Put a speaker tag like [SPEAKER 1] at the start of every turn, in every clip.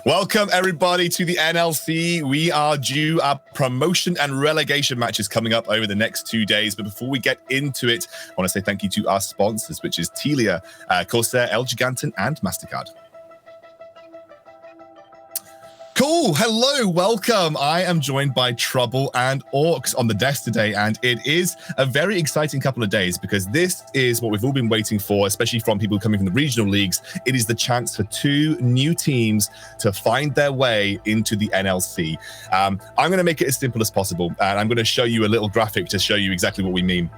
[SPEAKER 1] Welcome, everybody, to the NLC. We are due our promotion and relegation matches coming up over the next 2 days. But before we get into it, I want to say thank you to our sponsors, which is Telia, Corsair, El Giganten, and MasterCard. Cool. Hello. Welcome. I am joined by Trouble and Orcs on the desk today, and it is a very exciting couple of days because this is what we've all been waiting for, especially from people coming from the regional leagues. It is the chance for 2 new teams to find their way into the NLC. I'm going to make it as simple as possible, and I'm going to show you a little graphic to show you exactly what we mean.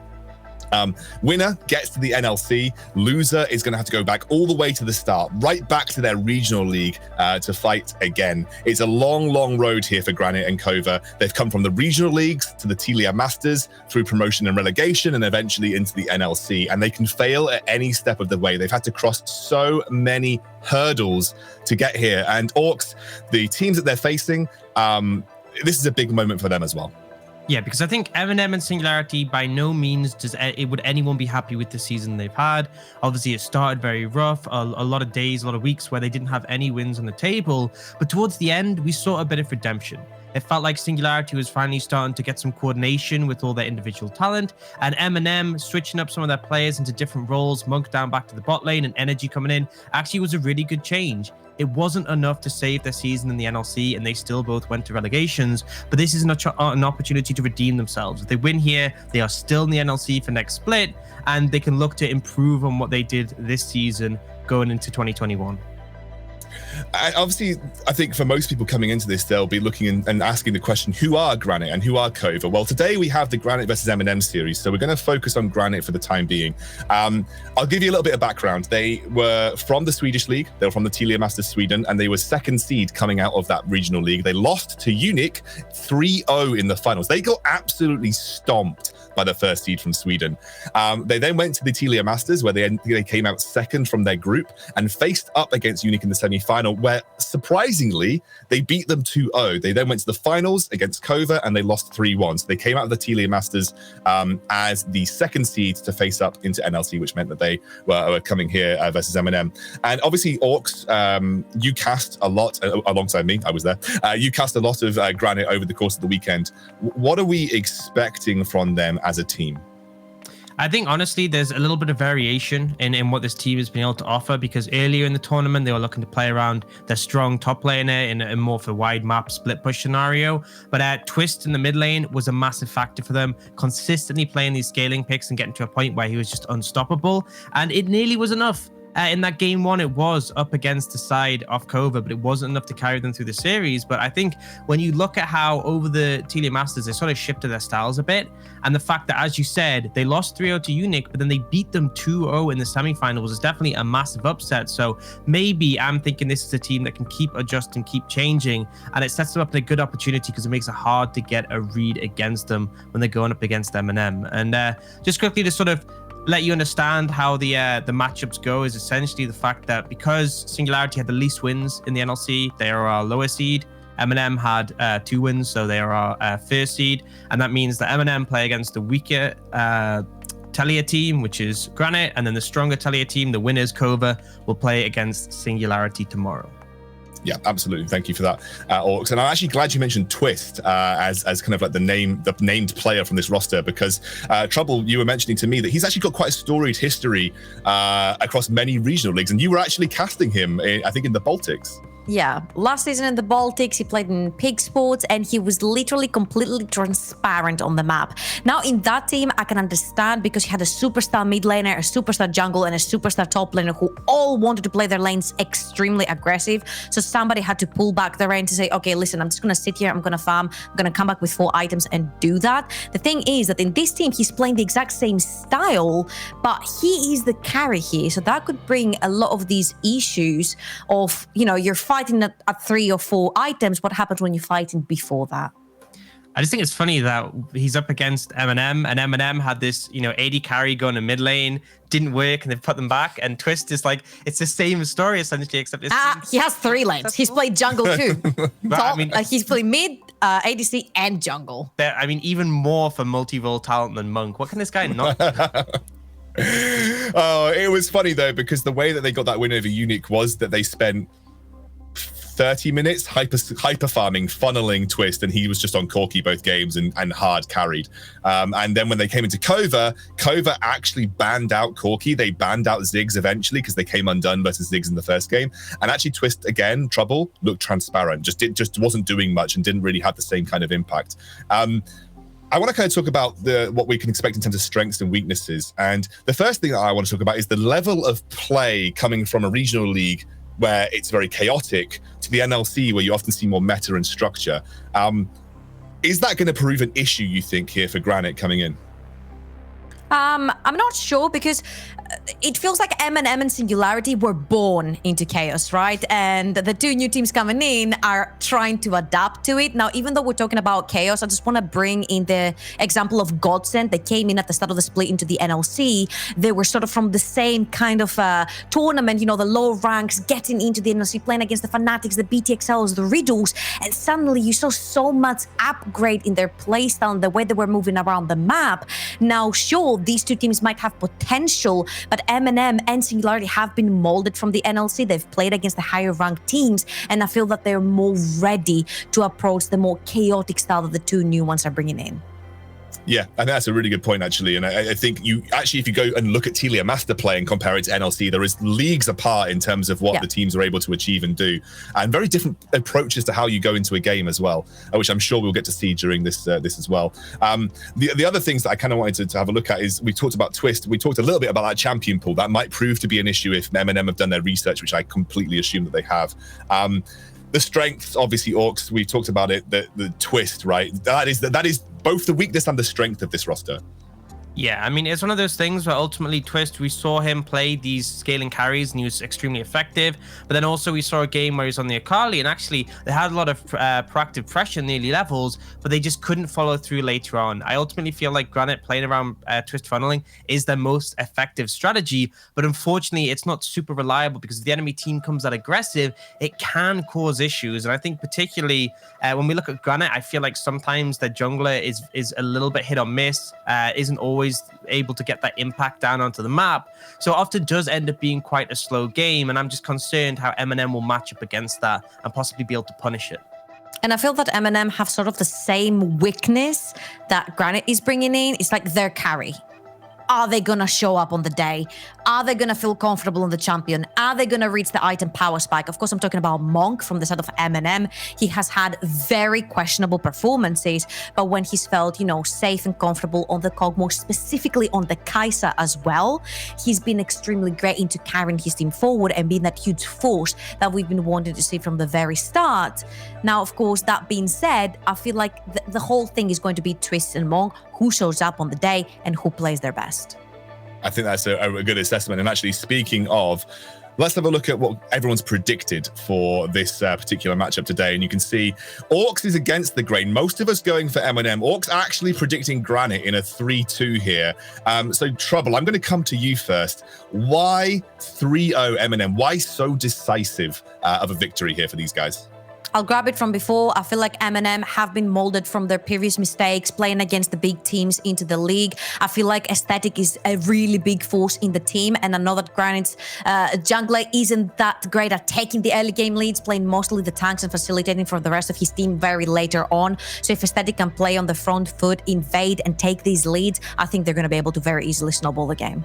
[SPEAKER 1] Winner gets to the NLC. Loser is going to have to go back all the way to the start, right back to their regional league to fight again. It's a long, long road here for Granit and Kova. They've come from the regional leagues to the Telia Masters, through promotion and relegation, and eventually into the NLC. And they can fail at any step of the way. They've had to cross so many hurdles to get here. And Orcs, the teams that they're facing, this is a big moment for them as well.
[SPEAKER 2] Yeah, because I think MNM and Singularity, by no means would anyone be happy with the season they've had. Obviously, it started very rough, a lot of days, a lot of weeks where they didn't have any wins on the table. But towards the end, we saw a bit of redemption. It felt like Singularity was finally starting to get some coordination with all their individual talent, and MNM switching up some of their players into different roles, Monk down back to the bot lane and Energy coming in, actually was a really good change. It wasn't enough to save their season in the NLC, and they still both went to relegations, but this is an opportunity to redeem themselves. If they win here, they are still in the NLC for next split, and they can look to improve on what they did this season going into 2021.
[SPEAKER 1] Obviously, I think for most people coming into this, they'll be looking and asking the question, who are Granit and who are Kova? Well, today we have the Granit versus MNM series, so we're going to focus on Granit for the time being. I'll give you a little bit of background. They were from the Swedish league. They were from the Telia Masters Sweden, and they were second seed coming out of that regional league. They lost to Unic 3-0 in the finals. They got absolutely stomped by the first seed from Sweden. They then went to the Telia Masters, where they came out second from their group and faced up against Unic in the semi-final, where surprisingly they beat them 2-0. They then went to the finals against Kova and they lost 3-1. So they came out of the Telia Masters as the second seed to face up into NLC, which meant that they were coming here versus MNM. And obviously, Orcs, you cast a lot alongside me. I was there. You cast a lot of Granit over the course of the weekend. What are we expecting from them as a team?
[SPEAKER 2] I think, honestly, there's a little bit of variation in what this team has been able to offer, because earlier in the tournament, they were looking to play around their strong top laner in a more of a wide map split push scenario. But Twist in the mid lane was a massive factor for them, consistently playing these scaling picks and getting to a point where he was just unstoppable. And it nearly was enough. In that game one, it was up against the side of Kova, but it wasn't enough to carry them through the series. But I think when you look at how over the Telia Masters, they sort of shifted their styles a bit. And the fact that, as you said, they lost 3-0 to Unic, but then they beat them 2-0 in the semifinals is definitely a massive upset. So maybe I'm thinking this is a team that can keep adjusting, keep changing, and it sets them up in a good opportunity because it makes it hard to get a read against them when they're going up against MNM. And just quickly to sort of let you understand how the matchups go is essentially the fact that because Singularity had the least wins in the NLC, they are our lower seed. MNM had 2 wins, so they are our first seed, and that means that MNM play against the weaker Telia team, which is Granit, and then the stronger Telia team, the winners Kova, will play against Singularity tomorrow.
[SPEAKER 1] Yeah, absolutely. Thank you for that, Orcs. And I'm actually glad you mentioned Twist as kind of like the named player from this roster, because Trouble, you were mentioning to me that he's actually got quite a storied history across many regional leagues, and you were actually casting him, I think, in the Baltics.
[SPEAKER 3] Yeah, last season in the Baltics, he played in pig sports, and he was literally completely transparent on the map. Now, in that team, I can understand because he had a superstar mid laner, a superstar jungle, and a superstar top laner who all wanted to play their lanes extremely aggressive. So somebody had to pull back the rein to say, okay, listen, I'm just going to sit here, I'm going to farm, I'm going to come back with 4 items and do that. The thing is that in this team, he's playing the exact same style, but he is the carry here. So that could bring a lot of these issues of, you know, you're fighting at 3 or 4 items. What happens when you're fighting before that?
[SPEAKER 2] I just think it's funny that he's up against MNM, and MNM had this, AD carry going in mid lane, didn't work, and they've put them back. And Twist is like, it's the same story essentially, except it's
[SPEAKER 3] he has 3 lanes. He's played jungle too.
[SPEAKER 2] But,
[SPEAKER 3] he's played mid, ADC, and jungle.
[SPEAKER 2] Even more for multi-role talent than Monk. What can this guy not do?
[SPEAKER 1] Oh, it was funny though, because the way that they got that win over Unic was that they spent 30 minutes hyper farming, funneling Twist, and he was just on Corki both games and hard carried. And then when they came into Kova actually banned out Corki. They banned out Ziggs eventually because they came undone versus Ziggs in the first game. And actually Twist, again, Trouble, looked transparent, just wasn't doing much and didn't really have the same kind of impact. I want to kind of talk about what we can expect in terms of strengths and weaknesses. And the first thing that I want to talk about is the level of play coming from a regional league where it's very chaotic to the NLC where you often see more meta and structure. Is that going to prove an issue, you think, here for Granit coming in?
[SPEAKER 3] I'm not sure because it feels like MNM and Singularity were born into chaos, right? And the two new teams coming in are trying to adapt to it. Now, even though we're talking about chaos, I just want to bring in the example of Godsend that came in at the start of the split into the NLC. They were sort of from the same kind of tournament, you know, the low ranks getting into the NLC, playing against the Fanatics, the BTXLs, the Riddles, and suddenly you saw so much upgrade in their playstyle and the way they were moving around the map. Now, sure, these two teams might have potential, but MNM and Singularity have been molded from the NLC. They've played against the higher ranked teams, and I feel that they're more ready to approach the more chaotic style that the two new ones are bringing in.
[SPEAKER 1] Yeah, I think that's a really good point, actually. And I think you actually, if you go and look at Telia Master Play and compare it to NLC, there is leagues apart in terms of what the teams are able to achieve and do, and very different approaches to how you go into a game as well, which I'm sure we'll get to see during this as well. The other things that I kind of wanted to have a look at is we talked about Twist. We talked a little bit about that champion pool. That might prove to be an issue if MNM have done their research, which I completely assume that they have. The strengths, obviously, Orcs, we've talked about it, the Twist, right? That is both the weakness and the strength of this roster.
[SPEAKER 2] Yeah, I mean, it's one of those things where ultimately Twist, we saw him play these scaling carries and he was extremely effective. But then also we saw a game where he was on the Akali and actually they had a lot of proactive pressure in the early levels, but they just couldn't follow through later on. I ultimately feel like Granit playing around Twist funneling is their most effective strategy, but unfortunately it's not super reliable because if the enemy team comes out aggressive, it can cause issues. And I think particularly when we look at Granit, I feel like sometimes the jungler is a little bit hit or miss, isn't always able to get that impact down onto the map. So it often does end up being quite a slow game, and I'm just concerned how MNM will match up against that and possibly be able to punish it.
[SPEAKER 3] And I feel that MNM have sort of the same weakness that Granit is bringing in. It's like their carry. Are they going to show up on the day? Are they going to feel comfortable on the champion? Are they going to reach the item power spike? Of course, I'm talking about Monk from the side of MNM. He has had very questionable performances, but when he's felt, you know, safe and comfortable on the COG, more specifically on the Kai'Sa as well, he's been extremely great into carrying his team forward and being that huge force that we've been wanting to see from the very start. Now, of course, that being said, I feel like the whole thing is going to be Twist and Monk, who shows up on the day and who plays their best.
[SPEAKER 1] I think that's a good assessment. And actually, speaking of, let's have a look at what everyone's predicted for this particular matchup today. And you can see Orcs is against the grain. Most of us going for MNM. Orcs actually predicting Granit in a 3-2 here. So Trouble, I'm going to come to you first. Why 3-0 MNM? Why so decisive of a victory here for these guys?
[SPEAKER 3] I'll grab it from before. I feel like MNM have been molded from their previous mistakes, playing against the big teams into the league. I feel like aesthetic is a really big force in the team, and I know that Granit's jungler isn't that great at taking the early game leads, playing mostly the tanks and facilitating for the rest of his team very later on. So if aesthetic can play on the front foot, invade and take these leads, I think they're going to be able to very easily snowball the game.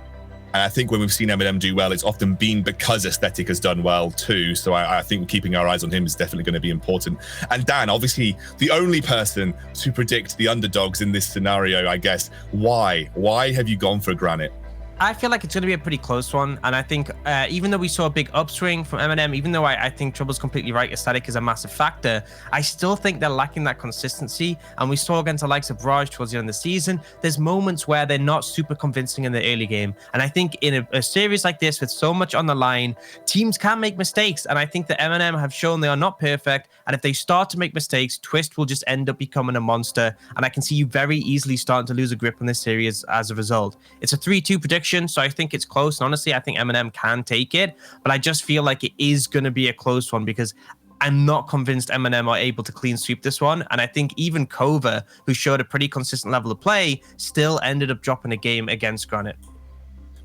[SPEAKER 1] And I think when we've seen MNM do well, it's often been because aesthetic has done well too. So I think keeping our eyes on him is definitely going to be important. And Dan, obviously the only person to predict the underdogs in this scenario, I guess. Why? Why have you gone for Granit?
[SPEAKER 2] I feel like it's going to be a pretty close one. And I think even though we saw a big upswing from MNM, even though I think Trouble's completely right, aesthetic is a massive factor, I still think they're lacking that consistency. And we saw against the likes of Raj towards the end of the season, there's moments where they're not super convincing in the early game. And I think in a series like this with so much on the line, teams can make mistakes. And I think that MNM have shown they are not perfect. And if they start to make mistakes, Twist will just end up becoming a monster. And I can see you very easily starting to lose a grip on this series as a result. It's a 3-2 prediction. So I think it's close. And honestly, I think MNM can take it, but I just feel like it is going to be a close one because I'm not convinced MNM are able to clean sweep this one. And I think even Kova, who showed a pretty consistent level of play, still ended up dropping a game against Granit.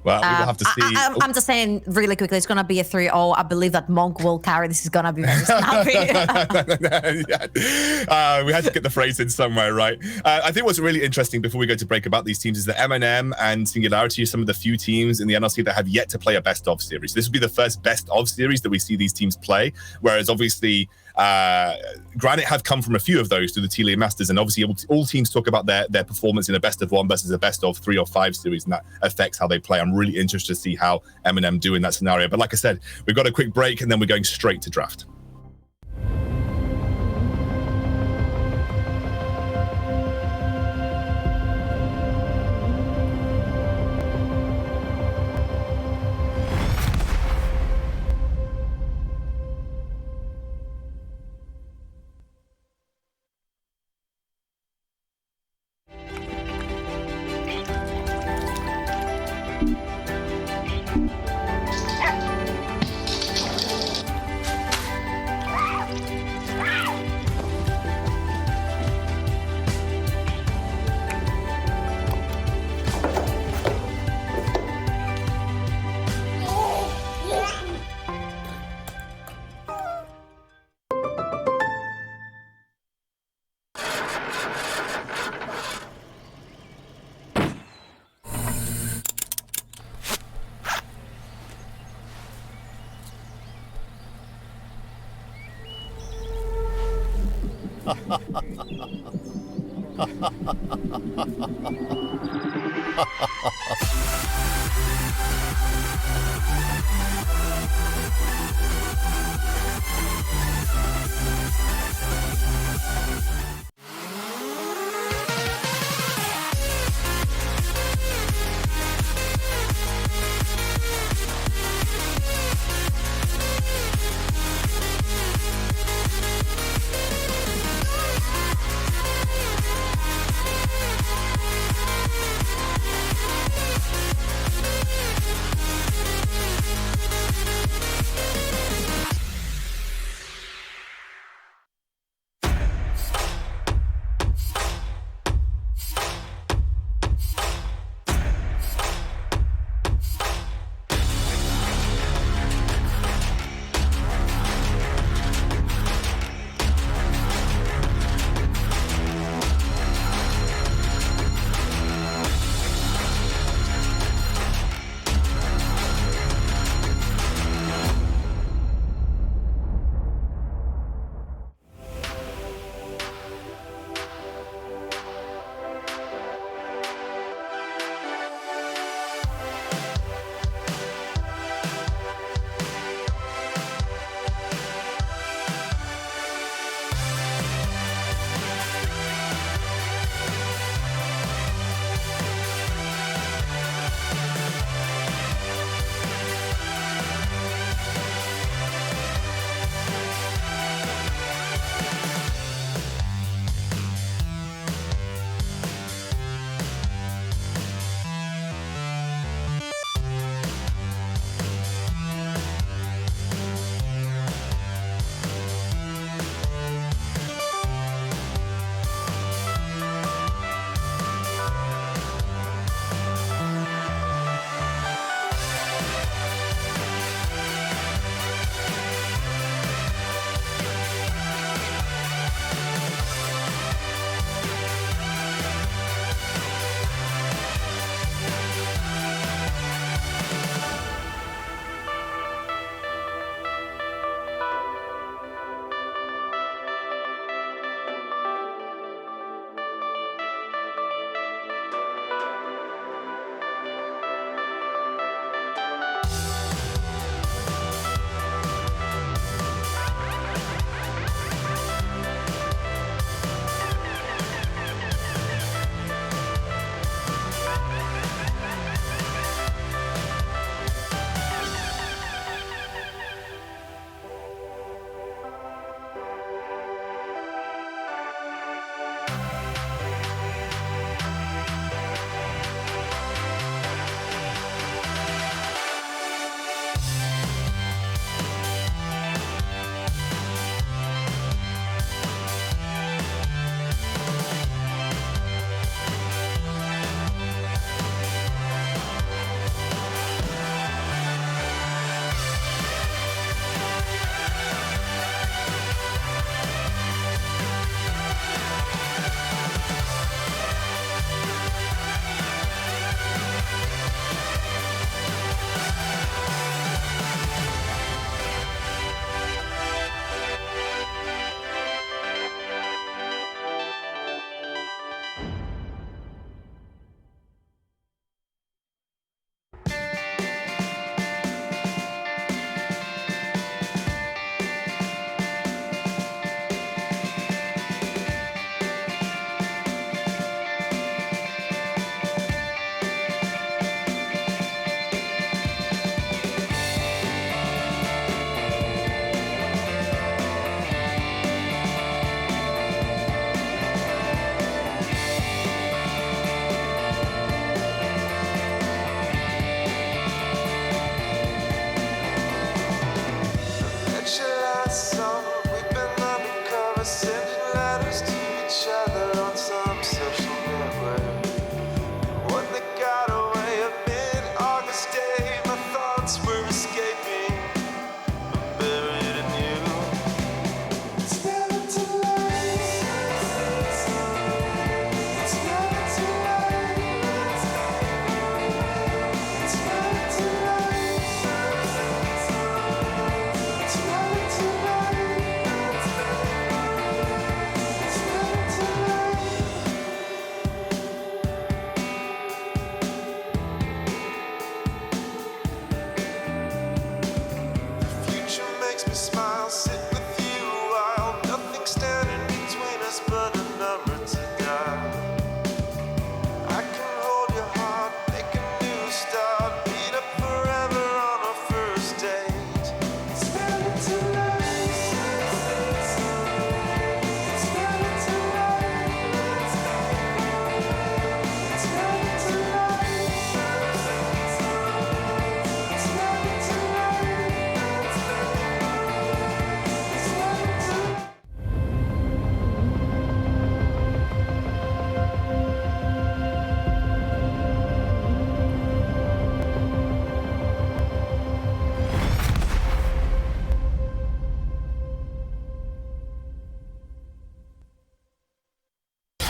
[SPEAKER 1] Well, we will have to see.
[SPEAKER 3] I'm just saying really quickly, it's going to be a 3-0. I believe that Monk will carry. This is going to be very snappy.
[SPEAKER 1] We had to get the phrase in somewhere, right? I think what's really interesting before we go to break about these teams is that MNM and Singularity are some of the few teams in the NLC that have yet to play a best-of series. This will be the first best-of series that we see these teams play, whereas obviously Granit have come from a few of those through the T-League Masters, and obviously all teams talk about their performance in a best-of-1 versus a best-of-3 or 5 series, and that affects how they play. I'm really interested to see how MNM do in that scenario. But like I said, we've got a quick break, and then we're going straight to draft.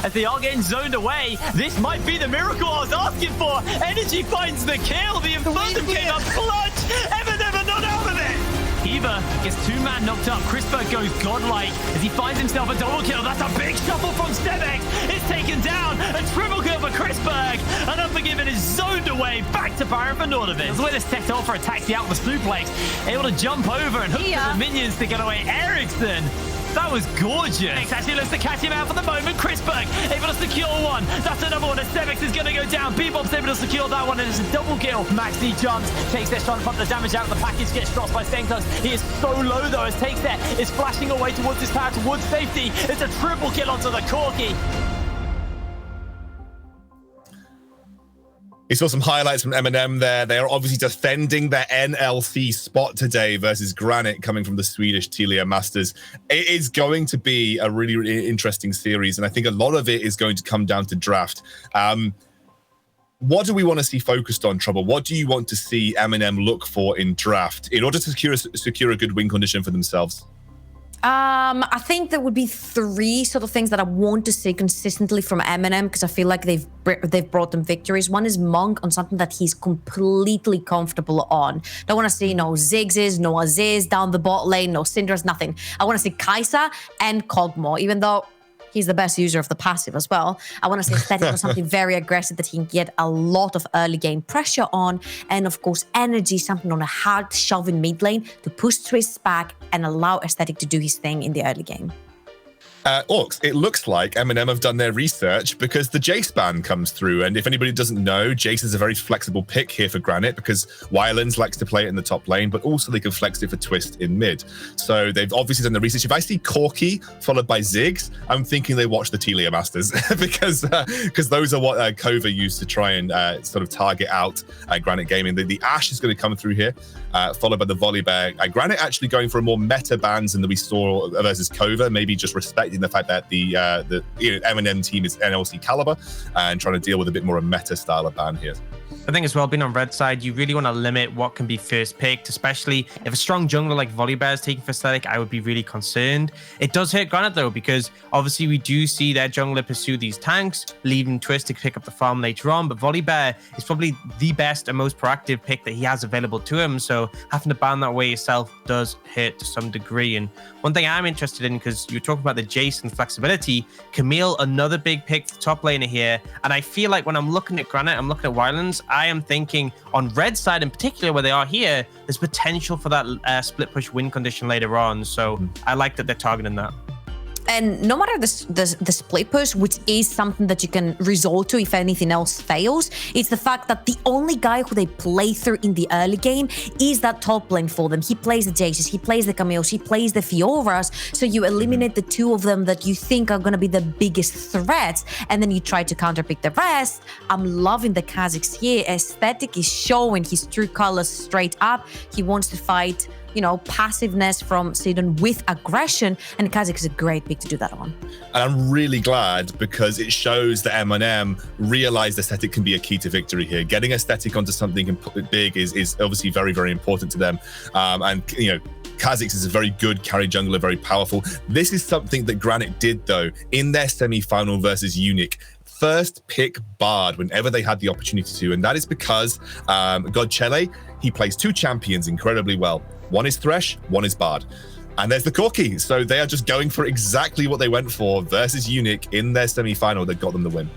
[SPEAKER 4] as they are getting zoned away. This might be the miracle I was asking for. Energy finds the kill. The Infernum came up clutch. MNM are not out of it. Eva gets 2-man knocked up. Chrisberg goes godlike as he finds himself a double kill. That's a big shuffle from Stebex. It's taken down. A triple kill for Chrisberg. And Unforgiven is zoned away. Back to Baron for Nordovic. That's where this tech offer attacks the out with the suplex. Able to jump over and hook the minions to get away Ericsson. That was gorgeous. Actually looks to catch him out for the moment. Chrisberg able to secure one. That's another one. Stebex is going to go down. Bebop's able to secure that one, and it's a double kill. Maxi jumps, takes their shot, pump the damage out of the package, gets dropped by Stenkus. He is so low though as Takes there is flashing away towards his tower, towards safety. It's a triple kill onto the Corgi.
[SPEAKER 1] You saw some highlights from MNM there. They are obviously defending their NLC spot today versus Granit coming from the Swedish Telia Masters. It is going to be a really, really interesting series, and I think a lot of it is going to come down to draft. What do we want to see focused on, Trouble? What do you want to see MNM look for in draft in order to secure a good win condition for themselves?
[SPEAKER 3] I think there would be 3 sort of things that I want to see consistently from MNM because I feel like they've brought them victories. One is Monk on something that he's completely comfortable on. Don't want to see no Ziggs, no Aziz down the bot lane, no Syndras, nothing. I want to see Kai'Sa and Kog'Maw, even though he's the best user of the passive as well. I want to see Aesthetic on something very aggressive that he can get a lot of early game pressure on. And of course, Energy, something on a hard shove in mid lane to push Triss back and allow Aesthetic to do his thing in the early game.
[SPEAKER 1] Orcs, it looks like MNM have done their research because the Jace ban comes through. And if anybody doesn't know, Jace is a very flexible pick here for Granit because Wylands likes to play it in the top lane, but also they can flex it for Twist in mid. So they've obviously done the research. If I see Corki followed by Ziggs, I'm thinking they watch the Telia Masters because those are what Kova used to try and sort of target out Granit Gaming. The Ashe is going to come through here, followed by the Volibear. Granit actually going for a more meta bans than we saw versus Kova, maybe just respecting the fact that the MNM team is NLC caliber and trying to deal with a bit more of a meta style of ban here.
[SPEAKER 2] I think as well, being on red side, you really want to limit what can be first picked, especially if a strong jungler like Volibear is taking for Aesthetic, I would be really concerned. It does hurt Granit though, because obviously we do see their jungler pursue these tanks, leaving Twist to pick up the farm later on, but Volibear is probably the best and most proactive pick that he has available to him, so having to ban that way yourself does hurt to some degree. And one thing I'm interested in, because you were talking about the Jace and flexibility, Camille, another big pick for top laner here, and I feel like when I'm looking at Granit, I'm looking at Wylands, I am thinking on red side in particular, where they are here, there's potential for that split push win condition later on. So I like that they're targeting that.
[SPEAKER 3] And no matter the split push, which is something that you can resort to if anything else fails, it's the fact that the only guy who they play through in the early game is that top lane for them. He plays the Jaces, he plays the Camille's, he plays the Fioras. So you eliminate the 2 of them that you think are going to be the biggest threats, and then you try to counterpick the rest. I'm loving the Kha'Zix here. Aesthetic is showing his true colors straight up. He wants to fight, you know, passiveness from Sidon with aggression, and Kha'Zix is a great pick to do that on.
[SPEAKER 1] And I'm really glad because it shows that MNM realized Aesthetic can be a key to victory here. Getting Aesthetic onto something big is obviously very, very important to them. And, you know, Kha'Zix is a very good carry jungler, very powerful. This is something that Granit did, though, in their semi-final versus Unique. First pick Bard whenever they had the opportunity to, and that is because Godchele, he plays 2 champions incredibly well. One is Thresh, one is Bard. And there's the Corki. So they are just going for exactly what they went for versus Unique in their semi-final that got them the win.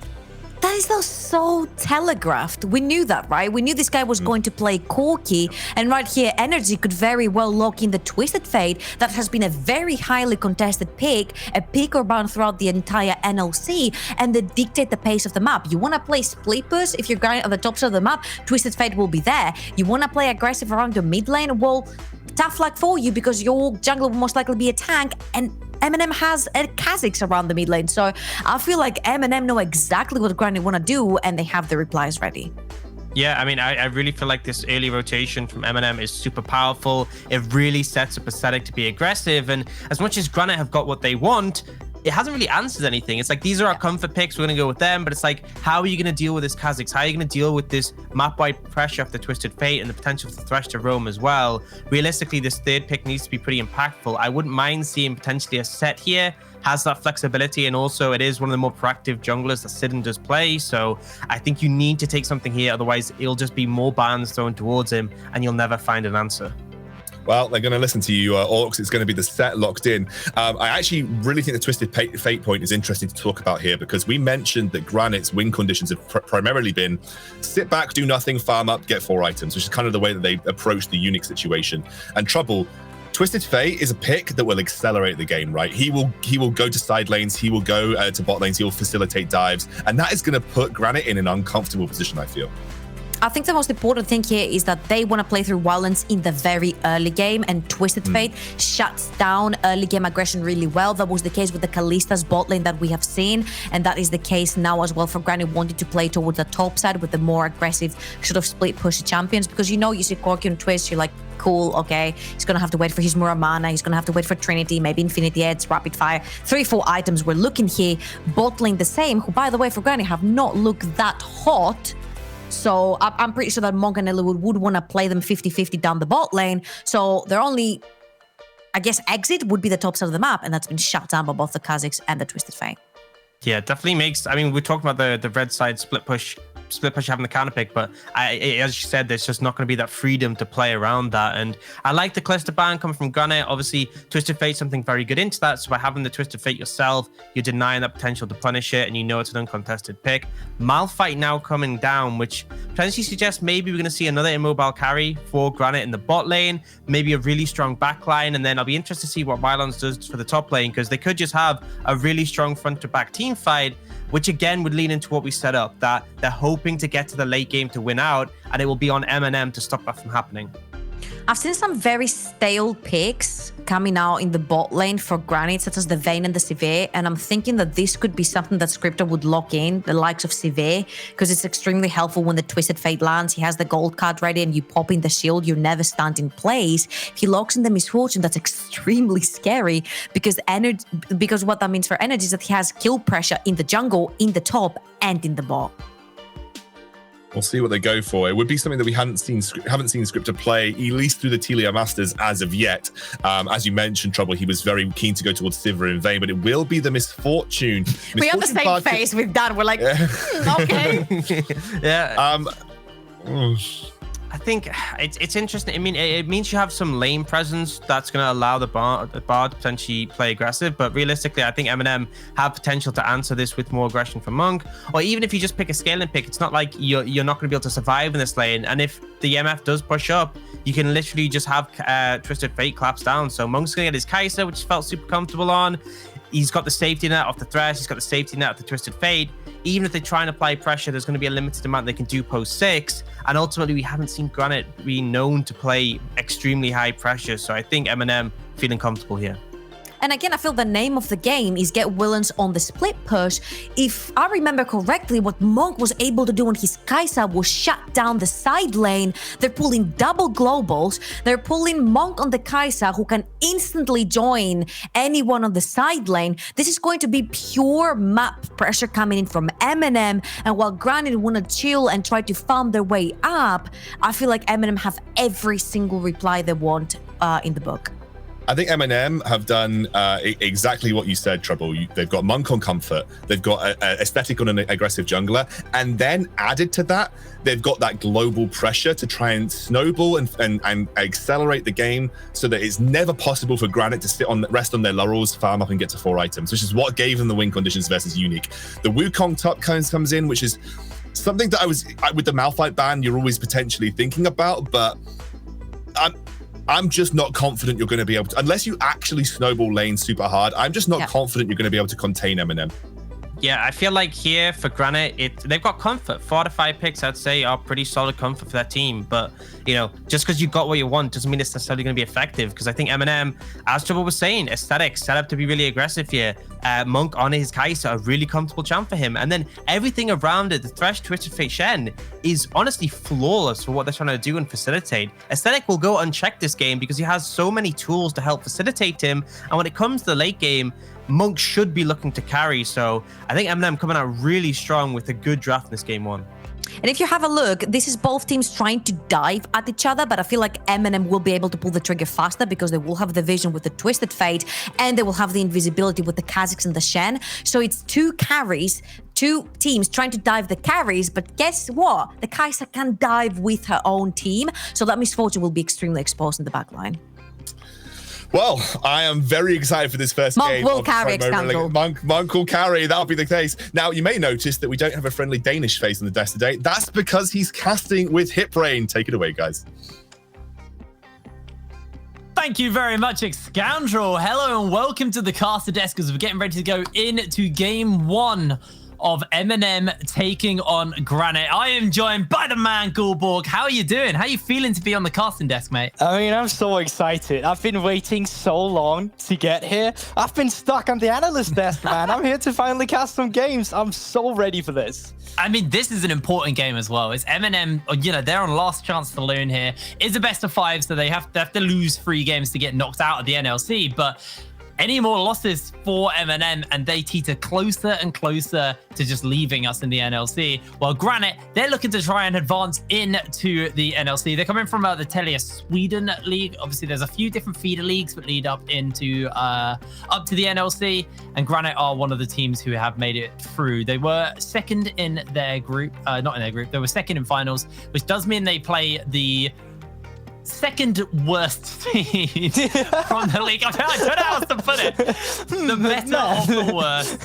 [SPEAKER 3] That is so telegraphed. We knew that, right? We knew this guy was going to play Corki, and right here, Energy could very well lock in the Twisted Fate that has been a very highly contested pick, a pick or ban throughout the entire NLC, and they dictate the pace of the map. You want to play split push? If you're going on the top side of the map, Twisted Fate will be there. You want to play aggressive around your mid lane? Well, tough luck for you, because your jungle will most likely be a tank, and MNM has a Kha'Zix around the mid lane. So I feel like MNM know exactly what Granit want to do, and they have the replies ready.
[SPEAKER 2] Yeah, I mean, I really feel like this early rotation from MNM is super powerful. It really sets up Aesthetic to be aggressive. And as much as Granit have got what they want, it hasn't really answered anything. It's like, these are our comfort picks, we're going to go with them, but it's like, how are you going to deal with this Kha'Zix? How are you going to deal with this map-wide pressure of the Twisted Fate and the potential for the Thresh to roam as well? Realistically, this third pick needs to be pretty impactful. I wouldn't mind seeing potentially a set here, has that flexibility, and also it is one of the more proactive junglers that Sidon does play, so I think you need to take something here, otherwise it'll just be more bans thrown towards him and you'll never find an answer.
[SPEAKER 1] Well, they're going to listen to you, Orcs. It's going to be the set locked in. I actually really think the Twisted Fate point is interesting to talk about here, because we mentioned that Granit's win conditions have primarily been sit back, do nothing, farm up, get 4 items, which is kind of the way that they approach the Unique situation. And Trouble, Twisted Fate is a pick that will accelerate the game, right? He will go to side lanes, he will go to bot lanes, he will facilitate dives, and that is going to put Granit in an uncomfortable position, I feel.
[SPEAKER 3] I think the most important thing here is that they want to play through Wildlands in the very early game, and Twisted Fate shuts down early game aggression really well. That was the case with the Kallista's bot lane that we have seen, and that is the case now as well for Granit wanting to play towards the top side with the more aggressive sort of split push champions, because you see Corki and Twist, you're like, cool, okay, he's gonna have to wait for his Muramana, he's gonna have to wait for Trinity, maybe Infinity Edge, Rapid Fire, 3-4 items we're looking here. Bot lane the same, who by the way for Granit have not looked that hot. So I'm pretty sure that Monk and Eliwood would want to play them 50-50 down the bot lane. So their only, I guess, exit would be the top side of the map, and that's been shut down by both the Kha'Zix and the Twisted Fate.
[SPEAKER 2] Yeah, it definitely makes, I mean, we're talking about the red side split push having the counter pick, but as you said, there's just not going to be that freedom to play around that. And I like the Kalista ban coming from Granit. Obviously, Twisted Fate something very good into that. So by having the Twisted Fate yourself, you're denying that potential to punish it, and you know it's an uncontested pick. Malphite now coming down, which potentially suggests maybe we're going to see another immobile carry for Granit in the bot lane, maybe a really strong back line, and then I'll be interested to see what Wildlands does for the top lane, because they could just have a really strong front to back team fight, which again would lean into what we set up, that they're hoping to get to the late game to win out, and it will be on MNM to stop that from happening.
[SPEAKER 3] I've seen some very stale picks coming out in the bot lane for Granit, such as the Vayne and the Sivir, and I'm thinking that this could be something that Scripter would lock in, the likes of Sivir, because it's extremely helpful when the Twisted Fate lands. He has the gold card ready and you pop in the shield, you're never stunned in place. If he locks in the Misfortune, that's extremely scary, because what that means for energy is that he has kill pressure in the jungle, in the top, and in the bot.
[SPEAKER 1] We'll see what they go for. It would be something that we haven't seen Scripter play, at least through the Telia Masters as of yet. As you mentioned, Trouble, he was very keen to go towards Sivir in vain, but it will be the Misfortune.
[SPEAKER 3] We have the same face with that. We're like, okay.
[SPEAKER 2] Yeah. I think it's interesting. I mean, it means you have some lane presence that's going to allow the Bard to potentially play aggressive. But realistically, I think MNM have potential to answer this with more aggression from Monk. Or even if you just pick a scaling pick, it's not like you're not going to be able to survive in this lane. And if the MF does push up, you can literally just have Twisted Fate collapse down. So Monk's going to get his Kai'Sa, which he felt super comfortable on. He's got the safety net off the Thresh. He's got the safety net of the Twisted Fate. Even if they try and apply pressure, there's going to be a limited amount they can do post 6. And ultimately, we haven't seen Granit be known to play extremely high pressure. So I think MNM feeling comfortable here.
[SPEAKER 3] And again, I feel the name of the game is get Wildlands on the split push. If I remember correctly, what Monk was able to do on his Kai'Sa was shut down the side lane. They're pulling double globals. They're pulling Monk on the Kai'Sa, who can instantly join anyone on the side lane. This is going to be pure map pressure coming in from MNM. And while Granit want to chill and try to farm their way up, I feel like MNM have every single reply they want in the book.
[SPEAKER 1] I think MNM have done exactly what you said, Trouble. They've got Monk on comfort, they've got a aesthetic on an aggressive jungler, and then added to that, they've got that global pressure to try and snowball and accelerate the game so that it's never possible for Granit to rest on their laurels, farm up and get to 4 items, which is what gave them the win conditions versus Unique. The Wukong top comes in, which is something that with the Malphite ban, you're always potentially thinking about, but I'm just not confident you're going to be able to, unless you actually snowball lane super hard, I'm just not confident you're going to be able to contain MNM.
[SPEAKER 2] Yeah, I feel like here for Granit, they've got comfort. 4 to 5 picks, I'd say, are pretty solid comfort for that team. But, just because you got what you want doesn't mean it's necessarily going to be effective. Because I think MNM, as Trouble was saying, aesthetic, set up to be really aggressive here. Monk on his Kai'Sa, a really comfortable champ for him. And then everything around it, the Thresh, Twisted Fate, Shen, is honestly flawless for what they're trying to do and facilitate. Aesthetic will go unchecked this game because he has so many tools to help facilitate him. And when it comes to the late game, Monk should be looking to carry. So I think MNM coming out really strong with a good draft in this game one.
[SPEAKER 3] And if you have a look, this is both teams trying to dive at each other, but I feel like MNM will be able to pull the trigger faster because they will have the vision with the Twisted Fate, and they will have the invisibility with the Kha'Zix and the Shen. So it's two carries, two teams trying to dive the carries, but guess what? The Kai'Sa can dive with her own team, so that Miss Fortune will be extremely exposed in the backline.
[SPEAKER 1] Well, I am very excited for this first game.
[SPEAKER 3] Monk will carry, Scoundrel.
[SPEAKER 1] Monk will carry. That'll be the case. Now, you may notice that we don't have a friendly Danish face on the desk today. That's because he's casting with Hitbrain. Take it away, guys.
[SPEAKER 4] Thank you very much, Scoundrel. Hello and welcome to the caster desk as we're getting ready to go into game one of MNM taking on Granit. I am joined by the man Gulborg. How are you doing? How are you feeling to be on the casting desk, mate?
[SPEAKER 5] I mean, I'm so excited. I've been waiting so long to get here. I've been stuck on the analyst desk, man. I'm here to finally cast some games. I'm so ready for this.
[SPEAKER 4] I mean, this is an important game as well. It's MNM, you know, they're on last chance to learn here. It's a best of 5, so they have to lose 3 games to get knocked out of the NLC, but any more losses for MNM and they teeter closer and closer to just leaving us in the NLC. While Granit, they're looking to try and advance into the NLC. They're coming from the Telia Sweden League. Obviously, there's a few different feeder leagues that lead up into up to the NLC, and Granit are one of the teams who have made it through. They were second in their group, not in their group. They were second in finals, which does mean they play the second worst team from the league. I don't know how else to put it. The better of the worst.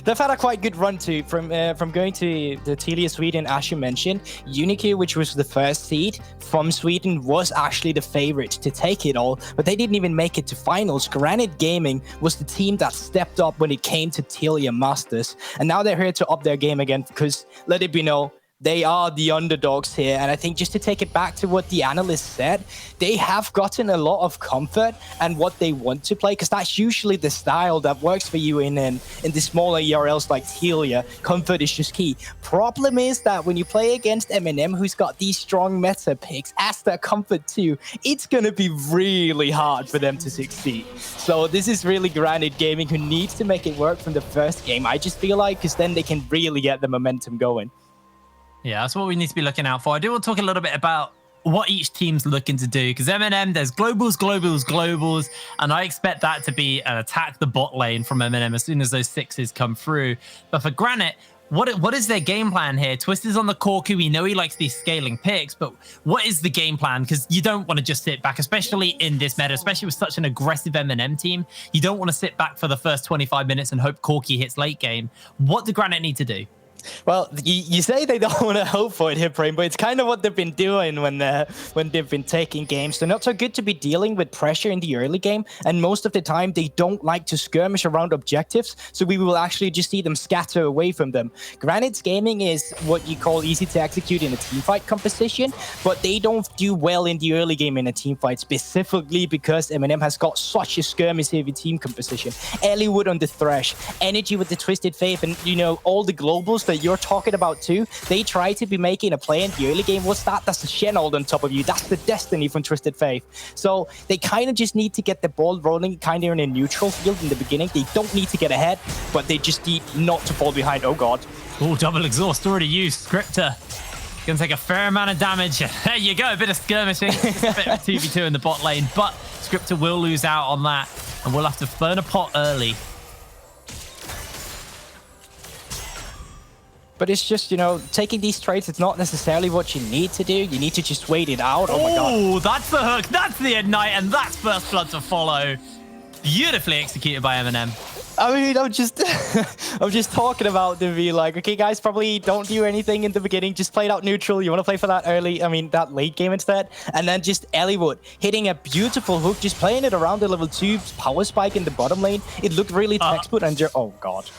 [SPEAKER 5] They've had a quite good run too from going to the Telia Sweden, as you mentioned. Unique, which was the first seed from Sweden, was actually the favorite to take it all, but they didn't even make it to finals. Granit Gaming was the team that stepped up when it came to Telia Masters, and now they're here to up their game again because, let it be known, they are the underdogs here. And I think just to take it back to what the analysts said, they have gotten a lot of comfort and what they want to play, because that's usually the style that works for you in the smaller ERLs like Telia. Comfort is just key. Problem is that when you play against MNM, who's got these strong meta picks as their comfort too, it's going to be really hard for them to succeed. So this is really Granit Gaming who needs to make it work from the first game, I just feel like, because then they can really get the momentum going.
[SPEAKER 4] Yeah, that's what we need to be looking out for. I do want to talk a little bit about what each team's looking to do, because MNM, there's globals, and I expect that to be an attack the bot lane from MNM as soon as those 6s come through. But for Granit, what is their game plan here? Twister's on the Corku. We know he likes these scaling picks, but what is the game plan? Because you don't want to just sit back, especially in this meta, especially with such an aggressive MNM team. You don't want to sit back for the first 25 minutes and hope Corky hits late game. What do Granit need to do?
[SPEAKER 5] Well, you say they don't want to hope for it, Hitbrain, but it's kind of what they've been doing when they've been taking games. They're not so good to be dealing with pressure in the early game, and most of the time they don't like to skirmish around objectives, so we will actually just see them scatter away from them. Granit's gaming is what you call easy to execute in a teamfight composition, but they don't do well in the early game in a teamfight, specifically because MNM has got such a skirmish-heavy team composition. Elliewood on the Thresh, Energy with the Twisted Faith, and you know, all the globals that you're talking about too. They try to be making a play in the early game. What's that? That's the Shenhold on top of you. That's the Destiny from Twisted Faith. So they kind of just need to get the ball rolling kind of in a neutral field in the beginning. They don't need to get ahead, but they just need not to fall behind. Oh god.
[SPEAKER 4] Oh, double exhaust already used. Scripter gonna take a fair amount of damage. There you go, a bit of skirmishing. Just a bit of 2v2 in the bot lane, but Scripter will lose out on that, and we'll have to burn a pot early.
[SPEAKER 5] But it's just, you know, taking these trades, it's not necessarily what you need to do. You need to just wait it out. Oh my god.
[SPEAKER 4] Oh, that's the hook. That's the ignite, and that's first blood to follow. Beautifully executed by MNM.
[SPEAKER 5] I mean, I'm just talking about to be like, okay, guys, probably don't do anything in the beginning. Just play it out neutral. You want to play for that early, I mean, that late game instead. And then just Elliewood hitting a beautiful hook, just playing it around the level 2 power spike in the bottom lane. It looked really textbook and oh god.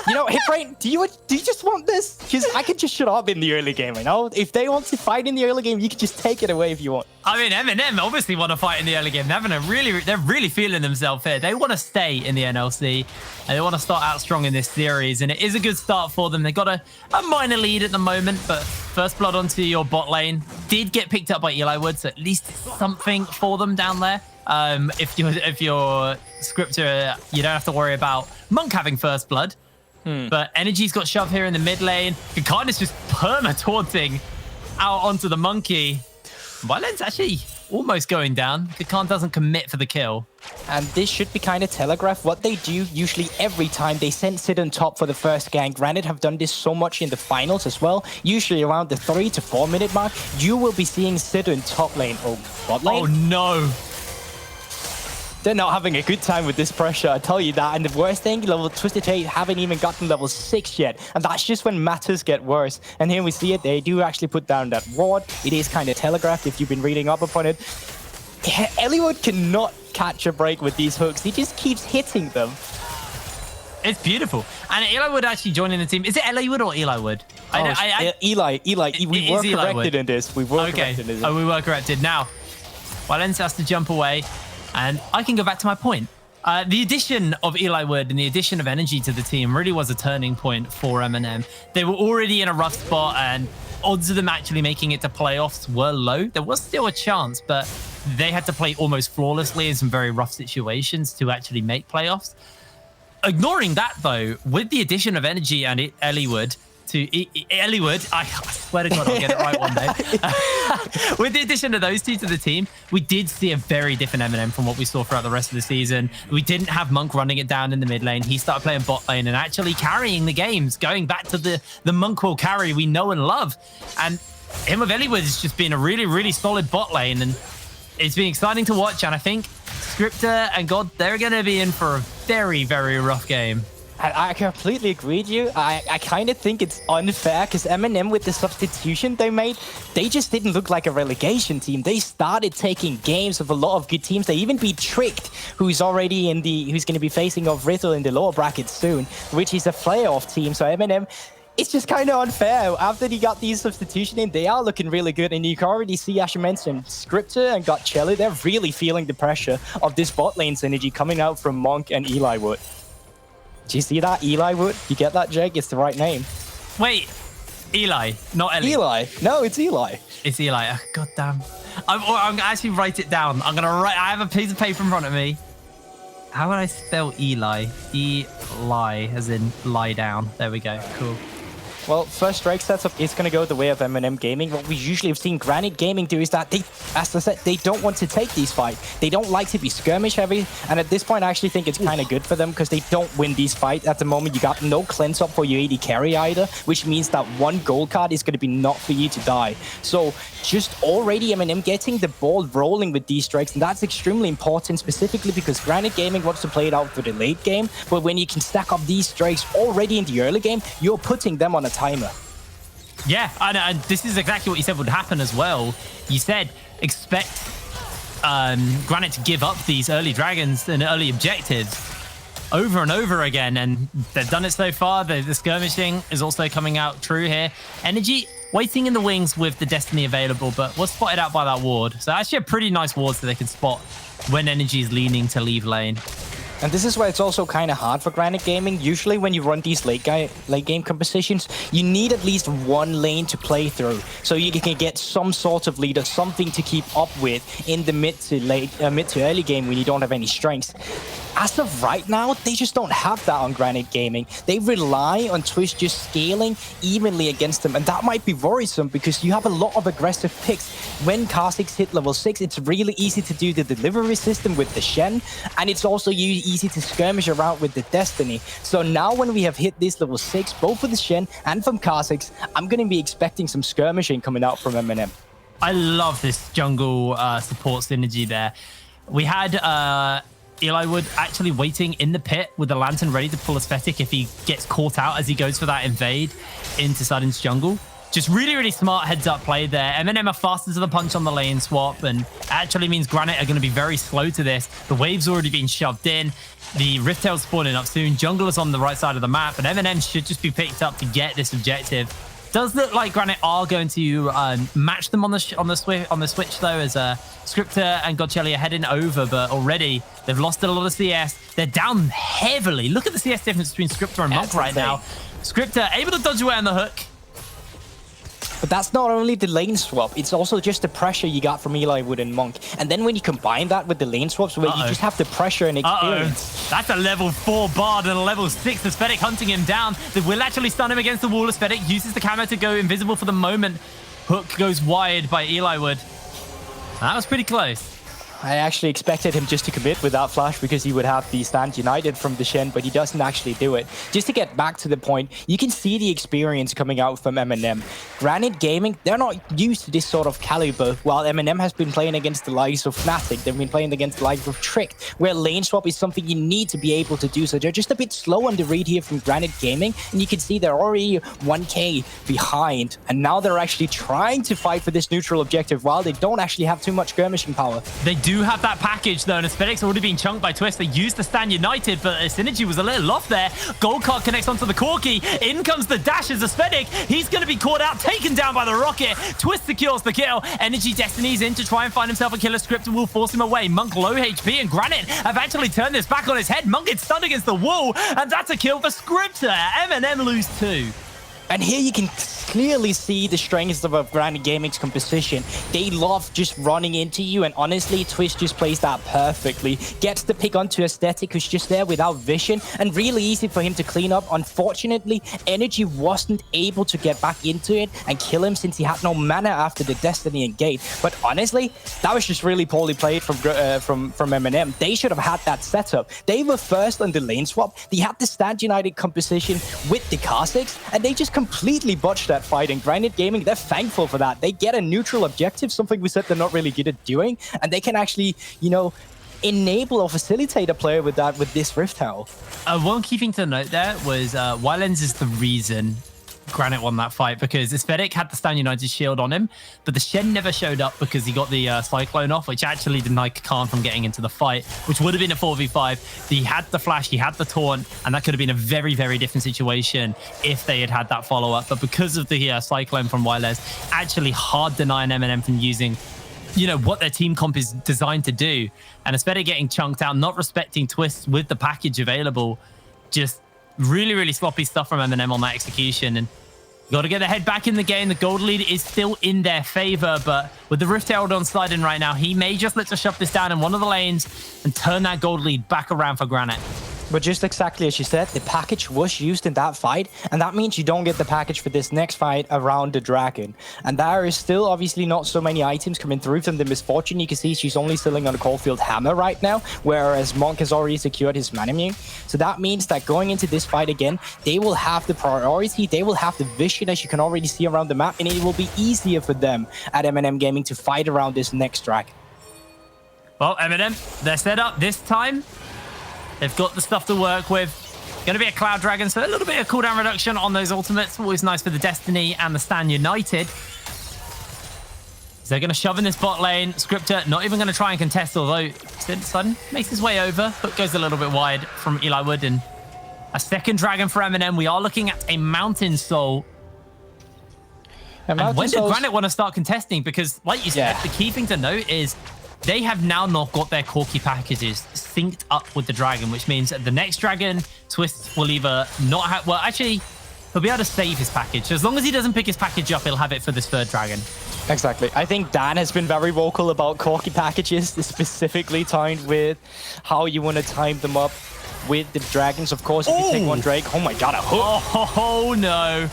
[SPEAKER 5] You know, Hitbrain, do you just want this? Because I can just shut up in the early game, you know? If they want to fight in the early game, you can just take it away if you want.
[SPEAKER 4] I mean, MNM obviously want to fight in the early game. They're really feeling themselves here. They want to stay in the NLC, and they want to start out strong in this series, and it is a good start for them. They got a minor lead at the moment, but first blood onto your bot lane did get picked up by Elliewood, so at least something for them down there. If you're Scripter, you don't have to worry about Monk having first blood. But Energy's got shoved here in the mid lane. Kakana's just perma-taunting out onto the monkey. Violence actually almost going down. Kakan doesn't commit for the kill.
[SPEAKER 5] And this should be kind of telegraphed. What they do usually every time they send Sid on top for the first gang. Granit have done this so much in the finals as well. Usually around the 3 to 4 minute mark, you will be seeing Sid in top lane or bot lane.
[SPEAKER 4] Oh no.
[SPEAKER 5] They're not having a good time with this pressure, I tell you that. And the worst thing, Twisted Fate haven't even gotten level 6 yet. And that's just when matters get worse. And here we see it. They do actually put down that ward. It is kind of telegraphed if you've been reading up upon it. Eliwood cannot catch a break with these hooks. He just keeps hitting them.
[SPEAKER 4] It's beautiful. And Eliwood actually joining the team. Is it Eliwood or Eliwood?
[SPEAKER 5] Eli. We were corrected in this. We were corrected in this.
[SPEAKER 4] Oh, we were corrected. Now, Valence has to jump away. And I can go back to my point. The addition of Eliwood and the addition of Energy to the team really was a turning point for MNM. They were already in a rough spot, and odds of them actually making it to playoffs were low. There was still a chance, but they had to play almost flawlessly in some very rough situations to actually make playoffs. Ignoring that, though, with the addition of Energy and Eliwood, I swear to God, I'll get it right one day. With the addition of those two to the team, we did see a very different MNM from what we saw throughout the rest of the season. We didn't have Monk running it down in the mid lane. He started playing bot lane and actually carrying the games, going back to the Monk will carry we know and love. And him with Eliwood has just been a really, really solid bot lane, and it's been exciting to watch. And I think Scripter and God, they're going to be in for a very, very rough game.
[SPEAKER 5] I completely agree with you. I kind of think it's unfair because MNM, with the substitution they made, they just didn't look like a relegation team. They started taking games with a lot of good teams. They even beat Tricked, who's already who's going to be facing off Riddle in the lower bracket soon, which is a playoff team. So MNM, it's just kind of unfair. After they got these substitution in, they are looking really good. And you can already see, as you mentioned, Scripter and Gotchelli, they're really feeling the pressure of this bot lane synergy coming out from Monk and Eliwood. Do you see that? Eliwood? You get that, Jake? It's the right name.
[SPEAKER 4] Wait, Eli, not Ellie.
[SPEAKER 5] Eli. No, it's Eli.
[SPEAKER 4] It's Eli. Oh, God damn. I'm going to actually write it down. I'm going to write. I have a piece of paper in front of me. How would I spell Eli? Eli, as in lie down. There we go. Cool.
[SPEAKER 5] Well, first Drake setup is going to go the way of MNM Gaming. What we usually have seen Granit Gaming do is that they, as I said, they don't want to take these fights. They don't like to be skirmish heavy. And at this point, I actually think it's kind of good for them because they don't win these fights. At the moment, you got no cleanse up for your AD carry either, which means that one gold card is going to be not for you to die. So just already MNM getting the ball rolling with these strikes, and that's extremely important, specifically because Granit Gaming wants to play it out for the late game. But when you can stack up these strikes already in the early game, you're putting them on a timer.
[SPEAKER 4] Yeah, and this is exactly what you said would happen as well. You said expect Granit to give up these early dragons and early objectives over and over again, and they've done it so far. The skirmishing is also coming out true here. Energy waiting in the wings with the Destiny available, but was spotted out by that ward. So actually a pretty nice ward so they can spot when Energy is leaning to leave lane.
[SPEAKER 5] And this is why it's also kind of hard for Granit Gaming. Usually when you run these late game compositions, you need at least one lane to play through. So you can get some sort of lead or something to keep up with in the mid to early game when you don't have any strengths. As of right now, they just don't have that on Granit Gaming. They rely on Twitch just scaling evenly against them, and that might be worrisome because you have a lot of aggressive picks. When Kha'Zix hit level 6, it's really easy to do the delivery system with the Shen, and it's also easy to skirmish around with the Destiny. So now when we have hit this level 6, both for the Shen and from Kha'Zix, I'm going to be expecting some skirmishing coming out from MNM.
[SPEAKER 4] I love this jungle support synergy there. We had Eliwood actually waiting in the pit with the lantern ready to pull aesthetic if he gets caught out as he goes for that invade into Sudden's jungle. Just really, really smart heads-up play there. MNM are faster to the punch on the lane swap, and actually means Granit are going to be very slow to this. The wave's already been shoved in. The Rift Tail's spawning up soon. Jungle is on the right side of the map, and MNM should just be picked up to get this objective. Does look like Granit are going to match them on the switch though, as Scripter and Gotchelli are heading over, but already they've lost a lot of CS. They're down heavily. Look at the CS difference between Scripter and Monk right now. Scripter able to dodge away on the hook.
[SPEAKER 5] But that's not only the lane swap, it's also just the pressure you got from Eli Wood and Monk. And then when you combine that with the lane swaps, where you just have the pressure and experience.
[SPEAKER 4] That's a level 4 Bard and a level 6 Aesthetic hunting him down. They will actually stun him against the wall. Aesthetic uses the camo to go invisible for the moment. Hook goes wide by Eli Wood. That was pretty close.
[SPEAKER 5] I actually expected him just to commit without flash because he would have the stand united from the Shen, but he doesn't actually do it. Just to get back to the point, you can see the experience coming out from MNM. Granit Gaming, they're not used to this sort of caliber, while MNM has been playing against the likes of Fnatic, they've been playing against the likes of Trick, where lane swap is something you need to be able to do. So they're just a bit slow on the read here from Granit Gaming, and you can see they're already 1k behind, and now they're actually trying to fight for this neutral objective while they don't actually have too much skirmishing power.
[SPEAKER 4] They do have that package though, and Aesthetic's already been chunked by Twist. They used the stand united, but Synergy was a little off there. Gold card connects onto the Corki. In comes the dash as Aesthetic. He's going to be caught out, taken down by the rocket. Twist secures the kill. Energy Destiny's in to try and find himself a killer. Scripter will force him away. Monk low HP, and Granit have actually turned this back on his head. Monk gets stunned against the wall, and that's a kill for Scripter. MNM lose 2.
[SPEAKER 5] And here you can clearly see the strengths of Granit Gaming's composition. They love just running into you, and honestly, Twist just plays that perfectly. Gets the pick onto Aesthetic, who's just there without vision, and really easy for him to clean up. Unfortunately, Energy wasn't able to get back into it and kill him since he had no mana after the Destiny and Gate. But honestly, that was just really poorly played from MNM. They should have had that setup. They were first on the lane swap. They had the stand united composition with the Kha'Zix, and they just completely botched that fight. And Granit Gaming, they're thankful for that. They get a neutral objective, something we said they're not really good at doing, and they can actually, you know, enable or facilitate a player with that, with this Rift Tower.
[SPEAKER 4] One key thing to note there was Wylens is the reason Granit won that fight, because Aesthetic had the Stand United shield on him, but the Shen never showed up because he got the Cyclone off, which actually denied Khan from getting into the fight, which would have been a 4v5. He had the flash, he had the taunt, and that could have been a very, very different situation if they had had that follow-up. But because of the Cyclone from Wylens, actually hard denying MNM from using, you know, what their team comp is designed to do. And Aesthetic getting chunked out, not respecting Twists with the package available, just really, really sloppy stuff from MNM on that execution. And got to get their head back in the game. The gold lead is still in their favor, but with the Rift Herald on sliding right now, he may just let's shove this down in one of the lanes and turn that gold lead back around for Granit.
[SPEAKER 5] But just exactly as you said, the package was used in that fight, and that means you don't get the package for this next fight around the Dragon. And there is still obviously not so many items coming through from the Misfortune. You can see she's only selling on a Caulfield Hammer right now, whereas Monk has already secured his Manamune. So that means that going into this fight again, they will have the priority, they will have the vision, as you can already see around the map, and it will be easier for them at MNM Gaming to fight around this next Dragon.
[SPEAKER 4] Well, MNM, they're set up this time. They've got the stuff to work with. Going to be a Cloud Dragon, so a little bit of cooldown reduction on those ultimates. Always nice for the Destiny and the Stand United. So they're going to shove in this bot lane. Scripter not even going to try and contest, although Sudden makes his way over. Hook goes a little bit wide from Eli Wood. And a second Dragon for MNM. We are looking at a Mountain Soul. And when did Granit want to start contesting? Because, like you said, the key thing to note is they have now not got their Corki packages synced up with the Dragon, which means the next Dragon, Twist will either not have... Well, actually, he'll be able to save his package. As long as he doesn't pick his package up, he'll have it for this third Dragon.
[SPEAKER 5] Exactly. I think Dan has been very vocal about Corki packages, specifically timed with how you want to time them up with the Dragons. Of course, if you take one Drake... Oh my god, a hook!
[SPEAKER 4] Oh no!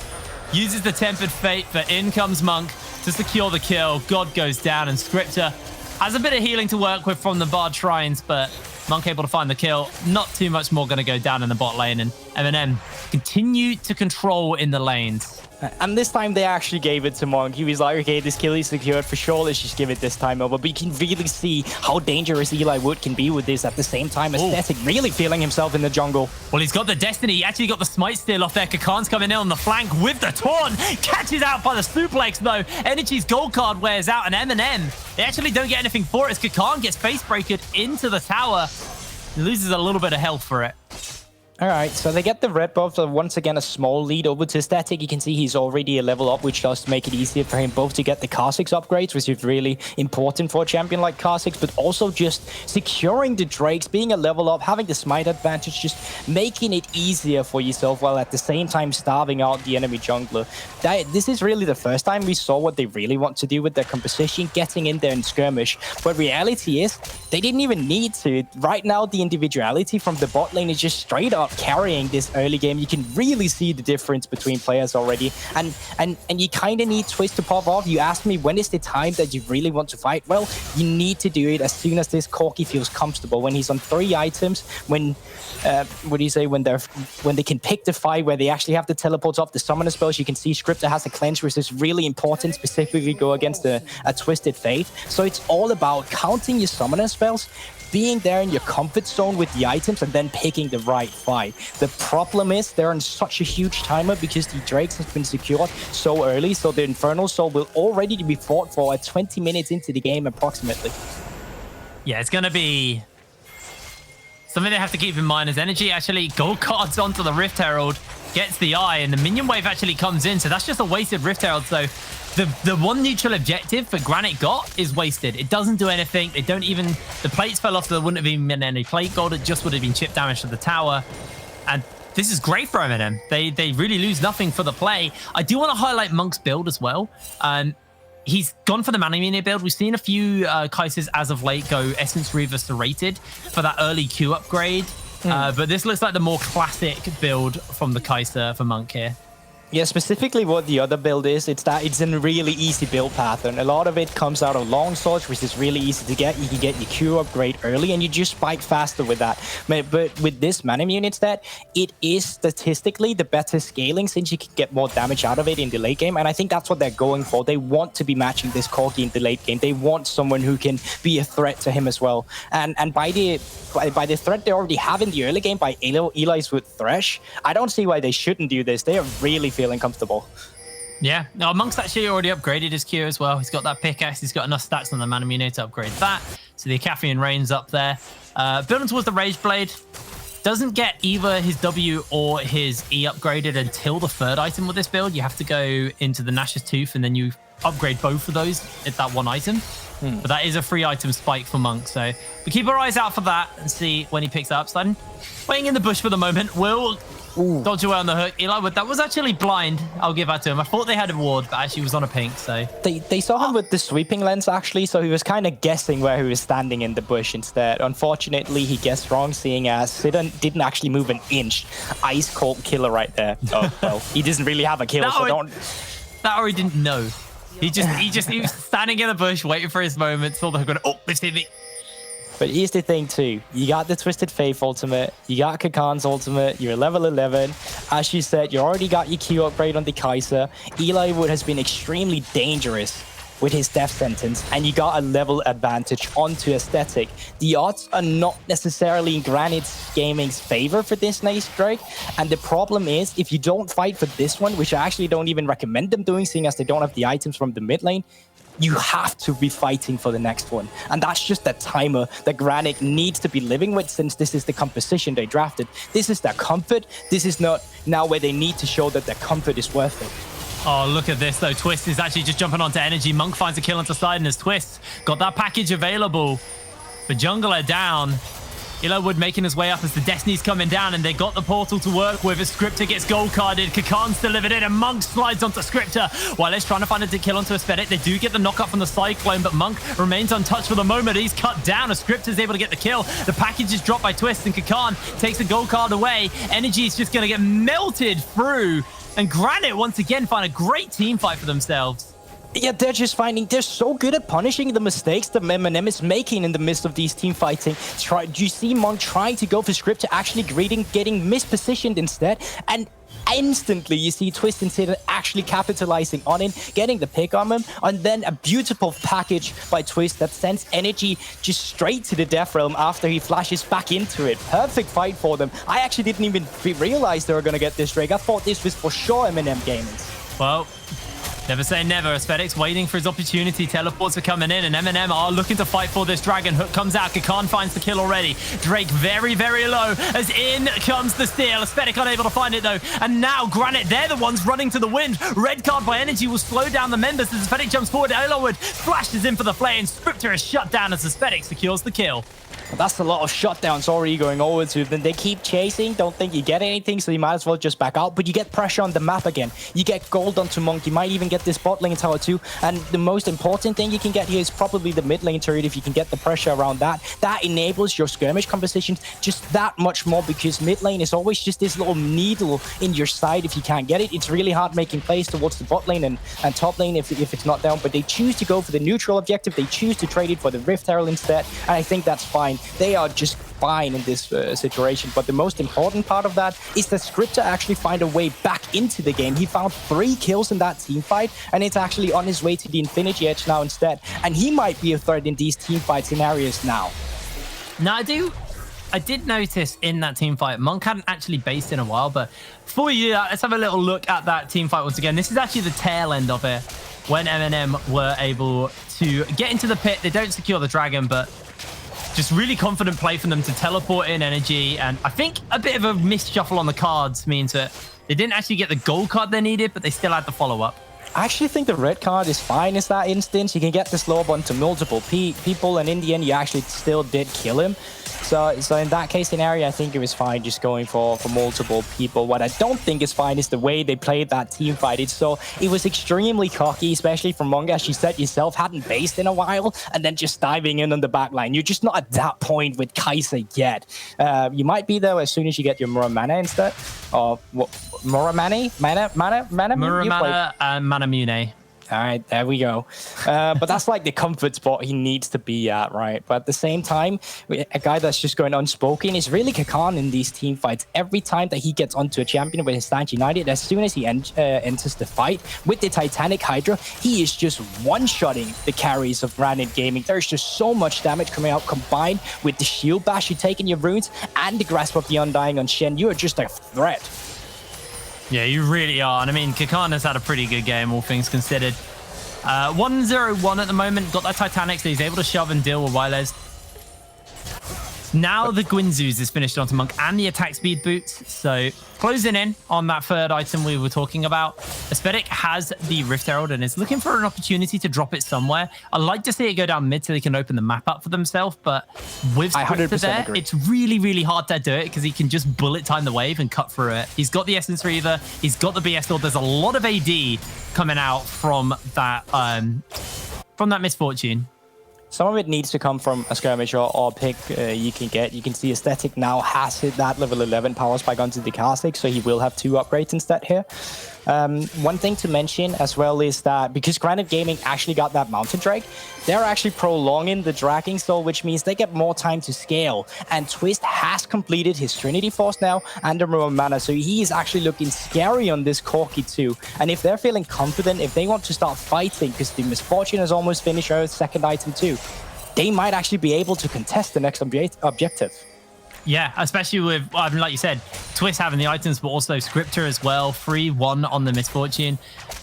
[SPEAKER 4] Uses the Tempered Fate, but in comes Monk to secure the kill. God goes down, and Scripter has a bit of healing to work with from the Bard Shrines, but Monk able to find the kill. Not too much more going to go down in the bot lane, and MNM continue to control in the lanes.
[SPEAKER 5] And this time they actually gave it to Monk. He was like, okay, this kill is secured for sure. Let's just give it this time over. But you can really see how dangerous Eli Wood can be with this at the same time. Aesthetic really feeling himself in the jungle.
[SPEAKER 4] Well, he's got the Destiny. He actually got the Smite steal off there. Kakan's coming in on the flank with the Taunt. Catches out by the suplex, though. Energy's gold card wears out, and MNM, they actually don't get anything for it as Kakan gets face breakered into the tower. He loses a little bit of health for it.
[SPEAKER 5] All right, so they get the red buff. So once again, a small lead over to Static. You can see he's already a level up, which does make it easier for him both to get the Kha'Zix upgrades, which is really important for a champion like Kha'Zix, but also just securing the Drakes, being a level up, having the smite advantage, just making it easier for yourself while at the same time starving out the enemy jungler. This is really the first time we saw what they really want to do with their composition, getting in there and skirmish. But reality is, they didn't even need to. Right now, the individuality from the bot lane is just straight up carrying this early game. You can really see the difference between players already, and you kind of need Twist to pop off. You asked me, when is the time that you really want to fight? Well, you need to do it as soon as this Corki feels comfortable, when he's on 3 items, when what do you say, when they can pick the fight where they actually have the teleports off the summoner spells. You can see Scripter has a cleanse, which is really important, specifically go against a Twisted Fate. So it's all about counting your summoner spells, being there in your comfort zone with the items, and then picking the right fight. The problem is they're on such a huge timer because the Drakes have been secured so early, so the Infernal Soul will already be fought for at 20 minutes into the game approximately.
[SPEAKER 4] Yeah, it's going to be something they have to keep in mind as Energy actually gold cards onto the Rift Herald, gets the eye, and the minion wave actually comes in, so that's just a wasted Rift Herald. So the one neutral objective for Granit got is wasted. It doesn't do anything. They don't even, the plates fell off, so there wouldn't have even been any plate gold. It just would have been chip damage to the tower. And this is great for MNM. They really lose nothing for the play. I do want to highlight Monk's build as well. He's gone for the Manamune build. We've seen a few Kaisers as of late go Essence Reaver Serrated for that early Q upgrade. But this looks like the more classic build from the Kaiser for Monk here.
[SPEAKER 5] Yeah, specifically what the other build is, it's that it's a really easy build pattern. A lot of it comes out of longswords, which is really easy to get. You can get your Q upgrade early, and you just spike faster with that. But with this Manamune instead, it is statistically the better scaling, since you can get more damage out of it in the late game. And I think that's what they're going for. They want to be matching this Corki in the late game. They want someone who can be a threat to him as well. And by the threat they already have in the early game by Eli's with Thresh, I don't see why they shouldn't do this. They are really feeling comfortable.
[SPEAKER 4] Yeah, no, Monk's actually already upgraded his Q as well. He's got that pickaxe. He's got enough stats on the Manamune to upgrade that. So the Acaphian Rain's up there. Building towards the Rage Blade. Doesn't get either his W or his E upgraded until the 3rd item with this build. You have to go into the Nash's Tooth, and then you upgrade both of those at that 1 item. But that is a 3 item spike for Monk. So we keep our eyes out for that and see when he picks that up. Sliding, waiting in the bush for the moment. Will dodge away on the hook. Eli, that was actually blind. I'll give that to him. I thought they had a ward, but actually was on a pink. So
[SPEAKER 5] they saw him with the sweeping lens, actually, so he was kind of guessing where he was standing in the bush instead. Unfortunately, he guessed wrong, seeing as Sidon didn't actually move an inch. Ice cold killer right there. Oh, well, he doesn't really have a kill, so don't...
[SPEAKER 4] That or he didn't know. He was standing in the bush, waiting for his moment, saw the hook, going, oh, this hit me.
[SPEAKER 5] But here's the thing too, you got the Twisted Faith ultimate, you got Kakan's ultimate, you're level 11. As you said, you already got your Q upgrade on the Kaiser. Eli Wood has been extremely dangerous with his death sentence, and you got a level advantage onto Aesthetic. The odds are not necessarily in Granit's Gaming's favor for this nice Drake, and the problem is, if you don't fight for this one, which I actually don't even recommend them doing, seeing as they don't have the items from the mid lane, you have to be fighting for the next one. And that's just that timer that Granit needs to be living with, since this is the composition they drafted. This is their comfort. This is not now where they need to show that their comfort is worth it.
[SPEAKER 4] Oh, look at this, though. Twist is actually just jumping onto Energy. Monk finds a kill onto side, and as Twist got that package available. The jungler down. Elo Wood making his way up as the Destiny's coming down, and they got the portal to work with as Scripter gets gold carded. Kakan's delivered in, and Monk slides onto Scripter while he's trying to find a kill onto Aesthetic. They do get the knockup from the Cyclone, but Monk remains untouched for the moment. He's cut down as Scripter's able to get the kill. The package is dropped by Twist, and Kakan takes the gold card away. Energy is just going to get melted through, and Granit once again find a great team fight for themselves.
[SPEAKER 5] Yeah, they're so good at punishing the mistakes that MNM is making in the midst of these team fighting. Do you see Monk trying to go for Scripter, actually getting mispositioned instead? And instantly you see Twist and Sid actually capitalizing on him, getting the pick on him, and then a beautiful package by Twist that sends Energy just straight to the Death Realm after he flashes back into it. Perfect fight for them. I actually didn't even realize they were going to get this Drake. I thought this was for sure MNM Gaming.
[SPEAKER 4] Well, Never say never. Aesthetics waiting for his opportunity. Teleports are coming in, and MNM are looking to fight for this dragon. Hook comes out. Kakan finds the kill already. Drake very, very low as in comes the steal. Aesthetic unable to find it, though. And now Granit, they're the ones running to the wind. Red card by Energy will slow down the members as Aesthetic jumps forward. Elowwood flashes in for the flames. Scripter is shut down as Aesthetic secures the kill.
[SPEAKER 5] That's a lot of shutdowns already going over to them. They keep chasing, don't think you get anything, so you might as well just back out. But you get pressure on the map again. You get gold onto Monk. You might even get this bot lane tower too. And the most important thing you can get here is probably the mid lane turret. If you can get the pressure around that, that enables your skirmish compositions just that much more, because mid lane is always just this little needle in your side. If you can't get it, it's really hard making plays towards the bot lane and top lane if it's not down. But they choose to go for the neutral objective. They choose to trade it for the Rift Herald instead. And I think that's fine. They are just fine in this situation. But the most important part of that is that Scripter actually find a way back into the game. He found 3 kills in that team fight, and it's actually on his way to the Infinity Edge now instead. And he might be a threat in these team fight scenarios now.
[SPEAKER 4] Now, I did notice in that team fight, Monk hadn't actually based in a while, but before you do that, let's have a little look at that team fight once again. This is actually the tail end of it, when MNM were able to get into the pit. They don't secure the dragon, but just really confident play from them to teleport in Energy. And I think a bit of a misshuffle on the cards means that they didn't actually get the gold card they needed, but they still had the follow-up.
[SPEAKER 5] I actually think the red card is fine in that instance. You can get the slow up onto multiple people, and in the end, you actually still did kill him. So in that case scenario, I think it was fine just going for multiple people. What I don't think is fine is the way they played that team fight. It was extremely cocky, especially from Monk, as you said yourself, hadn't based in a while, and then just diving in on the back line. You're just not at that point with Kai'Sa yet. You might be there as soon as you get your Muramana instead. Or Muramani?
[SPEAKER 4] Muramana and Manamune.
[SPEAKER 5] All right, there we go. But that's like the comfort spot he needs to be at, right? But at the same time, a guy that's just going unspoken is really Kakan in these team fights. Every time that he gets onto a champion with his Stand United, as soon as he enters the fight with the Titanic Hydra, he is just one-shotting the carries of Granit Gaming. There's just so much damage coming out, combined with the shield bash you take in your runes and the Grasp of the Undying on Shen. You are just a threat.
[SPEAKER 4] Yeah, you really are. And I mean, Kakan has had a pretty good game, all things considered. 1-0-1 at the moment. Got that Titanic, so he's able to shove and deal with Wylez. Now the Gwynzoos is finished onto Monk and the attack speed boots. So closing in on that third item we were talking about. Aesthetic has the Rift Herald and is looking for an opportunity to drop it somewhere. I'd like to see it go down mid so they can open the map up for themselves. But with Scripter there, agree. It's really, really hard to do it because he can just bullet time the wave and cut through it. He's got the Essence Reaver. He's got the BS Sword. There's a lot of AD coming out from that Misfortune.
[SPEAKER 5] Some of it needs to come from a skirmish or pick you can get. You can see Aesthetic now has hit that level 11 power spike onto the Kha'Zix, so he will have 2 upgrades instead here. One thing to mention as well is that because Granit Gaming actually got that Mountain Drake, they're actually prolonging the Dragging Soul, which means they get more time to scale. And Twist has completed his Trinity Force now and the Muramana, so he is actually looking scary on this Corki too. And if they're feeling confident, if they want to start fighting, because the Misfortune has almost finished Earth's second item too, they might actually be able to contest the next objective.
[SPEAKER 2] Yeah, especially with, like you said, Twist having the items, but also Scripter as well. 3-1 on the Misfortune.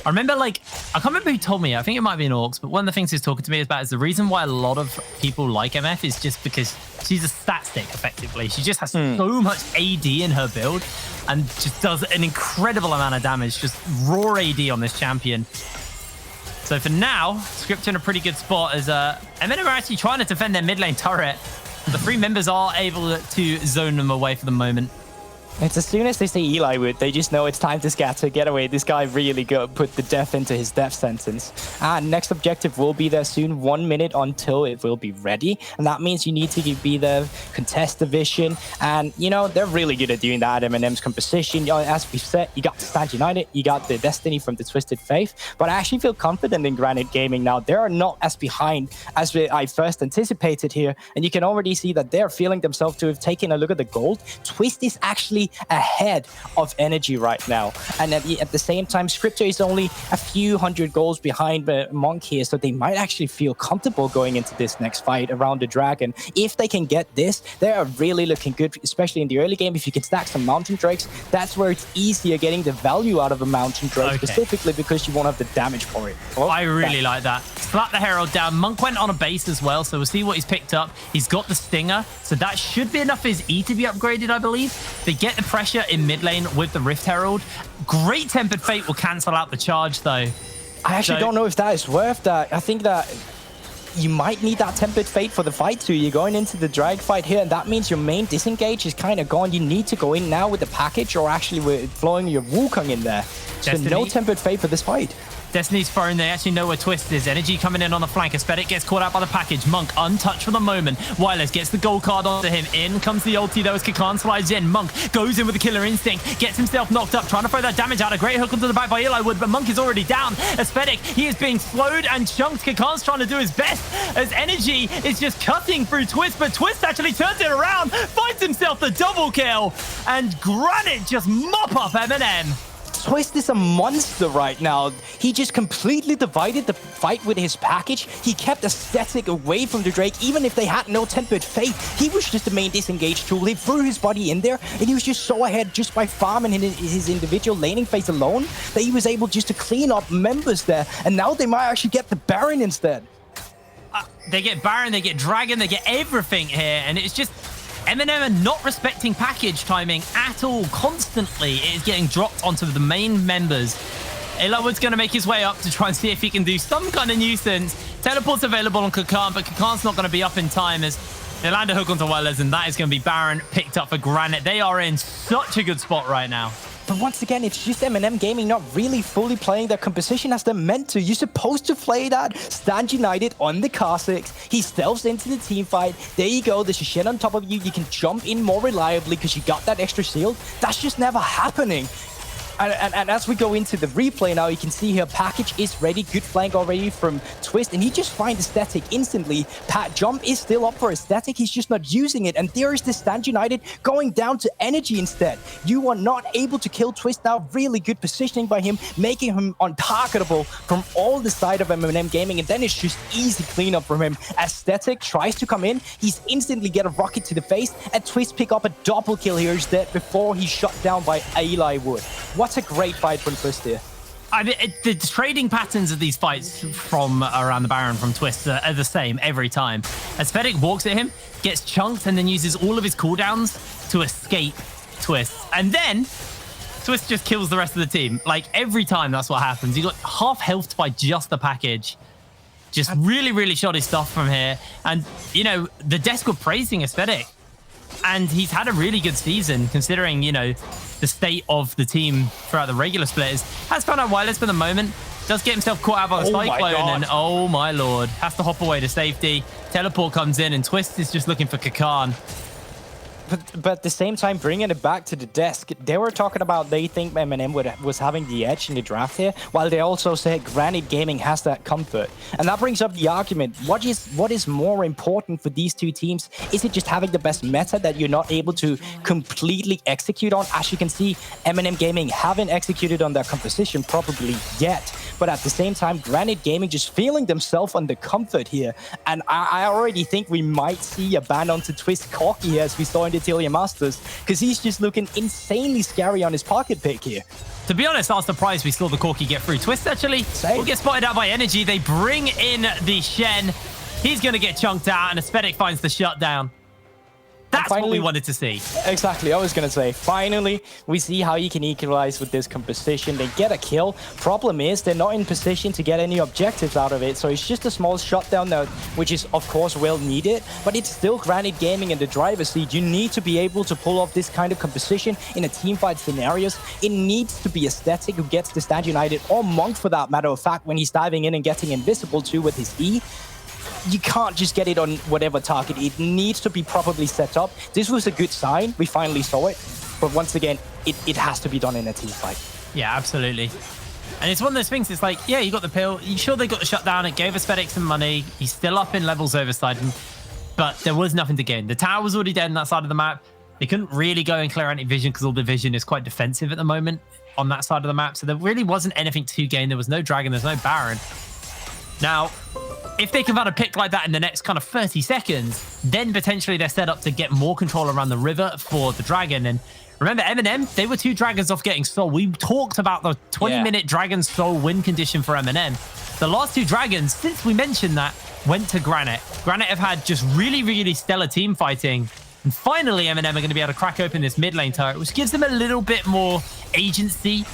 [SPEAKER 2] I remember, I can't remember who told me. I think it might be an Orcs, but one of the things he was talking to me about is the reason why a lot of people like MF is just because she's a stat stick, effectively. She just has so much AD in her build and just does an incredible amount of damage. Just raw AD on this champion. So for now, Scripter in a pretty good spot as MNM are actually trying to defend their mid lane turret. The 3 members are able to zone them away for the moment.
[SPEAKER 5] It's as soon as they see Eli Wood, they just know it's time to scatter, get away. This guy really put the death into his death sentence. And next objective will be there soon. 1 minute until it will be ready. And that means you need to be there, contest the vision. And, you know, they're really good at doing that. MNM's composition, as we've said, you got the Stand United, you got the Destiny from the Twisted Faith. But I actually feel confident in Granit Gaming now. They are not as behind as I first anticipated here. And you can already see that they're feeling themselves to have taken a look at the gold. Twist is actually already ahead of Energy right now. And at the same time, Scriptor is only a few hundred goals behind Monk here, so they might actually feel comfortable going into this next fight around the Dragon. If they can get this, they are really looking good, especially in the early game. If you can stack some Mountain Drakes, that's where it's easier getting the value out of a Mountain Drake, specifically because you won't have the damage for it.
[SPEAKER 4] Oh, I really like that. Slap the Herald down. Monk went on a base as well, so we'll see what he's picked up. He's got the Stinger, so that should be enough for his E to be upgraded, I believe. They get the pressure in mid lane with the Rift Herald. Great Tempered Fate will cancel out the charge, though.
[SPEAKER 5] I actually don't know if that is worth that. I think that you might need that Tempered Fate for the fight too. You're going into the drag fight here, and that means your main disengage is kind of gone. You need to go in now with the package, or actually with flowing your Wukong in there. Destiny. So no Tempered Fate for this fight.
[SPEAKER 4] Destiny's phone, they actually know where Twist is. Energy coming in on the flank. Aesthetic gets caught out by the package. Monk untouched for the moment. Wireless gets the gold card onto him. In comes the ulti though as Kakan slides in. Monk goes in with the killer instinct. Gets himself knocked up. Trying to throw that damage out. A great hook onto the back by Eli Wood, but Monk is already down. Aesthetic, he is being slowed and chunked. Kakan's trying to do his best as Energy is just cutting through Twist, but Twist actually turns it around. Finds himself the double kill. And Granit just mop up MNM.
[SPEAKER 5] Twist is a monster right now. He just completely divided the fight with his package. He kept Aesthetic away from the Drake, even if they had no Tempered Fate. He was just the main disengage tool. He threw his body in there, and he was just so ahead just by farming his individual laning phase alone that he was able just to clean up members there. And now they might actually get the Baron instead.
[SPEAKER 4] They get Baron, they get Dragon, they get everything here, and it's just MNM are not respecting package timing at all. Constantly, it is getting dropped onto the main members. Wood's going to make his way up to try and see if he can do some kind of nuisance. Teleport's available on Kakan, but Kakan's not going to be up in time as they land a hook onto Wireless, and that is going to be Baron picked up for Granit. They are in such a good spot right now.
[SPEAKER 5] But once again, it's just MNM Gaming not really fully playing their composition as they're meant to. You're supposed to play that. Stand United on the Kha'Zix. He stealths into the team fight. There you go. There's a shed on top of you. You can jump in more reliably because you got that extra shield. That's just never happening. And as we go into the replay now, you can see here package is ready. Good flank already from Twist, and he just finds Aesthetic instantly. Jump is still up for Aesthetic. He's just not using it. And there is the Stand United going down to Energy instead. You are not able to kill Twist now. Really good positioning by him, making him untargetable from all the side of MNM Gaming. And then it's just easy cleanup from him. Aesthetic tries to come in. He's instantly get a rocket to the face, and Twist pick up a double kill here instead before he's shot down by Eli Wood. What a great fight from Twist here.
[SPEAKER 4] I mean, the trading patterns of these fights from around the Baron from Twist are the same every time. Aesthetic walks at him, gets chunked, and then uses all of his cooldowns to escape Twist. And then Twist just kills the rest of the team. Like, every time that's what happens. He got half health by just the package. Just really, really shoddy stuff from here. And, you know, the desk were praising Aesthetic. And he's had a really good season, considering, you know, the state of the team throughout the regular splitters. Has found out Wireless for the moment. Does get himself caught out by the Cyclone. And oh my lord. Has to hop away to safety. Teleport comes in and Twist is just looking for Kakan.
[SPEAKER 5] But at the same time, bringing it back to the desk, they were talking about they think MNM was having the edge in the draft here, while they also said Granit Gaming has that comfort. And that brings up the argument, what is more important for these two teams? Is it just having the best meta that you're not able to completely execute on? As you can see, MNM Gaming haven't executed on their composition probably yet. But at the same time, Granit Gaming just feeling themselves on the comfort here. And I already think we might see a ban onto Twist Corky here, as we saw in the Tilia Masters, because he's just looking insanely scary on his pocket pick here.
[SPEAKER 4] To be honest, I was surprised we saw the Corky get through. Twist actually will get spotted out by Energy. They bring in the Shen. He's going to get chunked out, and Aesthetic finds the shutdown. That's finally what we wanted to see.
[SPEAKER 5] Exactly. I was going to say, finally, we see how you can equalize with this composition. They get a kill. Problem is, they're not in position to get any objectives out of it. So it's just a small shutdown now, which is, of course, well needed. But it's still Granit Gaming in the driver's seat. You need to be able to pull off this kind of composition in a teamfight scenarios. It needs to be Aesthetic who gets the Stand United, or Monk for that matter of fact, when he's diving in and getting invisible too with his E. You can't just get it on whatever target. It needs to be properly set up. This was a good sign. We finally saw it. But once again, it has to be done in a team fight.
[SPEAKER 4] Yeah, absolutely. And it's one of those things, it's like, yeah, you got the pill. You sure they got the shutdown? It gave Aesthetic some money. He's still up in levels overside. But there was nothing to gain. The tower was already dead on that side of the map. They couldn't really go and clear anti-vision because all the vision is quite defensive at the moment on that side of the map. So there really wasn't anything to gain. There was no dragon, there's no baron. Now, if they can find a pick like that in the next kind of 30 seconds, then potentially they're set up to get more control around the river for the dragon. And remember, MNM, they were 2 dragons off getting soul. We talked about the 20-minute dragon soul win condition for MNM. The last 2 dragons, since we mentioned that, went to Granit. Granit have had just really, really stellar team fighting. And finally, MNM are going to be able to crack open this mid lane turret, which gives them a little bit more agency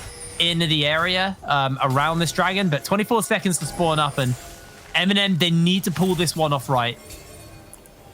[SPEAKER 4] in the area around this dragon. But 24 seconds to spawn up, and MNM, they need to pull this one off right.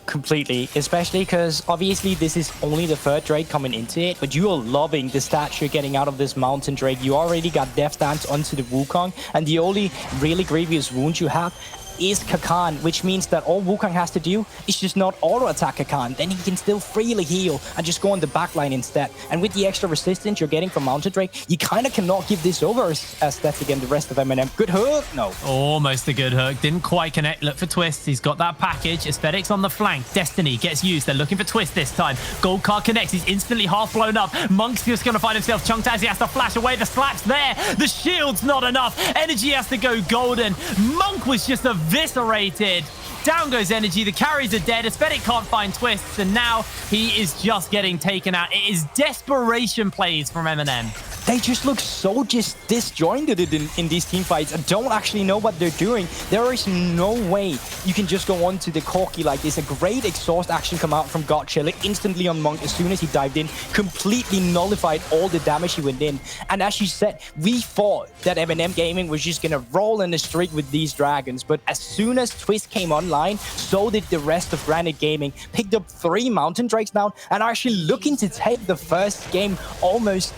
[SPEAKER 5] Completely, especially because obviously this is only the 3rd Drake coming into it, but you are loving the stats you're getting out of this Mountain Drake. You already got Death Stance onto the Wukong, and the only really grievous wound you have is Kakan, which means that all Wukong has to do is just not auto-attack Kakan. Then he can still freely heal and just go on the backline instead. And with the extra resistance you're getting from Mountain Drake, you kind of cannot give this over as Death against the rest of MNM. Good hook? No.
[SPEAKER 4] Almost a good hook. Didn't quite connect. Look for Twist. He's got that package. Aesthetics on the flank. Destiny gets used. They're looking for Twist this time. Gold card connects. He's instantly half blown up. Monk's just going to find himself chunked as he has to flash away. The slap's there. The shield's not enough. Energy has to go golden. Monk was just eviscerated. Down goes Energy. The carries are dead. Aesthetic can't find Twists, and now he is just getting taken out. It is desperation plays from MNM.
[SPEAKER 5] They just look so just disjointed in these team fights and don't actually know what they're doing. There is no way you can just go on to the Corki like this. A great exhaust action come out from Godchiller instantly on Monk as soon as he dived in, completely nullified all the damage he went in. And as you said, we thought that MNM Gaming was just gonna roll in the streak with these dragons, but as soon as Twist came online, so did the rest of Granit Gaming. Picked up 3 Mountain Drakes now and are actually looking to take the first game almost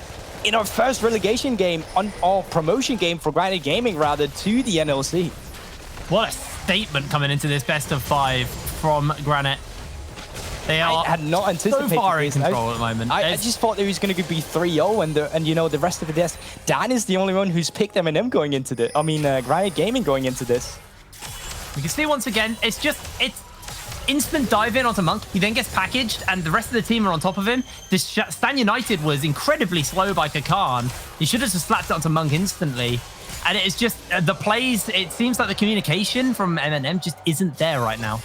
[SPEAKER 5] in our first relegation game, or promotion game for Granit Gaming rather, to the NLC.
[SPEAKER 4] What a statement coming into this best of 5 from Granit. They are
[SPEAKER 5] I had not anticipated
[SPEAKER 4] so far in
[SPEAKER 5] this.
[SPEAKER 4] control at the moment.
[SPEAKER 5] I just thought there was going to be 3-0 and you know, the rest of the desk. Dan is the only one who's picked MNM going into this. I mean, Granit Gaming going into this.
[SPEAKER 4] We can see once again, it's instant dive in onto Monk. He then gets packaged, and the rest of the team are on top of him. This Stan United was incredibly slow by Kakan. He should have just slapped it onto Monk instantly. And it is just the plays. It seems like the communication from MNM just isn't there right now.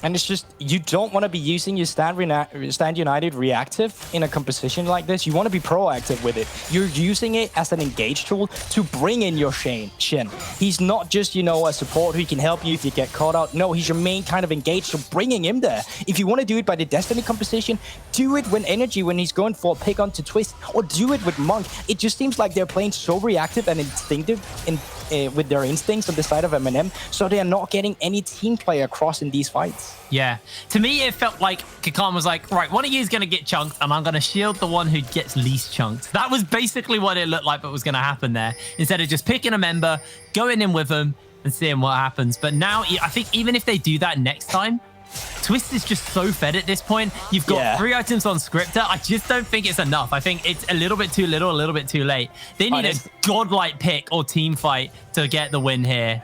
[SPEAKER 5] And it's just, you don't want to be using your Stand United reactive in a composition like this. You want to be proactive with it. You're using it as an engage tool to bring in your Shen. He's not just, you know, a support who can help you if you get caught out. No, he's your main kind of engage, so bringing him there. If you want to do it by the Destiny composition, do it when Energy, when he's going for a pick onto Twist, or do it with Monk. It just seems like they're playing so reactive and instinctive with their instincts on the side of MNM, so they are not getting any team play across in these fights.
[SPEAKER 4] Yeah. To me, it felt like Kakan was like, right, one of you is going to get chunked, and I'm going to shield the one who gets least chunked. That was basically what it looked like what was going to happen there. Instead of just picking a member, going in with them, and seeing what happens. But now, I think even if they do that next time, Twist is just so fed at this point. You've got 3 items on Scripter. I just don't think it's enough. I think it's a little bit too little, a little bit too late. They need a godlike pick or team fight to get the win here.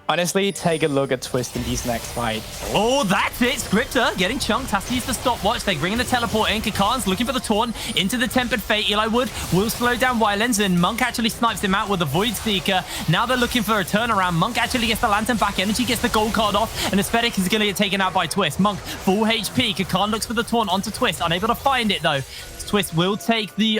[SPEAKER 5] Honestly, take a look at Twist in these next fight.
[SPEAKER 4] Oh, that's it. Scripter getting chunked. Has to use the stopwatch. They bring in the teleport in. Kakan's looking for the taunt into the Tempered Fate. Eli Wood will slow down Wildlands, and Monk actually snipes him out with the Void Seeker. Now they're looking for a turnaround. Monk actually gets the Lantern back. Energy gets the gold card off, and Aesthetic is going to get taken out by Twist. Monk, full HP. Kakan looks for the taunt onto Twist. Unable to find it, though. Twist will take the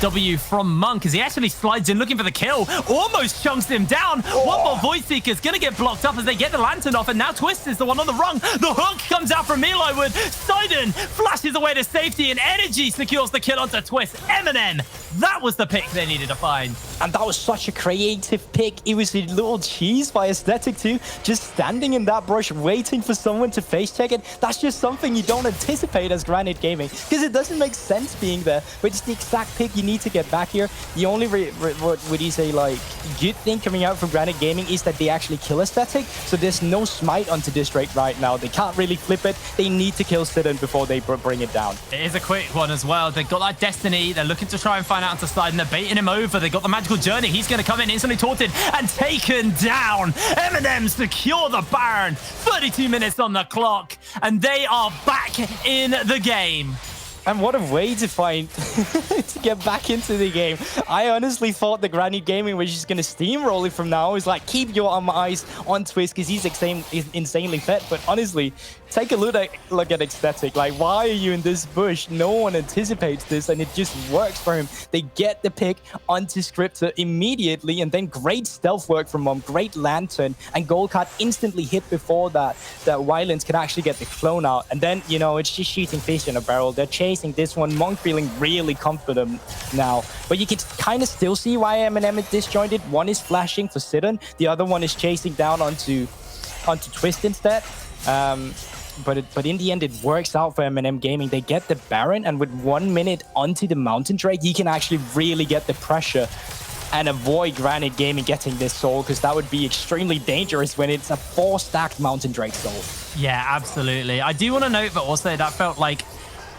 [SPEAKER 4] W from Monk as he actually slides in looking for the kill. Almost chunks him down. One more Void Seeker is going to get blocked up as they get the Lantern off, and now Twist is the one on the rung. The hook comes out from Eli Wood. Sidon flashes away to safety, and Energy secures the kill onto Twist. MNM, that was the pick they needed to find.
[SPEAKER 5] And that was such a creative pick. It was a little cheese by Aesthetic too. Just standing in that brush, waiting for someone to face check it. That's just something you don't anticipate as Granit Gaming, because it doesn't make sense being there. But it's the exact pick you need to get back here. The only, what would you say, like, good thing coming out from Granit Gaming is that they actually kill Aesthetic. So there's no smite onto this Drake right now. They can't really flip it. They need to kill Sidon before they bring it down.
[SPEAKER 4] It is a quick one as well. They've got that Destiny. They're looking to try and find out onto side, and they're baiting him over. They got the Magical Journey. He's going to come in instantly taunted and taken down. MNM secure the Baron. 32 minutes on the clock, and they are back in the game.
[SPEAKER 5] And what a way to find to get back into the game. I honestly thought the Granit Gaming was just going to steamroll it from now. It's like, keep your eyes on Twist because he's insanely fed. But honestly, take a look at Ecstatic. Like, why are you in this bush? No one anticipates this, and it just works for him. They get the pick onto Scripter immediately, and then great stealth work from Mom, great Lantern, and Gold Card instantly hit before that Wildlands can actually get the clone out. And then, you know, it's just shooting fish in a barrel. They're chasing this one. Monk feeling really confident now. But you can kind of still see why MNM is disjointed. One is flashing for Sidon. The other one is chasing down onto Twist instead. But in the end, it works out for MNM Gaming. They get the Baron, and with 1 minute onto the Mountain Drake, you can actually really get the pressure and avoid Granit Gaming getting this soul, because that would be extremely dangerous when it's a 4-stacked Mountain Drake soul.
[SPEAKER 4] Yeah, absolutely. I do want to note that also that felt like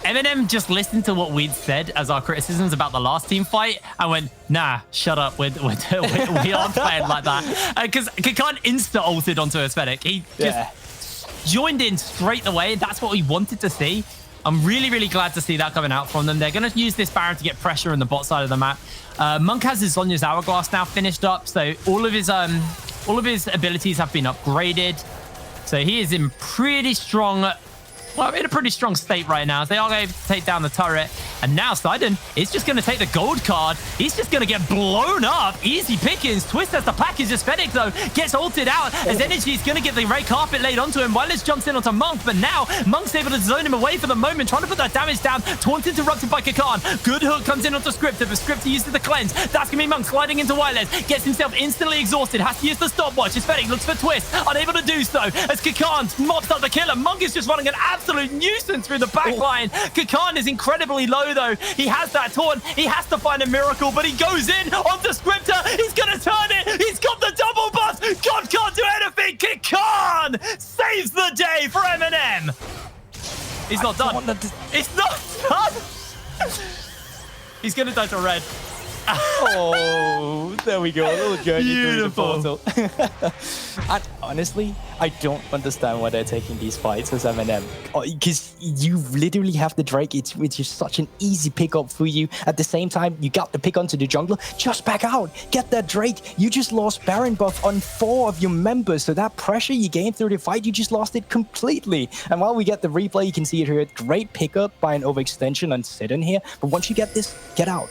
[SPEAKER 4] MNM just listened to what we'd said as our criticisms about the last team fight and went, nah, shut up. We aren't playing like that. Because Kakan insta-ulted onto Aesthetic. He just joined in straight away. That's what we wanted to see. I'm really, really glad to see that coming out from them. They're going to use this Baron to get pressure on the bot side of the map. Monk has his Sonya's Hourglass now finished up, so all of his abilities have been upgraded. So he is in pretty strong... Well, in a pretty strong state right now. They are able to take down the turret. And now Sidon is just going to take the gold card. He's just going to get blown up. Easy pickings. Twist as the package aesthetic, though, gets ulted out as Energy is going to get the red carpet laid onto him. Wireless jumps in onto Monk, but now Monk's able to zone him away for the moment, trying to put that damage down. Taunt interrupted by Kakan. Good hook comes in onto Scripter, but Scripter uses the cleanse. That's going to be Monk sliding into Wireless. Gets himself instantly exhausted. Has to use the stopwatch. Aesthetic looks for Twist. Unable to do so as Kakan mops up the killer. Monk is just running an absolute nuisance through the back line. Kakan is incredibly low, though. He has that taunt. He has to find a miracle, but he goes in onto Scripter. He's going to turn it. He's got the double buff. God can't do anything. Kakan saves the day for MNM. He's not done. It's not done. He's going to die to red.
[SPEAKER 5] Oh, there we go. A little journey
[SPEAKER 4] Beautiful.
[SPEAKER 5] through the portal. And honestly, I don't understand why they're taking these fights as MNM. Because you literally have the Drake. It's just such an easy pickup for you. At the same time, you got the pick onto the jungler. Just back out. Get that Drake. You just lost Baron buff on 4 of your members. So that pressure you gained through the fight, you just lost it completely. And while we get the replay, you can see it here. Great pickup by an overextension on Sidon here. But once you get this, get out.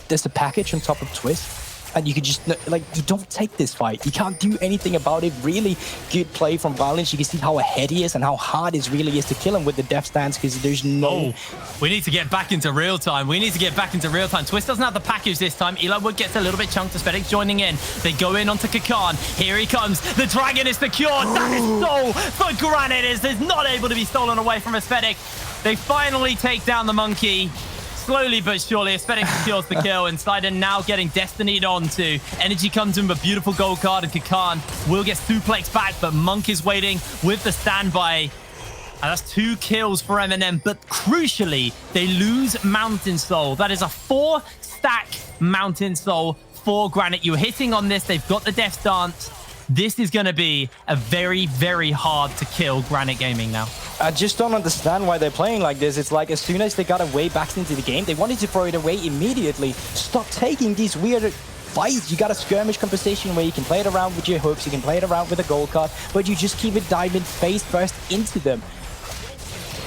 [SPEAKER 5] There's a package on top of Twist, and you can just, like, you don't take this fight. You can't do anything about it. Really good play from Violence. You can see how ahead he is and how hard it really is to kill him with the death stance, because there's no...
[SPEAKER 4] Oh, we need to get back into real time. We need to get back into real time. Twist doesn't have the package this time. Eli Wood gets a little bit chunked. Aesthetic joining in. They go in onto Kakan. Here he comes. The dragon is secured. That is soul for Granit. Is not able to be stolen away from Aesthetic. They finally take down the monkey. Slowly but surely, Aesthetic secures the kill, and Sidon now getting Destinied onto. Energy comes in with a beautiful gold card, and Kakan will get suplexed back, but Monk is waiting with the standby. And that's 2 kills for MNM, but crucially, they lose Mountain Soul. That is a 4-stack Mountain Soul for Granit. You're hitting on this. They've got the Death Dance. This is going to be a very, very hard to kill Granit Gaming now.
[SPEAKER 5] I just don't understand why they're playing like this. It's like as soon as they got a way back into the game, they wanted to throw it away immediately. Stop taking these weird fights. You got a skirmish composition where you can play it around with your hooks, you can play it around with a gold card, but you just keep it diving face first into them.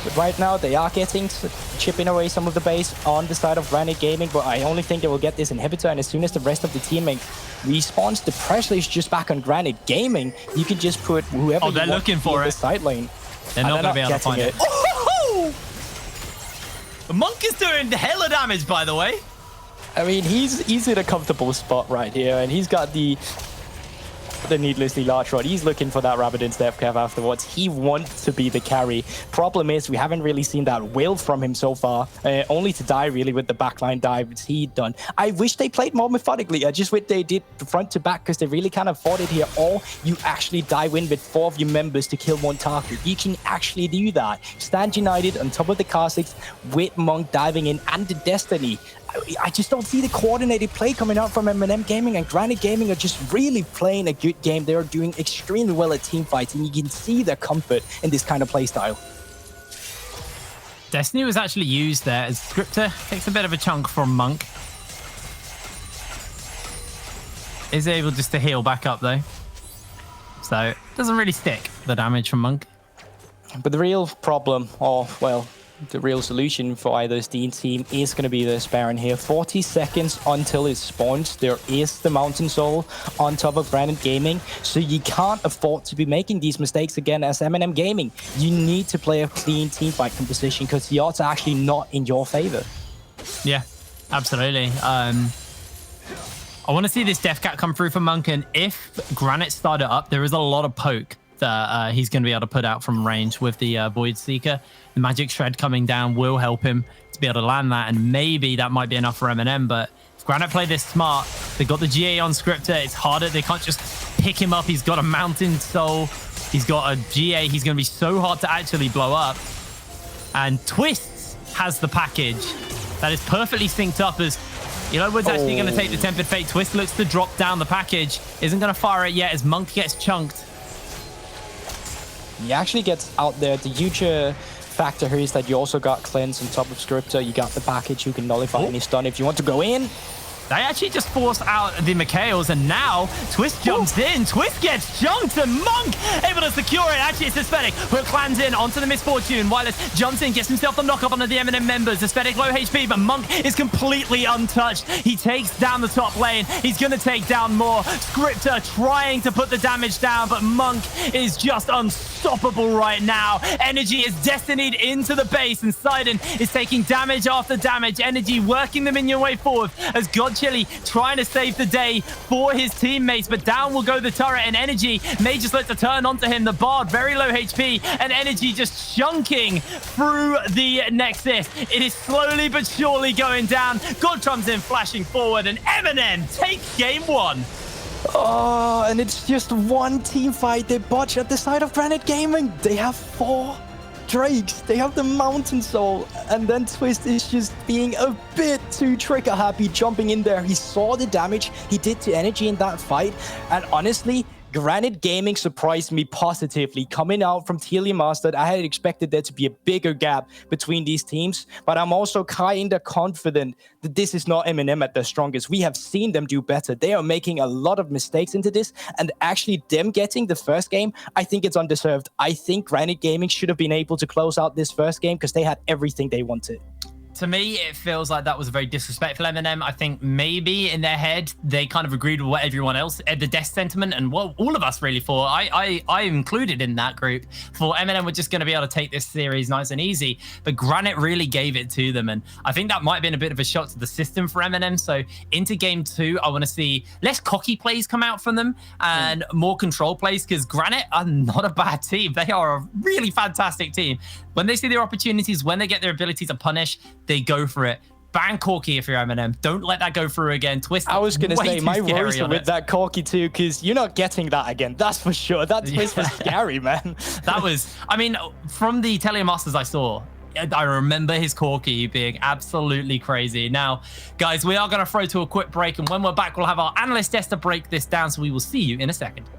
[SPEAKER 5] But right now, they are chipping away some of the base on the side of Granit Gaming, but I only think they will get this inhibitor, and as soon as the rest of the teammate respawns, the pressure is just back on Granit Gaming. You can just put whoever you
[SPEAKER 4] they're
[SPEAKER 5] want
[SPEAKER 4] looking for
[SPEAKER 5] in
[SPEAKER 4] it.
[SPEAKER 5] the side lane.
[SPEAKER 4] They're not going to be able to find it.
[SPEAKER 5] Oh!
[SPEAKER 4] The Monk is doing hella damage, by the way.
[SPEAKER 5] I mean, he's in a comfortable spot right here, and he's got the needlessly large rod. He's looking for that Rabadon's death cap afterwards. He wants to be the carry. Problem is, we haven't really seen that will from him so far. Only to die, really, with the backline dives he done. I wish they played more methodically. I just wish they did front to back, because they really kind of fought it here. Or you actually dive in with 4 of your members to kill 1 target. You can actually do that. Stand united on top of the Kha'Zix with Monk diving in and the Destiny. I just don't see the coordinated play coming out from MNM Gaming, and Granit Gaming are just really playing a good game. They are doing extremely well at team fights, and you can see their comfort in this kind of play style.
[SPEAKER 4] Destiny was actually used there as Scripter takes a bit of a chunk from Monk. Is able just to heal back up though. So it doesn't really stick, the damage from Monk.
[SPEAKER 5] But the real problem, or well, the real solution for either Steam team is going to be this Baron here. 40 seconds until it spawns. There is the Mountain Soul on top of Granit Gaming. So you can't afford to be making these mistakes again as MNM Gaming. You need to play a clean teamfight composition because the odds are actually not in your favor.
[SPEAKER 4] Yeah, absolutely. I want to see this Death Cat come through for Monk. And if Granit started up, there is a lot of poke that he's going to be able to put out from range with the Void Seeker. The Magic Shred coming down will help him to be able to land that, and maybe that might be enough for MNM. But if Granit play this smart, they got the GA on Scripter. It's harder. They can't just pick him up. He's got a Mountain Soul. He's got a GA. He's going to be so hard to actually blow up. And Twists has the package that is perfectly synced up as Yellowwood's actually going to take the Tempered Fate. Twist looks to drop down the package. Isn't going to fire it yet as Monk gets chunked.
[SPEAKER 5] He actually gets out there. The huge factor here is that you also got Cleanse on top of Scripter. You got the package. You can nullify any stun if you want to go in.
[SPEAKER 4] They actually just forced out the Mikhails, and now Twist jumps in. Twist gets junked, and Monk able to secure it. Actually, it's Aesthetic. Put Clans in onto the Misfortune. Wireless jumps in, gets himself the knock-up onto the MNM members. Aesthetic low HP, but Monk is completely untouched. He takes down the top lane. He's going to take down more. Scripter trying to put the damage down, but Monk is just unstoppable right now. Energy is destinied into the base, and Sidon is taking damage after damage. Energy working the minion way forward as God Chili trying to save the day for his teammates, but down will go the turret, and Energy may just let to turn onto him. The Bard, very low HP, and Energy just chunking through the Nexus. It is slowly but surely going down. God comes in flashing forward, and MNM take game one.
[SPEAKER 5] Oh, and it's just one team fight. They botch at the side of Granit Gaming. They have 4 Drakes. They have the Mountain Soul, and then Twist is just being a bit too trigger happy, jumping in there. He saw the damage he did to Energy in that fight, and honestly, Granit Gaming surprised me positively. Coming out from Telia Mastered, I had expected there to be a bigger gap between these teams, but I'm also kind of confident that this is not MNM at their strongest. We have seen them do better. They are making a lot of mistakes into this, and actually them getting the first game, I think it's undeserved. I think Granit Gaming should have been able to close out this first game because they had everything they wanted.
[SPEAKER 4] To me, it feels like that was a very disrespectful MNM. I think maybe in their head, they kind of agreed with what everyone else, the death sentiment, and what all of us really thought. I included in that group, for MNM were just going to be able to take this series nice and easy, but Granit really gave it to them, and I think that might have been a bit of a shock to the system for MNM. So into game 2, I want to see less cocky plays come out from them and more control plays, because Granit are not a bad team. They are a really fantastic team. When they see their opportunities, when they get their ability to punish, they go for it. Ban Corki if you're MNM. Don't let that go through again. Twist.
[SPEAKER 5] I was going to say, my worries are with that Corki too, because you're not getting that again. That's for sure. That Twist was scary, man.
[SPEAKER 4] That was, I mean, from the Telemasters I saw, I remember his Corki being absolutely crazy. Now, guys, we are going to throw to a quick break, and when we're back, we'll have our analyst desk to break this down, so we will see you in a second.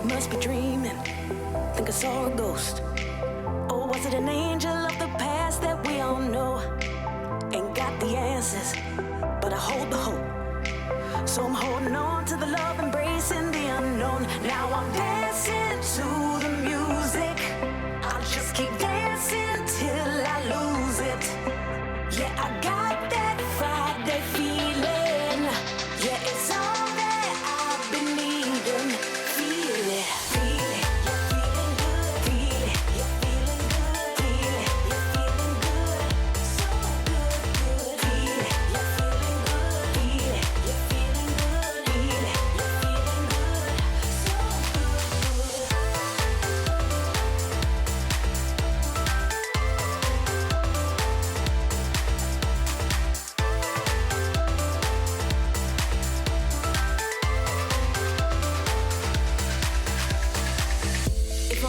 [SPEAKER 6] Must be dreaming, think I saw a ghost. Or was it an angel of the past that we all know? Ain't got the answers, but I hold the hope. So I'm holding on to the love, embracing the unknown. Now I'm dancing to the music. I'll just keep dancing till I lose it. Yeah, I got that Friday feeling. Yeah, it's all that I've been needing. Feel it, feel it. You're feeling good, feel it. You're feeling good, feel it. You're feeling good, so good, good. Feel it, you're feeling good, feel it. You're feeling good, feel it. You're feeling good, so good, good.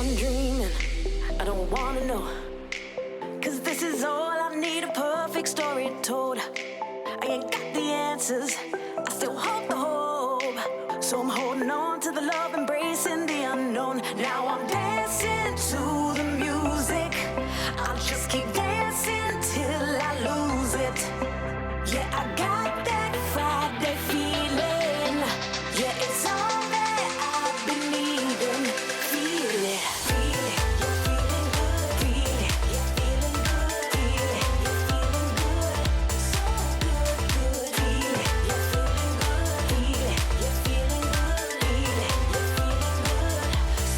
[SPEAKER 6] been dreaming? I don't wanna know. Cause this is all I need, a perfect story told. I ain't got the answers, I still hold the hope. So I'm holding on to the love, embracing the unknown. Now I'm dancing to the music. I'll just keep dancing till I lose it. Yeah, I got that Friday feeling. Yeah, it's all that I've been needing. Feel it, feel it. You're feeling good, feel it. You're feeling good, feel it. You're feeling good, so good, good. Feel it, you're feeling good, feel it.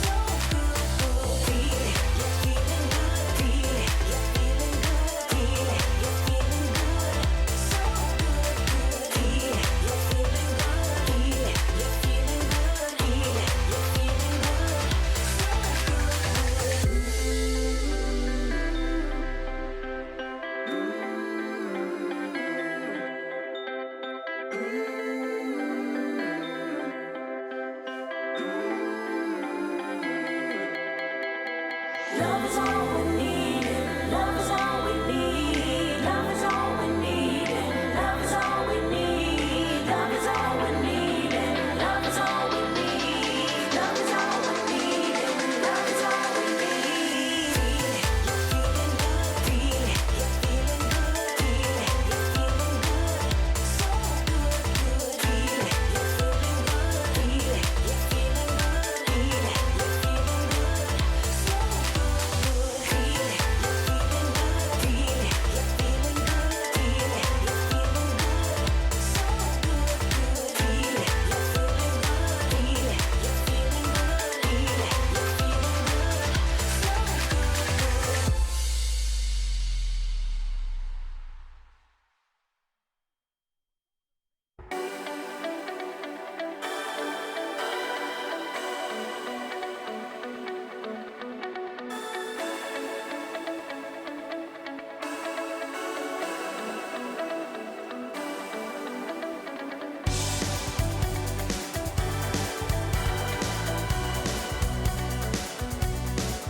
[SPEAKER 6] You're feeling good, feel it. You're feeling good, so good, good. Feel it, you're feeling good, feel it. You're feeling good, feel it. You're feeling good, so good, good. Feel it, you're feeling good, feel it. You're feeling good, feel it. You're feeling Love is all we need, and love is all we need. Love is all we need, and love is all we need. Love is all we need, and love is all we need. Love is all we need, and love is all we need. Feel it, you're feeling good, feel it. You're feeling good, so good, good. Feel it, you're feeling good, feel it. You're feeling good, feel it. You're feeling good, so good, good. Feel it, you're feeling good, feel it. You're feeling good, feel it. You're feeling good, so good, good. Feel it, you're feeling good, feel it. You're feeling good, feel it. You're feeling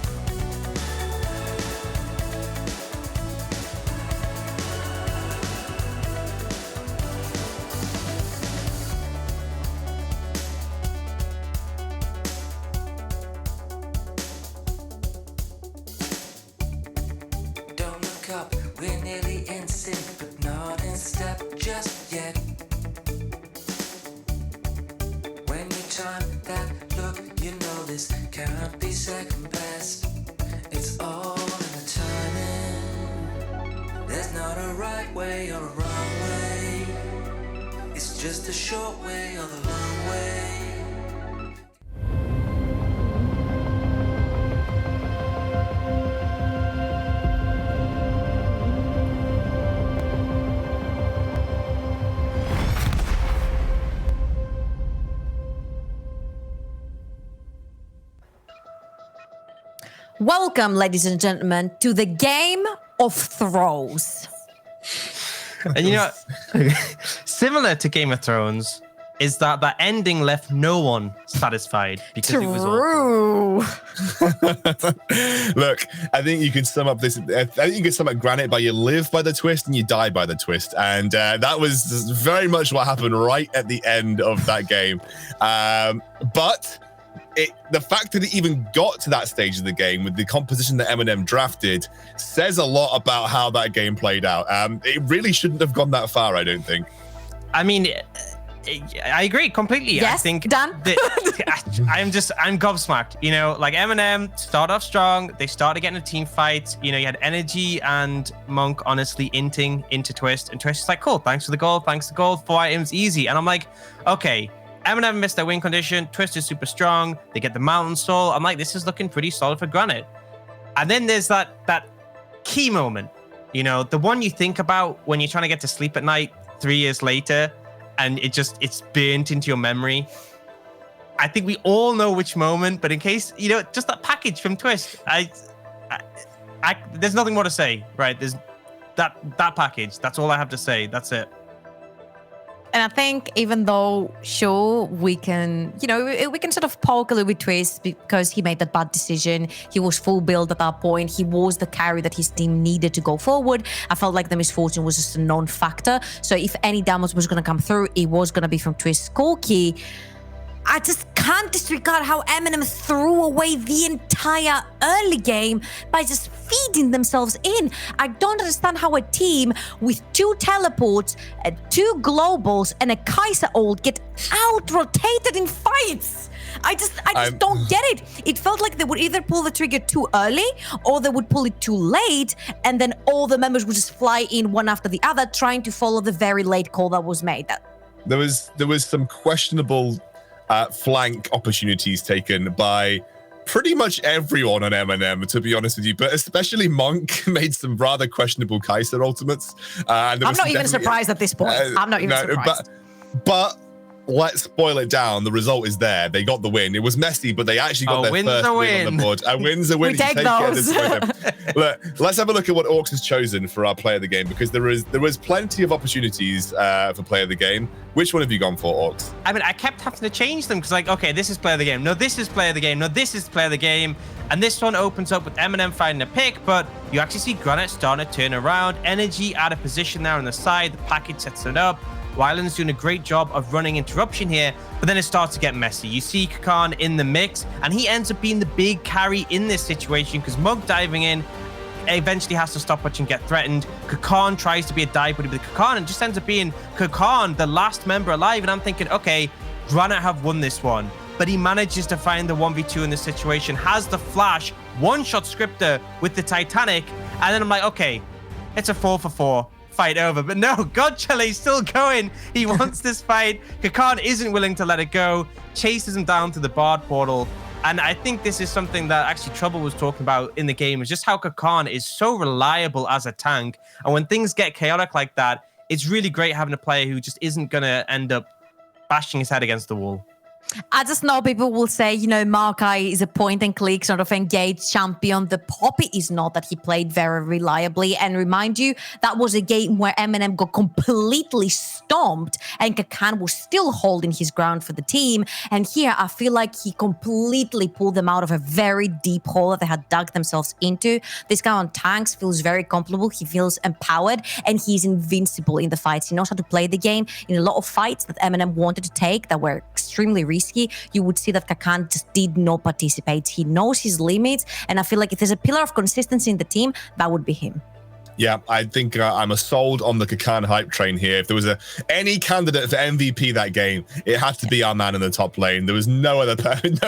[SPEAKER 6] good, so good.
[SPEAKER 7] Don't look up, we're nearly in sync, but not in step just yet. When you time that look, you know this can't be second best. It's all in the timing. There's not a right way or a wrong way. It's just a short way or the long way.
[SPEAKER 3] Welcome, ladies and gentlemen, to the Game of Thrones.
[SPEAKER 2] And you know, similar to Game of Thrones is that that ending left no one satisfied because it was awful.
[SPEAKER 3] True.
[SPEAKER 1] Look, I think you can sum up this. I think you can sum up Granit by you live by the twist and you die by the twist, and that was very much what happened right at the end of that game. But the fact that it even got to that stage of the game with the composition that MNM drafted says a lot about how that game played out. It really shouldn't have gone that far, I don't think.
[SPEAKER 2] I mean, I agree completely.
[SPEAKER 3] Yes,
[SPEAKER 2] I think
[SPEAKER 3] done.
[SPEAKER 2] I'm gobsmacked. You know, like Eminem started off strong. They started getting a team fight. You know, you had Energy and Monk honestly inting into Twist, and Twist is like, cool, thanks for the gold, 4 items, easy. And I'm like, okay, Eminem missed their win condition. Twist is super strong. They get the Mountain Soul. I'm like, this is looking pretty solid for Granit. And then there's that key moment, you know, the one you think about when you're trying to get to sleep at night 3 years later, and it's burnt into your memory. I think we all know which moment, but in case, you know, just that package from Twist, I there's nothing more to say, right? There's that package. That's all I have to say. That's it.
[SPEAKER 3] And I think even though, sure, we can, we can sort of poke a little bit Twist because he made that bad decision. He was full build at that point. He was the carry that his team needed to go forward. I felt like the misfortune was just a non-factor. So if any damage was going to come through, it was going to be from Twist's Corki. I just can't disregard how MNM threw away the entire early game by just feeding themselves in. I don't understand how a team with 2 teleports, 2 globals, and a Kai'Sa ult get out-rotated in fights. I just don't get it. It felt like they would either pull the trigger too early or they would pull it too late, and then all the members would just fly in one after the other, trying to follow the very late call that was made.
[SPEAKER 1] There was some questionable flank opportunities taken by pretty much everyone on MNM, to be honest with you, but especially Monk made some rather questionable Kai'Sa ultimates.
[SPEAKER 3] I'm not even surprised at this point. I'm not even surprised.
[SPEAKER 1] But let's spoil it down. The result is there. They got the win. It was messy, but they actually got their first win on the board. A win's a win.
[SPEAKER 3] We take those.
[SPEAKER 1] Look, let's have a look at what Orcs has chosen for our player of the game, because there was plenty of opportunities for player of the game. Which one have you gone for, Orcs?
[SPEAKER 2] I mean, I kept having to change them because, like, okay, this is player of the game. No, this is player of the game. No, this is player of the game. And this one opens up with MNM finding a pick, but you actually see Granit starting to turn around. Energy out of position there on the side. The package sets it up. Wyland's doing a great job of running interruption here, but then it starts to get messy. You see Kakan in the mix, and he ends up being the big carry in this situation because Mug diving in eventually has to stop watch and get threatened. Kakan tries to be a dive buddy with Kakan and just ends up being Kakan, the last member alive. And I'm thinking, okay, Granit have won this one, but he manages to find the 1v2 in this situation, has the flash, one-shot Scripter with the Titanic, and then I'm like, okay, it's a 4-for-4. Fight over. But no, Godchale's still going. He wants this fight. Kakan isn't willing to let it go, chases him down to the Bard portal. And I think this is something that actually Trouble was talking about in the game, is just how Kakan is so reliable as a tank. And when things get chaotic like that, it's really great having a player who just isn't going to end up bashing his head against the wall.
[SPEAKER 3] I just know people will say, Markai is a point-and-click sort of engaged champion. The Poppy is not, that he played very reliably. And remind you, that was a game where MNM got completely stomped and Kakan was still holding his ground for the team. And here, I feel like he completely pulled them out of a very deep hole that they had dug themselves into. This guy on tanks feels very comfortable. He feels empowered, and he's invincible in the fights. He knows how to play the game. In a lot of fights that MNM wanted to take that were extremely risky, you would see that Kakan just did not participate. He knows his limits, and I feel like if there's a pillar of consistency in the team, that would be him.
[SPEAKER 1] Yeah, I think I'm sold on the Kakan hype train here. If there was any candidate for MVP that game, it had to be our man in the top lane. There was no other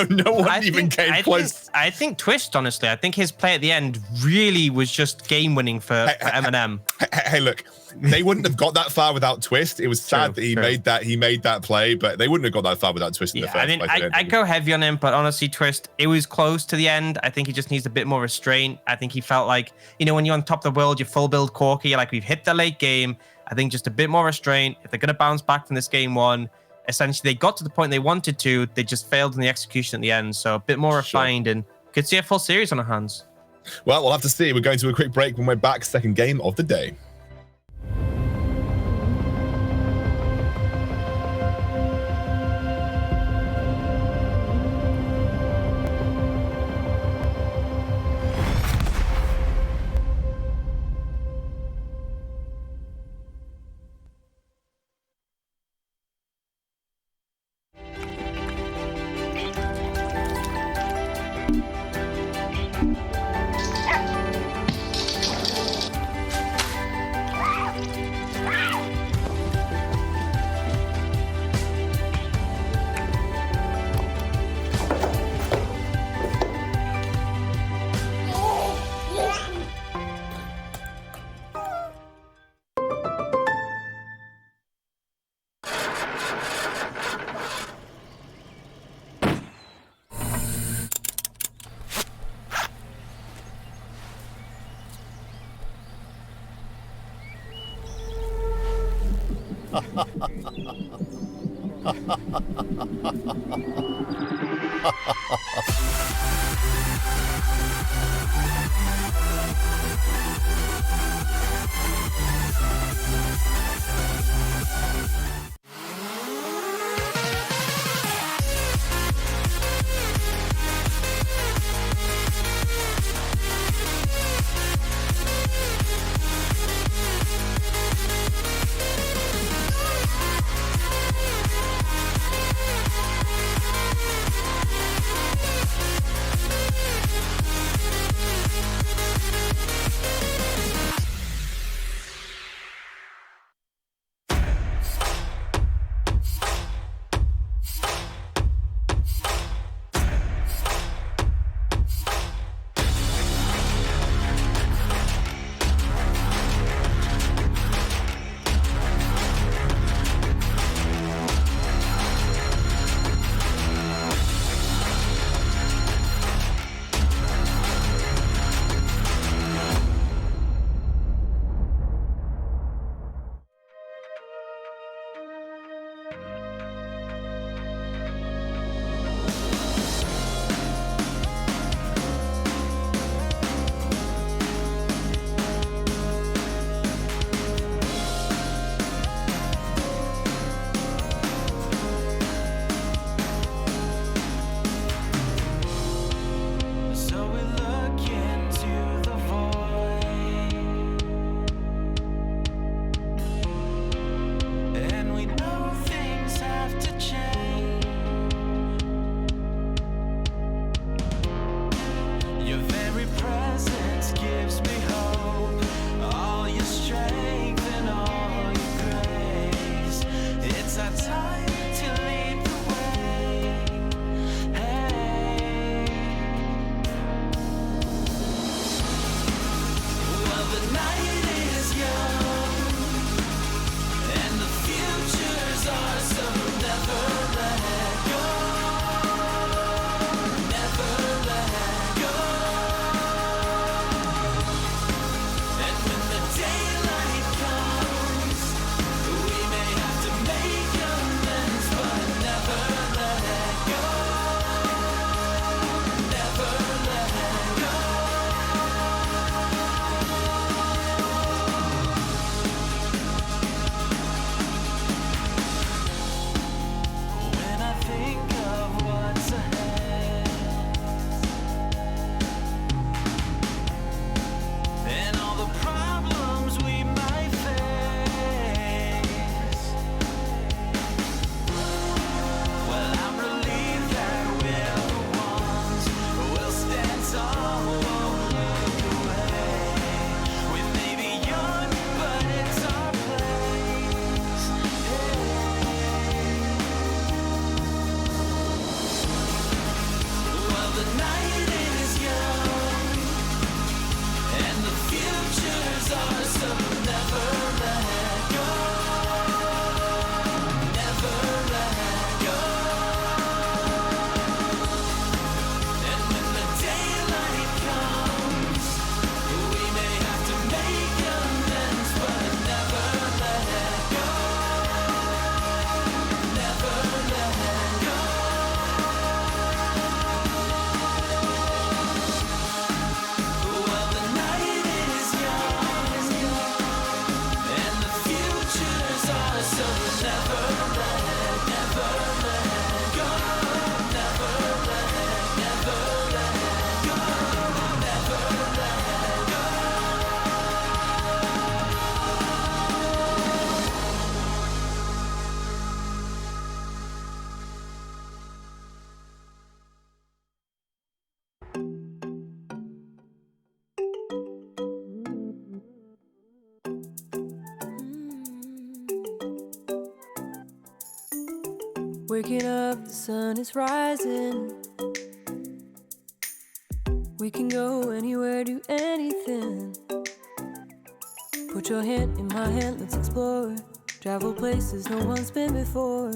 [SPEAKER 1] no one even came close.
[SPEAKER 2] I think Twist, honestly, I think his play at the end really was just game winning for MNM.
[SPEAKER 1] Hey, look, they wouldn't have got that far without Twist. It was sad that he made that play, but they wouldn't have got that far without Twist in the first place.
[SPEAKER 2] I go heavy on him, but honestly, Twist, it was close to the end. I think he just needs a bit more restraint. I think he felt like, when you're on top of the world, you're full build Corki, you're like, we've hit the late game. I think just a bit more restraint. If they're going to bounce back from this game one, essentially they got to the point they wanted to, they just failed in the execution at the end. So a bit more refined, and could see a full series on our hands.
[SPEAKER 1] Well, we'll have to see. We're going to a quick break. When we're back, second game of the day.
[SPEAKER 7] So we look into the void, and we know things have to change. Your very presence gives me hope, all your strength and all your grace. It's our time to lead the way. Hey. Well, the night is young, and the futures are so never let go. Never let go. And when the daylight comes, we may have to make amends, but never let go. Never let go. When I think of what's ahead and all the problems we might face, well, I'm relieved that we're the ones who'll stand tall, won't look away. We may be young, but it's our place. Well, the night is young, and the futures are so never let go. Never let go. And when the daylight comes, we may have to make amends, but never let go. Never let go. Well, the night is young, and the futures are so never let go. Never let go. Never let go.
[SPEAKER 8] Waking up, the sun is rising. We can go anywhere, do anything. Put your hand in my hand, let's explore. Travel places no one's been before.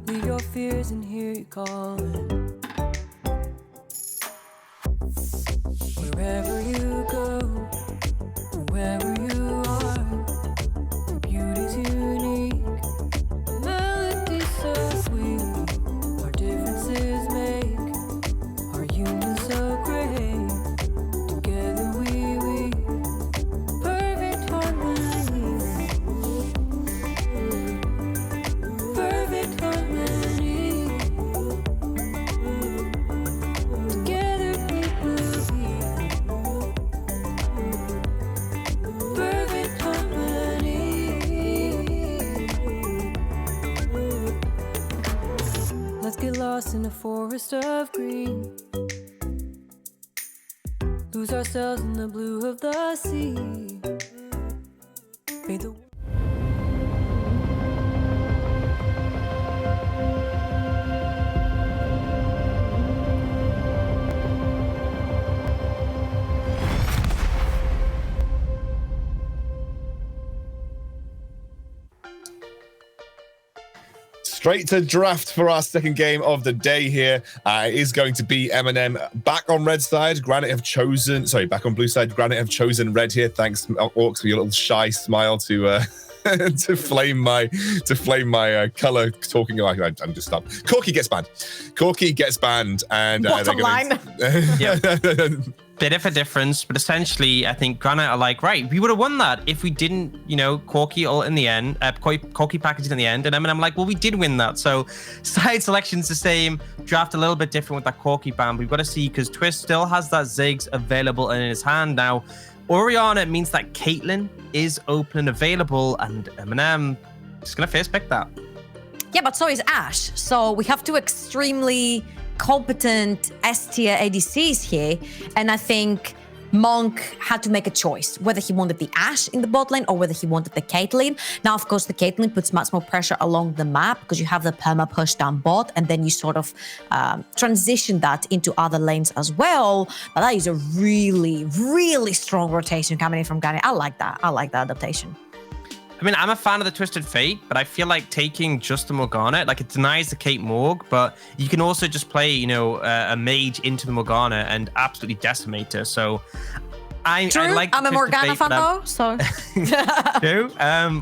[SPEAKER 8] Leave your fears and hear you calling. Wherever you go, wherever you are, the beauty's unique. Melody so sweet, our differences make our union so great. Together we perfect harmony. Perfect harmony. Together we will be perfect harmony. Let's get lost in a forest of green. Lose ourselves in the blue of the sea. Fade the
[SPEAKER 1] Straight to draft for our second game of the day here. It is going to be MNM back on red side. Granite have chosen, sorry, back on blue side. Granite have chosen red here. Thanks, Orcs, for your little shy smile to to flame my color talking. I'm just stopped. Corky gets banned, and
[SPEAKER 3] Bottom line.
[SPEAKER 2] Bit of a difference, but essentially, I think Granite are like, right, we would have won that if we didn't, Corky all in the end, Corky packaged in the end, and I'm like, well, we did win that. So side selection's the same, draft a little bit different with that Corky ban. We've got to see, because Twist still has that Ziggs available in his hand now. Orianna means that Caitlyn is open and available, and MNM is going to first pick that.
[SPEAKER 3] Yeah, but so is Ash. So we have two extremely competent S-tier ADCs here. And I think Monk had to make a choice, whether he wanted the Ash in the bot lane or whether he wanted the Caitlyn. Now, of course, the Caitlyn puts much more pressure along the map because you have the perma push down bot, and then you sort of transition that into other lanes as well. But that is a really, really strong rotation coming in from Granit. I like that. I like that adaptation.
[SPEAKER 2] I mean, I'm a fan of the Twisted Fate, but I feel like taking just the Morgana, like it denies the Kate Morg, but you can also just play, a mage into the Morgana and absolutely decimate her. So I like
[SPEAKER 3] I'm a Morgana fan though, so.
[SPEAKER 2] True.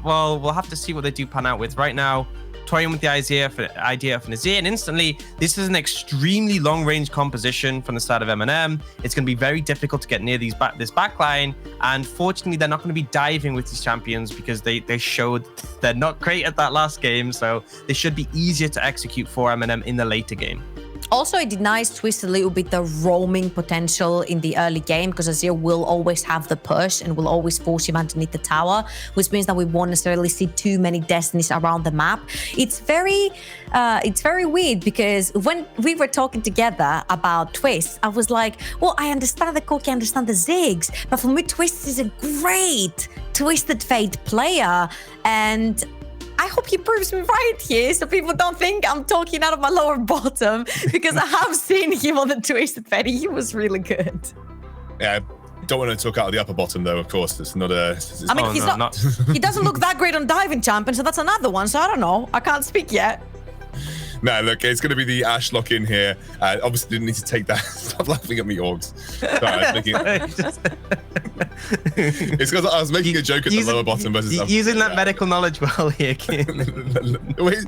[SPEAKER 2] Well, we'll have to see what they do pan out with. Right now, toying with the idea of Nazir, and instantly, this is an extremely long-range composition from the side of MNM. It's going to be very difficult to get near this backline, and fortunately, they're not going to be diving with these champions because they showed they're not great at that last game, so they should be easier to execute for MNM in the later game.
[SPEAKER 3] Also, it denies Twist a little bit the roaming potential in the early game because Azir will always have the push and will always force him underneath the tower, which means that we won't necessarily see too many Destinies around the map. It's very weird because when we were talking together about Twist, I was like, well, I understand the Corki, I understand the Ziggs, but for me, Twist is a great Twisted Fate player, and I hope he proves me right here so people don't think I'm talking out of my lower bottom because I have seen him on the Twisted Fate. He was really good.
[SPEAKER 1] Yeah, don't want to talk out of the upper bottom though, of course. It's not a...
[SPEAKER 3] I mean, he's not he doesn't look that great on Diving Champion, so that's another one. So I don't know. I can't speak yet.
[SPEAKER 1] No, look, it's going to be the Ash lock in here. Obviously, didn't need to take that. Stop laughing at me, Orgs. Sorry, I was making... It's because I was making a joke at the lower bottom versus...
[SPEAKER 2] Using that medical knowledge well here, Kim.
[SPEAKER 1] Wait,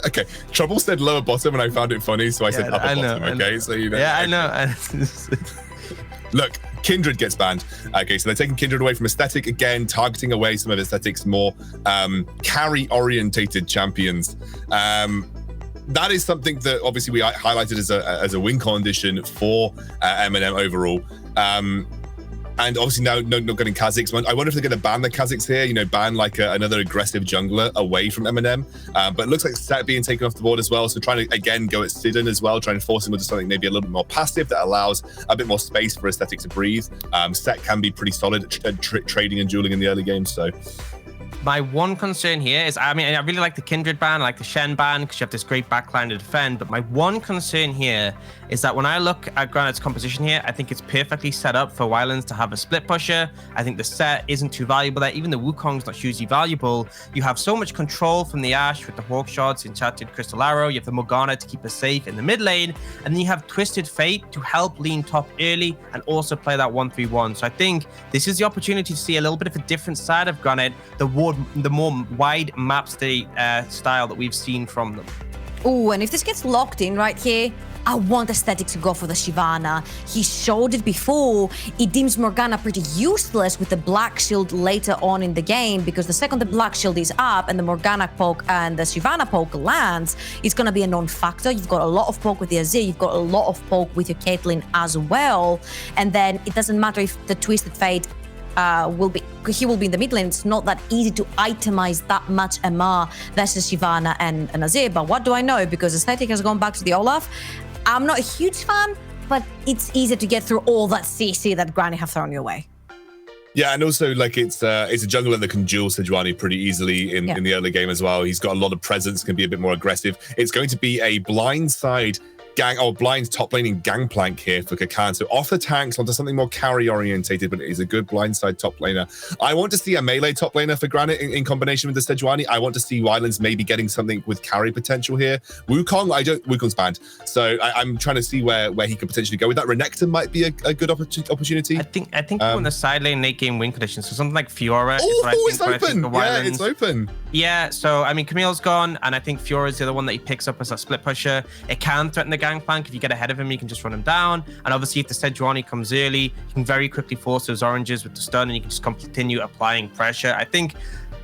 [SPEAKER 1] okay, Trouble said lower bottom and I found it funny, so I said upper bottom, okay? So,
[SPEAKER 2] Yeah, I know.
[SPEAKER 1] Look, Kindred gets banned. Okay, so they're taking Kindred away from aesthetic again, targeting away some of aesthetics more carry-orientated champions. That is something that obviously we highlighted as a win condition for MNM overall. And obviously now not getting Kha'Zix. I wonder if they're going to ban the Kha'Zix here, ban like another aggressive jungler away from MNM. But it looks like Set being taken off the board as well. So trying to, again, go at Sidon as well, trying to force him into something maybe a little bit more passive that allows a bit more space for aesthetic to breathe. Set can be pretty solid at trading and dueling in the early game, so...
[SPEAKER 2] My one concern here is, I really like the Kindred ban, I like the Shen ban, because you have this great backline to defend, but my one concern here is that when I look at Granite's composition here, I think it's perfectly set up for Wylands to have a split pusher. I think the Set isn't too valuable there. Even the Wukong's not hugely valuable. You have so much control from the Ashe with the Hawk shots, Enchanted Crystal Arrow. You have the Morgana to keep us safe in the mid lane. And then you have Twisted Fate to help lean top early and also play that 1-3-1. So I think this is the opportunity to see a little bit of a different side of Granite, the more wide map state style that we've seen from them.
[SPEAKER 3] Oh, and if this gets locked in right here, I want Aesthetic to go for the Shyvana. He showed it before. It deems Morgana pretty useless with the Black Shield later on in the game because the second the Black Shield is up and the Morgana poke and the Shyvana poke lands, it's going to be a non-factor. You've got a lot of poke with the Azir. You've got a lot of poke with your Caitlyn as well. And then it doesn't matter if the Twisted Fate will be in the mid lane. It's not that easy to itemize that much MR versus Shyvana and Azir. But what do I know? Because Aesthetic has gone back to the Olaf. I'm not a huge fan, but it's easier to get through all that CC that Granny have thrown your way.
[SPEAKER 1] Yeah, and also like it's a jungler that can duel Sejuani pretty easily in the early game as well. He's got a lot of presence, can be a bit more aggressive. It's going to be a blindside blind top laning gangplank here for Kakan. So off the tanks onto something more carry orientated, but it is a good blindside top laner. I want to see a melee top laner for Granit in combination with the Sejuani. I want to see Wylands maybe getting something with carry potential here. Wukong, Wukong's banned. So I'm trying to see where he could potentially go with that. Renekton might be a good opportunity.
[SPEAKER 2] I think on the side lane late game win conditions. So something like Fiora.
[SPEAKER 1] It's open. Yeah, it's open.
[SPEAKER 2] Yeah, so I mean, Camille's gone, and I think Fiora's the other one that he picks up as that split pusher. It can threaten the gangplank. If you get ahead of him, you can just run him down. And obviously, if the Sejuani comes early, you can very quickly force those oranges with the stun, and you can just continue applying pressure. I think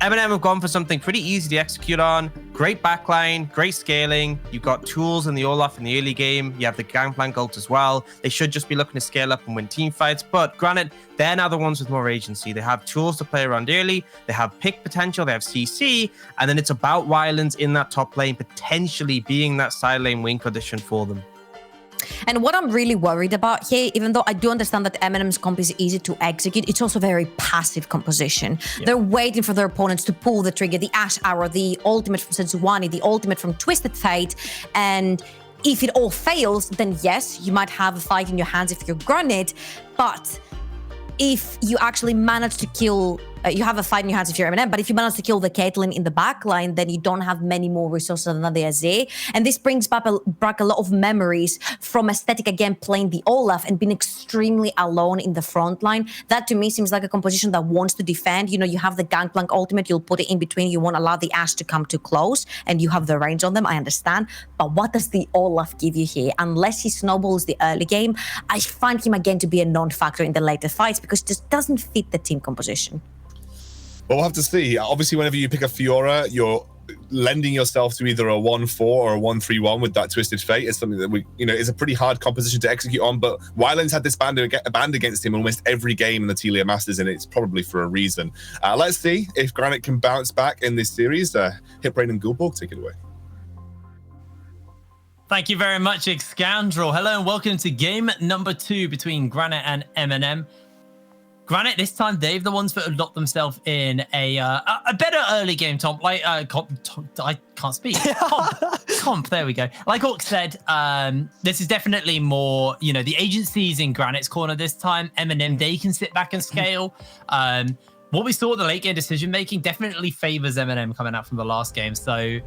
[SPEAKER 2] MNM have gone for something pretty easy to execute on. Great backline, great scaling. You've got tools in the Olaf in the early game. You have the Gangplank ult as well. They should just be looking to scale up and win team fights. But Granit, they're now the ones with more agency. They have tools to play around early. They have pick potential. They have CC. And then it's about Wylands in that top lane, potentially being that side lane win condition for them.
[SPEAKER 3] And what I'm really worried about here, even though I do understand that MNM's comp is easy to execute, it's also very passive composition. Yeah. They're waiting for their opponents to pull the trigger, the Ash Arrow, the ultimate from Sejuani, the ultimate from Twisted Fate, and if it all fails, then yes, you might have a fight in your hands if you're Granit, but if you actually manage to kill, you have a fight in your hands if you're MNM, but if you manage to kill the Caitlyn in the backline, then you don't have many more resources than the Azir. And this brings back a lot of memories from Aesthetic again playing the Olaf and being extremely alone in the front line. That to me seems like a composition that wants to defend. You know, you have the Gangplank ultimate, you'll put it in between, you won't allow the Ashe to come too close, and you have the range on them, I understand. But what does the Olaf give you here? Unless he snowballs the early game, I find him again to be a non-factor in the later fights because it just doesn't fit the team composition.
[SPEAKER 1] Well, we'll have to see. Obviously, whenever you pick a Fiora, you're lending yourself to either a 1-4 or a 1-3-1 with that Twisted Fate. It's something that is a pretty hard composition to execute on. But Wylands had this band against him almost every game in the Telia Masters, and it's probably for a reason. Let's see if Granit can bounce back in this series. Hitbrain and Gulborg, take it away.
[SPEAKER 4] Thank you very much, Excandrel. Hello and welcome to game number 2 between Granit and MNM. Granit, this time they've the ones that have locked themselves in a better early game comp. I can't speak. Comp. There we go. Like Orc said, this is definitely more. You know, the agency's in Granit's corner this time. MNM, they can sit back and scale. What we saw, the late game decision making definitely favors MNM coming out from the last game. So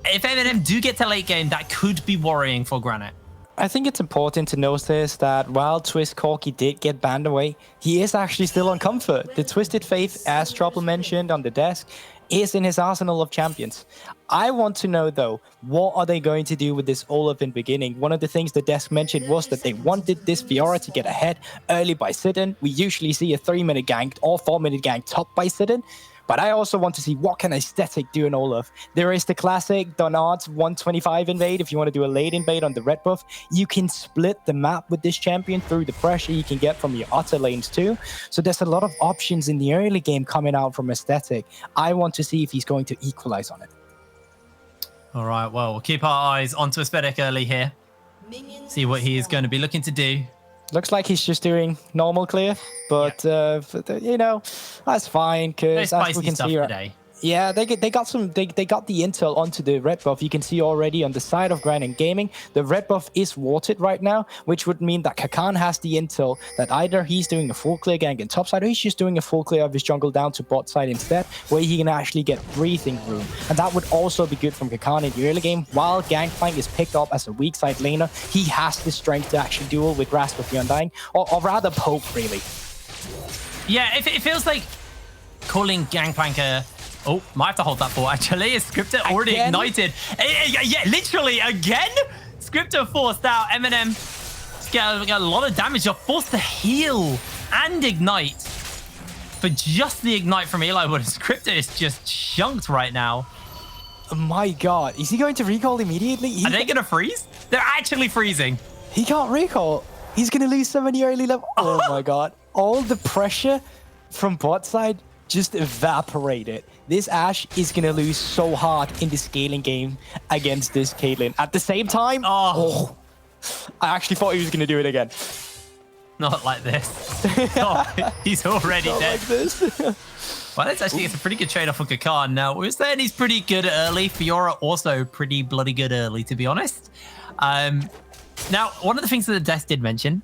[SPEAKER 4] if MNM do get to late game, that could be worrying for Granit.
[SPEAKER 5] I think it's important to notice that while Twist Corky did get banned away, he is actually still on comfort. The Twisted Faith, as Trouble mentioned on the desk, is in his arsenal of champions. I want to know, though, what are they going to do with this Olaf in beginning? One of the things the desk mentioned was that they wanted this Fiora to get ahead early by Sidon. We usually see a 3-minute gank or 4-minute gank top by Sidon. But I also want to see what can Aesthetic do in Olaf. There is the classic Donard's 125 invade. If you want to do a late invade on the red buff, you can split the map with this champion through the pressure you can get from your Otter lanes too. So there's a lot of options in the early game coming out from Aesthetic. I want to see if he's going to equalize on it.
[SPEAKER 4] All right, well, we'll keep our eyes onto Aesthetic early here. See what he is going to be looking to do.
[SPEAKER 5] Looks like he's just doing normal clear, but you know, that's fine because as we can see today. Yeah, they got the intel onto the red buff. You can see already on the side of Granit Gaming, the red buff is watered right now, which would mean that Kakan has the intel that either he's doing a full clear gank in top side or he's just doing a full clear of his jungle down to bot side instead, where he can actually get breathing room. And that would also be good from Kakan in the early game. While Gangplank is picked up as a weak side laner, he has the strength to actually duel with Grasp of the Undying, or rather poke, really.
[SPEAKER 4] Yeah, it feels like calling Gangplank a... Oh, might have to hold that for actually. Is Scripter already ignited? Yeah, literally again. Scripter forced out. MNM got a lot of damage. You're forced to heal and ignite. But just the ignite from Eli, but Scripter is just chunked right now.
[SPEAKER 5] Oh my god. Is he going to recall immediately?
[SPEAKER 4] Are they going to freeze? They're actually freezing.
[SPEAKER 5] He can't recall. He's going to lose so many early level. Oh my god. All the pressure from bot side just evaporated. This Ashe is going to lose so hard in the scaling game against this Caitlyn. At the same time, I actually thought he was going to do it again.
[SPEAKER 4] Not like this. Oh, he's already dead.
[SPEAKER 5] Like this.
[SPEAKER 4] Well, it's actually, it's a pretty good trade-off for Kakan. Now, we're saying he's pretty good early. Fiora also pretty bloody good early, to be honest. Now, one of the things that the desk did mention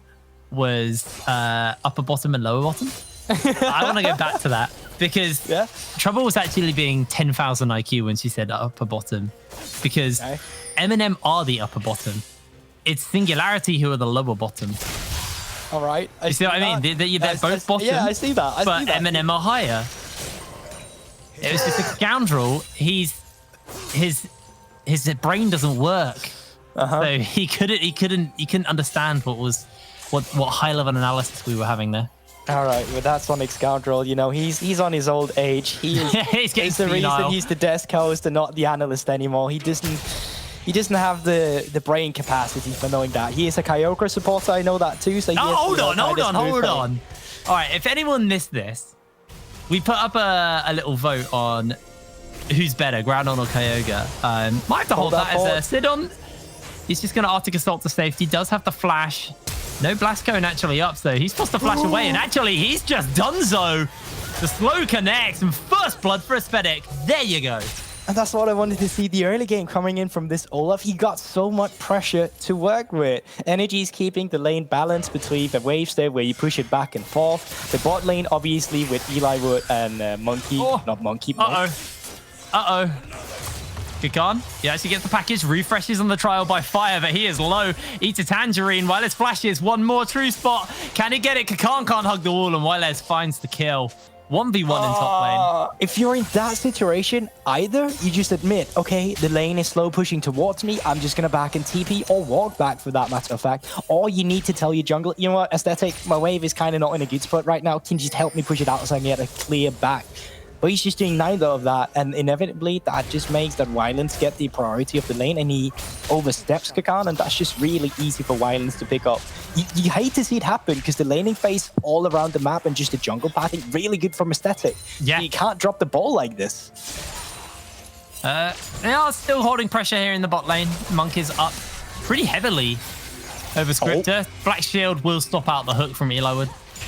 [SPEAKER 4] was upper bottom and lower bottom. I want to go back to that because Trouble was actually being 10,000 IQ when she said upper bottom, because MNM are the upper bottom. It's Singularity who are the lower bottom.
[SPEAKER 5] All right.
[SPEAKER 4] You see what I mean? They're both bottom.
[SPEAKER 5] Yeah, I see that.
[SPEAKER 4] But MNM are higher. It was just a scoundrel. His brain doesn't work. So he couldn't understand what high level analysis we were having there.
[SPEAKER 5] All right, well, that Sonic Scoundrel, you know, he's on his old age. He is.
[SPEAKER 4] He's getting
[SPEAKER 5] it's the reason
[SPEAKER 4] senile.
[SPEAKER 5] he's the desk host and not the analyst anymore. He doesn't have the brain capacity for knowing that. He is a Kyogre supporter. I know that too. So
[SPEAKER 4] hold on. All right, if anyone missed this, we put up a little vote on who's better, Groudon or Kyogre. Might have to hold that as a Sidon. He's just going to Arctic Assault to safety. Does have the flash. No Blast Cone actually up, so he's supposed to flash away, and actually he's just donezo. The slow connects, and first blood for Aesthetic. There you go.
[SPEAKER 5] And that's what I wanted to see. The early game coming in from this Olaf, he got so much pressure to work with. Energy is keeping the lane balanced between the waves there where you push it back and forth. The bot lane, obviously, with Eli Wood and Monkey. Not Monkey.
[SPEAKER 4] Kakan, he actually gets the package, refreshes on the trial by fire, but he is low. Eats a Tangerine. Wylez flashes. One more true spot. Can he get it? Kakan can't hug the wall, and Wylez finds the kill. 1v1 in top lane.
[SPEAKER 5] If you're in that situation, either you just admit, okay, the lane is slow pushing towards me, I'm just going to back and TP or walk back for that matter of fact. Or you need to tell your jungle, you know what, Aesthetic, my wave is kind of not in a good spot right now. Can you just help me push it out so I can get a clear back? But he's just doing neither of that, and inevitably that just makes that Wylens get the priority of the lane, and he oversteps Kakan, and that's just really easy for Wylens to pick up. You hate to see it happen because the laning phase all around the map and just the jungle pathing really good from Aesthetic.
[SPEAKER 4] Yeah,
[SPEAKER 5] you can't drop the ball like this.
[SPEAKER 4] They are still holding pressure here in the bot lane. Monk is up pretty heavily over Scripter. Black Shield will stop out the hook from Eli Wood.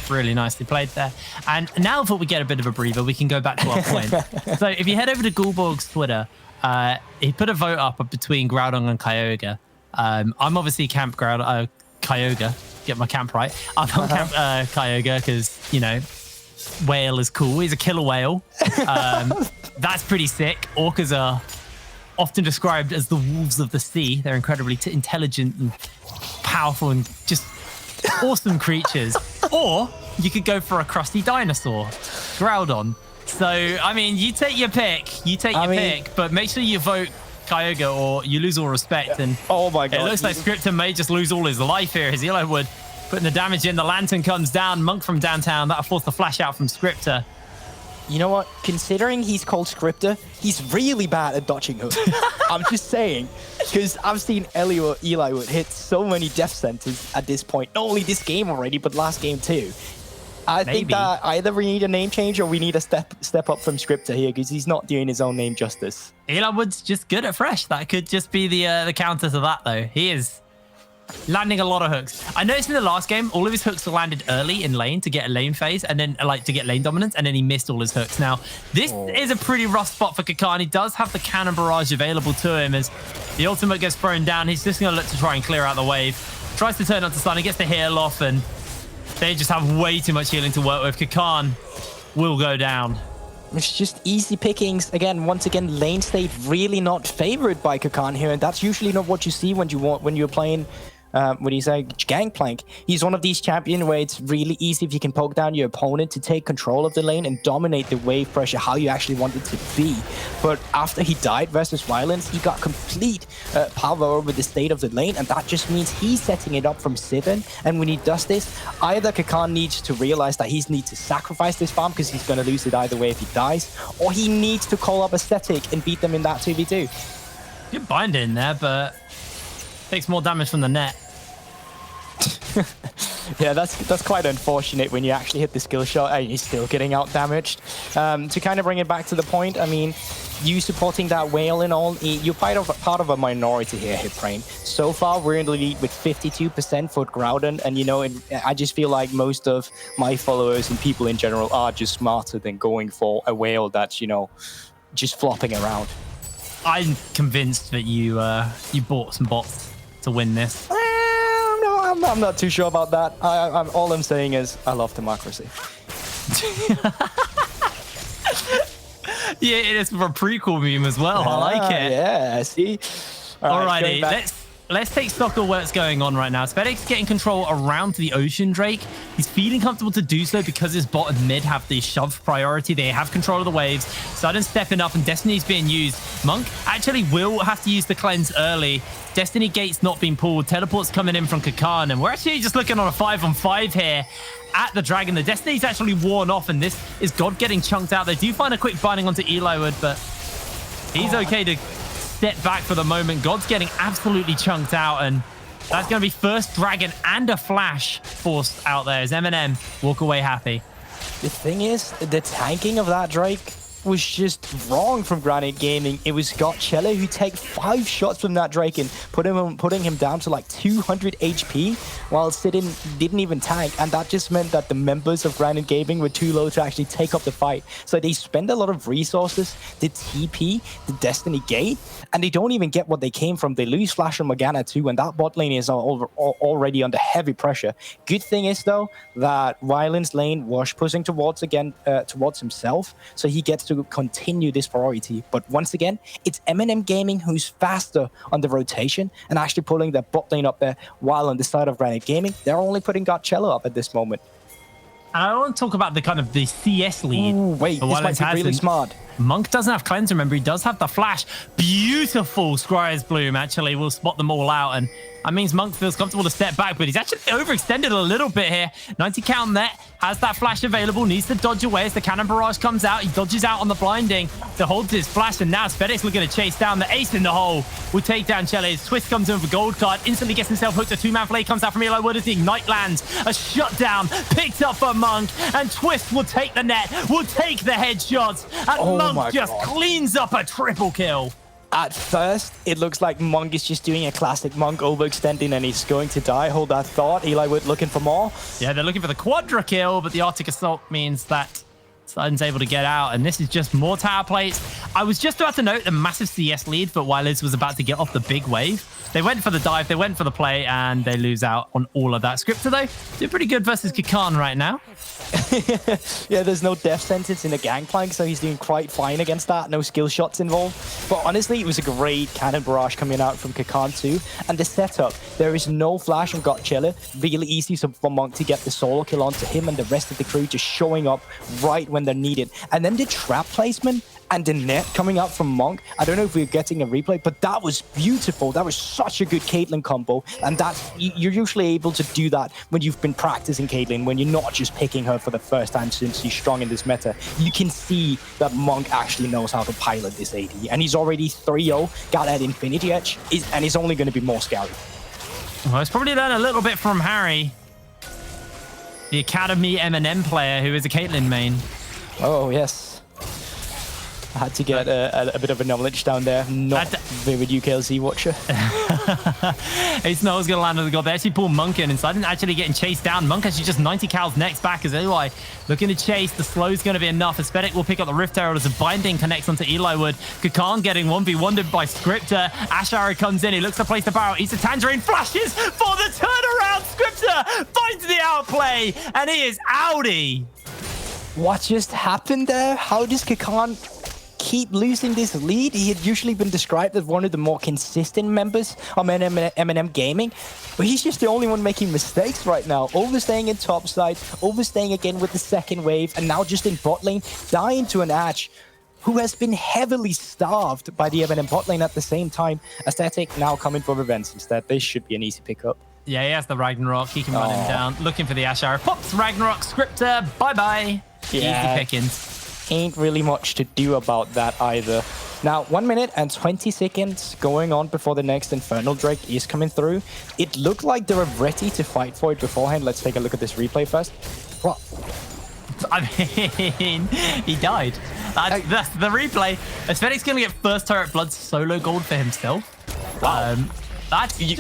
[SPEAKER 4] Really nicely played there. And now that we get a bit of a breather, we can go back to our point. So if you head over to Gulborg's Twitter, he put a vote up between Groudon and Kyogre. I'm obviously camp Kyogre. Get my camp right. I'm on camp Kyogre because, you know, whale is cool. He's a killer whale. That's pretty sick. Orcas are often described as the wolves of the sea. They're incredibly intelligent and powerful and just awesome creatures. Or you could go for a crusty dinosaur, Groudon. So, I mean, you take your pick. But make sure you vote Kyogre or you lose all respect. And
[SPEAKER 5] oh my god,
[SPEAKER 4] it looks like Scripter may just lose all his life here as Eli Wood putting the damage in. The lantern comes down. Monk from downtown. That'll force the flash out from Scripter.
[SPEAKER 5] You know what? Considering he's called Scripter, he's really bad at dodging hooks. I'm just saying, because I've seen Eli Wood hit so many death sentences at this point. Not only this game already, but last game too. I think that either we need a name change or we need a step up from Scripter here because he's not doing his own name justice.
[SPEAKER 4] Eli Wood's just good at fresh. That could just be the counter to that, though. He is landing a lot of hooks. I noticed in the last game, all of his hooks were landed early in lane to get a lane phase and then to get lane dominance, and then he missed all his hooks. Now, this is a pretty rough spot for Kakan. He does have the cannon barrage available to him as the ultimate gets thrown down. He's just going to look to try and clear out the wave. Tries to turn on to stun. He gets the heal off, and they just have way too much healing to work with. Kakan will go down.
[SPEAKER 5] It's just easy pickings. Again, once again, lane state really not favored by Kakan here, and that's usually not what you see when you're playing what do you say, Gangplank. He's one of these champions where it's really easy if you can poke down your opponent to take control of the lane and dominate the wave pressure how you actually want it to be. But after he died versus Wylens, he got complete power over the state of the lane, and that just means he's setting it up from 7. And when he does this, either Kakan needs to realize that he needs to sacrifice this farm because he's going to lose it either way if he dies, or he needs to call up Aesthetic and beat them in that 2v2.
[SPEAKER 4] Good bind in there, but takes more damage from the net.
[SPEAKER 5] Yeah, that's quite unfortunate when you actually hit the skill shot and you're still getting out damaged. To kind of bring it back to the point, I mean, you supporting that whale and all, you're part of a minority here, Hipbrain. So far, we're in the lead with 52% for Groudon, and you know, I just feel like most of my followers and people in general are just smarter than going for a whale that's, you know, just flopping around.
[SPEAKER 4] I'm convinced that you bought some bots to win this.
[SPEAKER 5] I'm not too sure about that. All I'm saying is I love democracy.
[SPEAKER 4] Yeah, it is for a prequel meme as well. I like it.
[SPEAKER 5] Yeah, see?
[SPEAKER 4] Alrighty, let's take stock of what's going on right now. Spedic's getting control around the Ocean Drake. He's feeling comfortable to do so because his bot and mid have the shove priority. They have control of the waves. Sudden's stepping up and Destiny's being used. Monk actually will have to use the cleanse early. Destiny Gate's not being pulled. Teleport's coming in from Kakan, and we're actually just looking on a 5-on-5 here at the Dragon. The Destiny's actually worn off, and this is God getting chunked out. They do find a quick binding onto Eliwood, but he's okay to step back for the moment. God's getting absolutely chunked out, and that's going to be first Dragon and a Flash forced out there as MNM walk away happy.
[SPEAKER 5] The thing is, the tanking of that Drake was just wrong from Granit Gaming. It was Gotchella who take 5 shots from that Drake and putting him down to like 200 HP while Sidin didn't even tank, and that just meant that the members of Granit Gaming were too low to actually take up the fight. So they spend a lot of resources to TP the Destiny Gate, and they don't even get what they came from. They lose Flash and Morgana too, and that bot lane is already under heavy pressure. Good thing is though that Ryland's lane was pushing towards himself, so he gets to continue this priority. But once again, it's MNM Gaming who's faster on the rotation and actually pulling their bot lane up there, while on the side of Granit Gaming, they're only putting Gotchella up at this moment.
[SPEAKER 4] I want to talk about the CS lead.
[SPEAKER 5] Ooh, wait, this might be really smart.
[SPEAKER 4] Monk doesn't have cleanse, remember, he does have the flash. Beautiful Scryer's Bloom, actually, will spot them all out, and that means Monk feels comfortable to step back, but he's actually overextended a little bit here. 90 count net, has that flash available, needs to dodge away as the cannon barrage comes out. He dodges out on the blinding to hold his flash, and now Spedic's looking to chase down the ace in the hole. Will take down Chele's. Twist comes in with a gold card, instantly gets himself hooked. A 2-man play comes out from Eli Wood as the Ignite lands. A shutdown picked up for Monk, and Twist will take the net, will take the headshots, and Monk just cleans up a triple kill.
[SPEAKER 5] At first, it looks like Monk is just doing a classic Monk overextending and he's going to die. Hold that thought. Eli Wood looking for more.
[SPEAKER 4] Yeah, they're looking for the quadra kill, but the Arctic Assault means that Sutton's able to get out, and this is just more tower plates. I was just about to note the massive CS lead, but while Liz was about to get off the big wave, they went for the dive, they went for the play, and they lose out on all of that. Scripter, though, doing pretty good versus Kakan right now.
[SPEAKER 5] Yeah, there's no death sentence in the gangplank, so he's doing quite fine against that. No skill shots involved. But honestly, it was a great cannon barrage coming out from Kakan too. And the setup, there is no flash on Gotchella. Really easy for Monk to get the solo kill onto him, and the rest of the crew just showing up right when they're needed. And then the trap placement and the net coming out from Monk. I don't know if we're getting a replay, but that was beautiful. That was such a good Caitlyn combo. And you're usually able to do that when you've been practicing Caitlyn, when you're not just picking her for the first time since she's strong in this meta. You can see that Monk actually knows how to pilot this AD. And he's already 3-0, got that Infinity Edge, and he's only going to be more scary.
[SPEAKER 4] Well, he's probably learned a little bit from Harry, the Academy MNM player who is a Caitlyn main.
[SPEAKER 5] Oh, yes. I had to get a bit of a knowledge down there. Not vivid UKLZ watcher.
[SPEAKER 4] Ace Noah's going to land on the god. They actually pull Monk in inside and actually getting chased down. Monk actually just 90 cals next back as Eli looking to chase. The slow's going to be enough. Aesthetic will pick up the Rift Herald as a binding connects onto Eli Wood. Kakan getting 1v1'd by Scripter. Ashara comes in. He looks to place the barrel. Eats a Tangerine. Flashes for the turnaround. Scripter finds the outplay, and he is outie.
[SPEAKER 5] What just happened there? How does Kakan keep losing this lead? He had usually been described as one of the more consistent members of MNM Gaming, but he's just the only one making mistakes right now. Overstaying in top side, overstaying again with the second wave, and now just in bot lane, dying to an Ashe who has been heavily starved by the MNM bot lane at the same time. Aesthetic now coming for revenge instead. This should be an easy pickup.
[SPEAKER 4] Yeah, he has the Ragnarok. He can run him down. Looking for the Ashara. Pops Ragnarok. Scripter. Bye-bye.
[SPEAKER 5] Yeah.
[SPEAKER 4] Easy pickings.
[SPEAKER 5] Ain't really much to do about that either. Now, 1 minute and 20 seconds going on before the next Infernal Drake is coming through. It looked like they were ready to fight for it beforehand. Let's take a look at this replay first. Well,
[SPEAKER 4] I mean, he died. That's the replay. Aesthetic's going to get first turret blood solo gold for himself.
[SPEAKER 5] Wow.
[SPEAKER 4] That's
[SPEAKER 5] you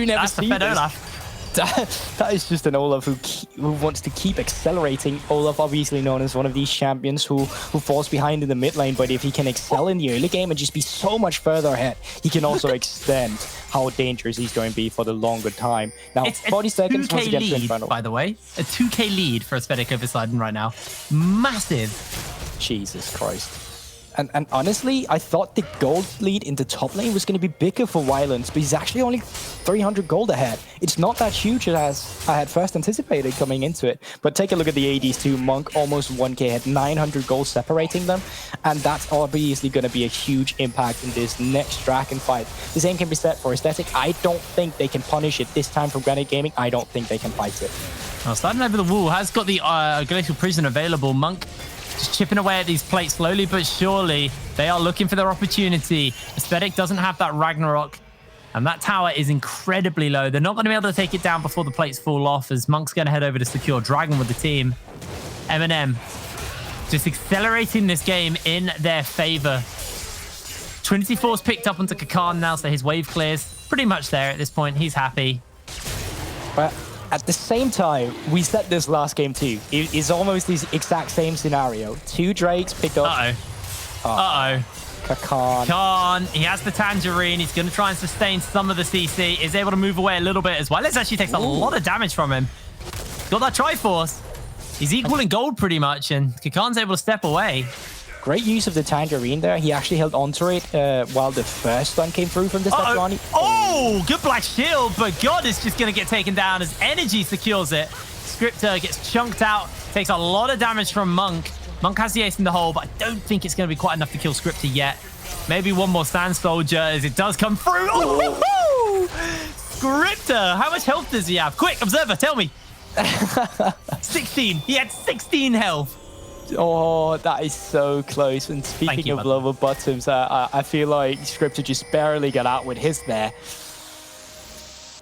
[SPEAKER 5] never
[SPEAKER 4] that's
[SPEAKER 5] see
[SPEAKER 4] the fed
[SPEAKER 5] this.
[SPEAKER 4] Olaf.
[SPEAKER 5] That is just an Olaf who wants to keep accelerating. Olaf, obviously known as one of these champions who falls behind in the mid lane, but if he can excel in the early game and just be so much further ahead, he can also extend how dangerous he's going to be for the longer time. Now,
[SPEAKER 4] It's
[SPEAKER 5] 40 seconds once again to
[SPEAKER 4] lead,
[SPEAKER 5] Infernal.
[SPEAKER 4] by the way. A 2k lead for Aesthetic over Sidon right now. Massive.
[SPEAKER 5] Jesus Christ. And honestly, I thought the gold lead in the top lane was going to be bigger for Violence, but he's actually only 300 gold ahead. It's not that huge as I had first anticipated coming into it. But take a look at the ADs too. Monk almost 1k ahead, 900 gold separating them. And that's obviously going to be a huge impact in this next Dragon fight. The same can be said for Aesthetic. I don't think they can punish it this time from Granit Gaming. I don't think they can fight it.
[SPEAKER 4] Well, Sidon over the wall has got the Glacial Prison available. Monk just chipping away at these plates slowly but surely. They are looking for their opportunity. Aesthetic doesn't have that Ragnarok, and that tower is incredibly low. They're not going to be able to take it down before the plates fall off, as Monk's going to head over to secure Dragon with the team. MNM just accelerating this game in their favor. Trinity Force picked up onto Kakan now, so his wave clears. Pretty much there at this point. He's happy.
[SPEAKER 5] But at the same time, we said this last game too. It is almost this exact same scenario. 2 Drakes picked up. Kakan.
[SPEAKER 4] Khan, he has the Tangerine. He's going to try and sustain some of the CC. Is able to move away a little bit as well. This actually takes a lot of damage from him. Got that Triforce. He's equal in gold pretty much, and Kakan's able to step away.
[SPEAKER 5] Great use of the Tangerine there. He actually held onto it while the first stun came through from the Sejuani.
[SPEAKER 4] Oh, good Black Shield, but God is just going to get taken down as Energy secures it. Scripter gets chunked out, takes a lot of damage from Monk. Monk has the ace in the hole, but I don't think it's going to be quite enough to kill Scripter yet. Maybe one more Sand Soldier as it does come through. Oh, Scripter, how much health does he have? Quick, Observer, tell me. 16. He had 16 health.
[SPEAKER 5] Oh, that is so close. And speaking of lower bottoms, I feel like Scripter just barely got out with his there.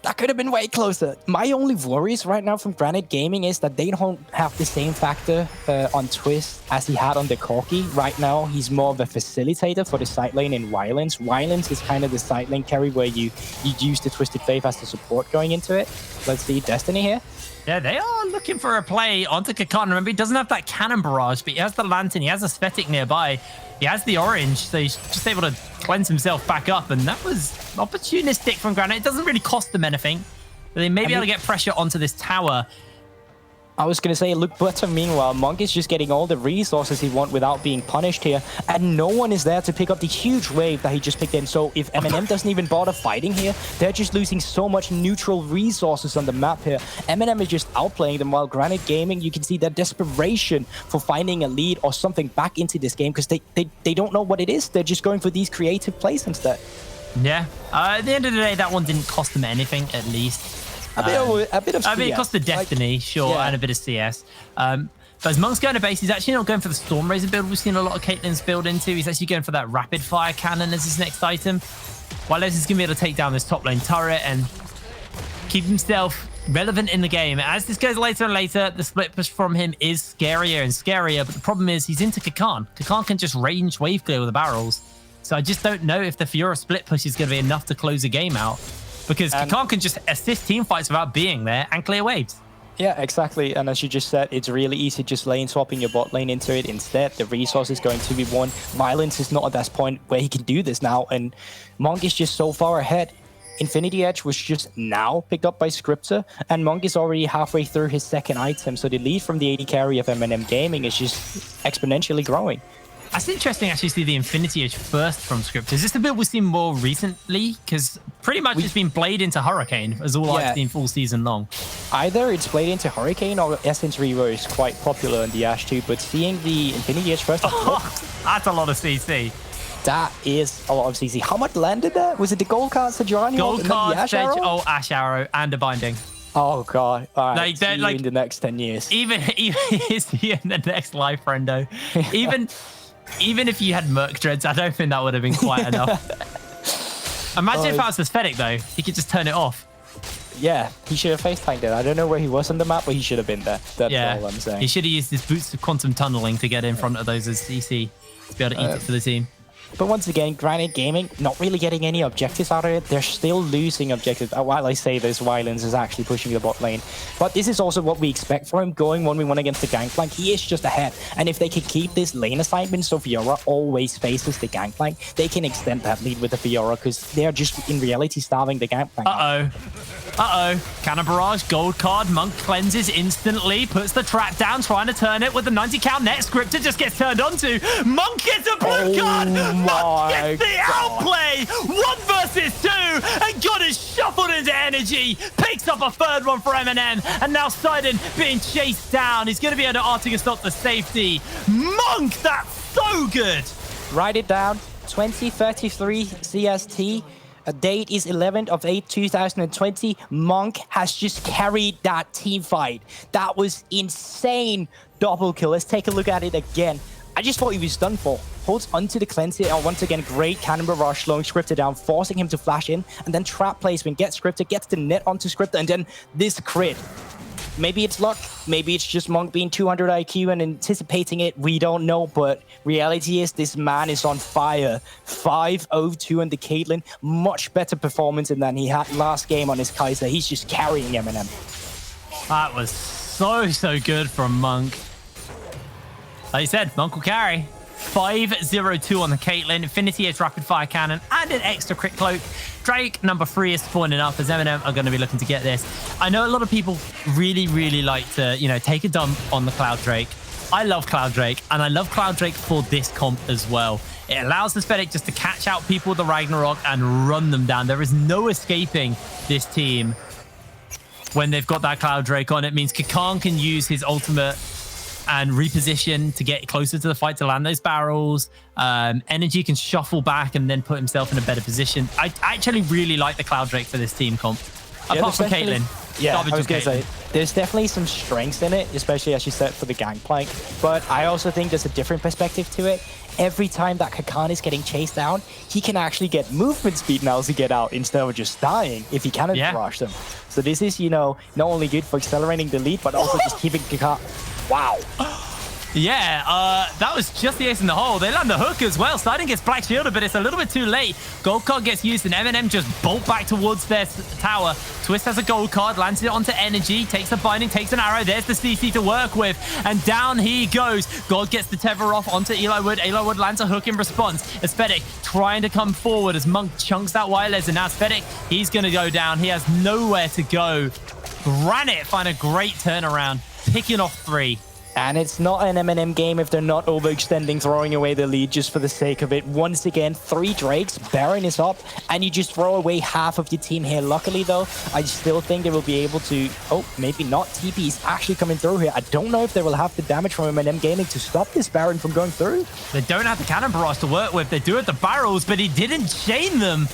[SPEAKER 5] That could have been way closer. My only worries right now from Granit Gaming is that they don't have the same factor on Twist as he had on the Corki. Right now, he's more of a facilitator for the side lane in Violence. Violence is kind of the side lane carry where you use the Twisted Faith as the support going into it. Let's see Destiny here.
[SPEAKER 4] Yeah, they are looking for a play onto Kakan. Remember, he doesn't have that cannon barrage, but he has the lantern, he has Aesthetic nearby, he has the orange, so he's just able to cleanse himself back up, and that was opportunistic from Granit. It doesn't really cost them anything, but they may be able to get pressure onto this tower.
[SPEAKER 5] I was going to say, look, but meanwhile, Monk is just getting all the resources he wants without being punished here, and no one is there to pick up the huge wave that he just picked in. So if MNM doesn't even bother fighting here, they're just losing so much neutral resources on the map here. MNM is just outplaying them, while Granit Gaming, you can see their desperation for finding a lead or something back into this game, because they don't know what it is. They're just going for these creative plays instead.
[SPEAKER 4] Yeah, at the end of the day, that one didn't cost them anything, at least.
[SPEAKER 5] A bit of CS.
[SPEAKER 4] I mean, it cost the Destiny, sure, and a bit of CS. But as Monk's going to base, he's actually not going for the Stormrazor build we've seen a lot of Caitlyn's build into. He's actually going for that Rapid Fire Cannon as his next item. While is going to be able to take down this top lane turret and keep himself relevant in the game. As this goes later and later, the split push from him is scarier and scarier, but the problem is he's into Kakan. Kakan can just range wave clear with the barrels. So I just don't know if the Fiora split push is going to be enough to close the game out. Because Kakan can just assist team fights without being there and clear waves.
[SPEAKER 5] Yeah, exactly. And as you just said, it's really easy just lane swapping your bot lane into it instead. The resource is going to be won. Violence is not at that point where he can do this now. And Monk is just so far ahead. Infinity Edge was just now picked up by Scripter. And Monk is already halfway through his second item. So the lead from the AD carry of MNM Gaming is just exponentially growing.
[SPEAKER 4] That's interesting actually to see the Infinity Edge first from Scripter. Is this the build we've seen more recently? Because pretty much it's been Blade into Hurricane, as all I've seen full season long.
[SPEAKER 5] Either it's Blade into Hurricane or Essence Reaver is quite popular in the Ashe too, but seeing the Infinity Edge first...
[SPEAKER 4] That's a lot of CC.
[SPEAKER 5] That is a lot of CC. How much landed there? Was it the gold card Sejuani?
[SPEAKER 4] Gold card, Ash Arrow, and a binding.
[SPEAKER 5] Oh god! All right, see you
[SPEAKER 4] like
[SPEAKER 5] in the next 10 years.
[SPEAKER 4] Even is he in the next life, friendo? Even Even if you had Merc Dreads, I don't think that would have been quite enough. Imagine if that was aesthetic, though. He could just turn it off.
[SPEAKER 5] Yeah, he should have FaceTimed it. I don't know where he was on the map, but he should have been there. That's all I'm saying.
[SPEAKER 4] He should have used his boots of quantum tunneling to get in front of those as CC to be able to eat it for the team.
[SPEAKER 5] But once again, Granit Gaming not really getting any objectives out of it. They're still losing objectives. While I say this, Wylens is actually pushing the bot lane. But this is also what we expect from him. Going 1v1 against the gangplank, he is just ahead. And if they can keep this lane assignment so Fiora always faces the gangplank, they can extend that lead with the Fiora because they're just in reality starving the gangplank.
[SPEAKER 4] Cannon Barrage, gold card, Monk cleanses instantly, puts the trap down, trying to turn it with the 90 count net. Scripted just gets turned onto. Monk gets a blue card! Monk gets the outplay! 1 versus 2, and God is shuffled into energy. Picks up a third one for MNM, and now Sidon being chased down. He's going to be able to Arctic stop the safety. Monk, that's so good!
[SPEAKER 5] Write it down, 2033 CST. A date is 11th of 8, 2020. Monk has just carried that team fight. That was insane. Double kill. Let's take a look at it again. I just thought he was done for. Holds onto the cleanser. And once again, great cannon barrage, slowing Scripted down, forcing him to flash in. And then trap placement, gets Scripted, gets the net onto Scripted, and then this crit. Maybe it's luck. Maybe it's just Monk being 200 IQ and anticipating it. We don't know, but reality is this man is on fire. 5-0-2 on the Caitlyn. Much better performance than he had last game on his Kaiser. He's just carrying MNM.
[SPEAKER 4] That was so good from Monk. Like you said, Monk will carry. 5-0-2 on the Caitlyn. Infinity Edge rapid fire cannon and an extra crit cloak. Drake number 3 is spawning up as MNM are going to be looking to get this. I know a lot of people really like to, take a dump on the Cloud Drake. I love Cloud Drake, and I love Cloud Drake for this comp as well. It allows the Fennec just to catch out people with the Ragnarok and run them down. There is no escaping this team when they've got that Cloud Drake on. It means Kakan can use his ultimate and reposition to get closer to the fight to land those barrels. Energy can shuffle back and then put himself in a better position. I actually really like the Cloud Drake for this team comp. Apart from Caitlyn.
[SPEAKER 5] Yeah, I was going to say, there's definitely some strengths in it, especially as you said for the gangplank. But I also think there's a different perspective to it. Every time that Kakan is getting chased down, he can actually get movement speed now to get out instead of just dying if he cannot rush them. So this is, not only good for accelerating the lead, but also just keeping Kakan. Wow.
[SPEAKER 4] Yeah, that was just the ace in the hole. They land the hook as well. Sidon gets black shielded, but it's a little bit too late. Gold card gets used, and MNM just bolt back towards their tower. Twist has a gold card, lands it onto energy, takes the binding, takes an arrow. There's the CC to work with, and down he goes. God gets the tether off onto Eli Wood. Eli Wood lands a hook in response. Aesthetic trying to come forward as Monk chunks that wireless, and now Aesthetic, he's going to go down. He has nowhere to go. Granit find a great turnaround, picking off 3.
[SPEAKER 5] And it's not an MNM game if they're not overextending, throwing away the lead just for the sake of it. Once again, 3 Drakes, Baron is up, and you just throw away half of your team here. Luckily, though, I still think they will be able to... Oh, maybe not. TP is actually coming through here. I don't know if they will have the damage from MNM Gaming to stop this Baron from going through.
[SPEAKER 4] They don't have the cannon barrage to work with. They do have the barrels, but he didn't chain them.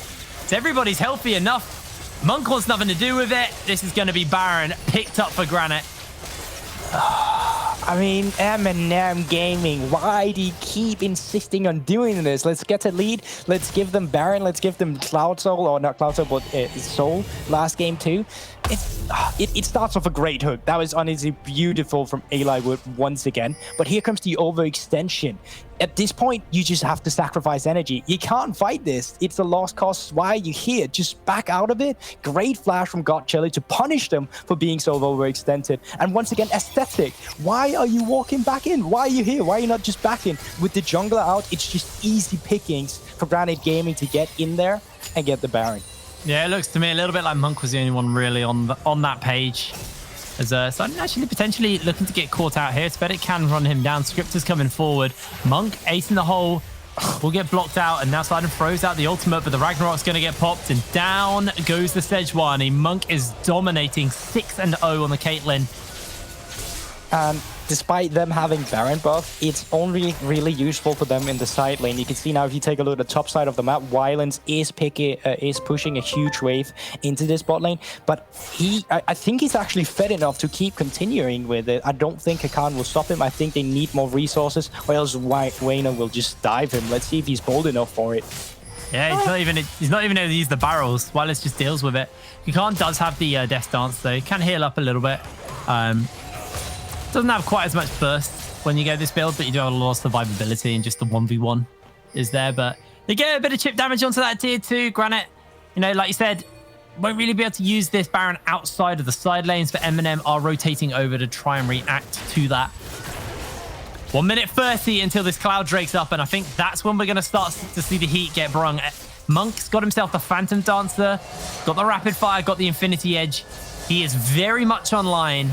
[SPEAKER 4] So everybody's healthy enough. Monk wants nothing to do with it. This is going to be Baron picked up for Granit.
[SPEAKER 5] I mean, MNM Gaming, why do you keep insisting on doing this? Let's get a lead. Let's give them Baron. Let's give them Cloud Soul, or not Cloud Soul, but Soul last game too. It starts off a great hook. That was honestly beautiful from Eli Wood once again. But here comes the overextension. At this point, you just have to sacrifice energy. You can't fight this. It's a lost cause. Why are you here? Just back out of it. Great flash from God Chili to punish them for being so overextended. And once again, Aesthetic. Why are you walking back in? Why are you here? Why are you not just back in? With the jungler out, it's just easy pickings for Granit Gaming to get in there and get the Baron.
[SPEAKER 4] Yeah, it looks to me a little bit like Monk was the only one really on that page. As Sidon actually potentially looking to get caught out here. Spedic can run him down. Scripter's coming forward. Monk ace in the hole. Will get blocked out, and now Sidon throws out the ultimate, but the Ragnarok's going to get popped, and down goes the Sejuani. Monk is dominating 6-0 on the Caitlyn.
[SPEAKER 5] And despite them having Baron buff, it's only really useful for them in the side lane. You can see now if you take a look at the top side of the map, Wylens is pushing a huge wave into this bot lane. But I think he's actually fed enough to keep continuing with it. I don't think Kakan will stop him. I think they need more resources, or else Wayner will just dive him. Let's see if he's bold enough for it.
[SPEAKER 4] Yeah, he's not even able to use the barrels. Wylens just deals with it. Kakan does have the Death Dance though. He can heal up a little bit. Doesn't have quite as much burst when you go this build, but you do have a lot of survivability, and just the 1v1 is there. But they get a bit of chip damage onto that tier 2. Granit, you know, like you said, won't really be able to use this Baron outside of the side lanes, but MNM are rotating over to try and react to that. 1 minute 30 until this Cloud Drake's up, and I think that's when we're going to start to see the heat get brung. Monk's got himself the Phantom Dancer, got the Rapid Fire, got the Infinity Edge. He is very much online.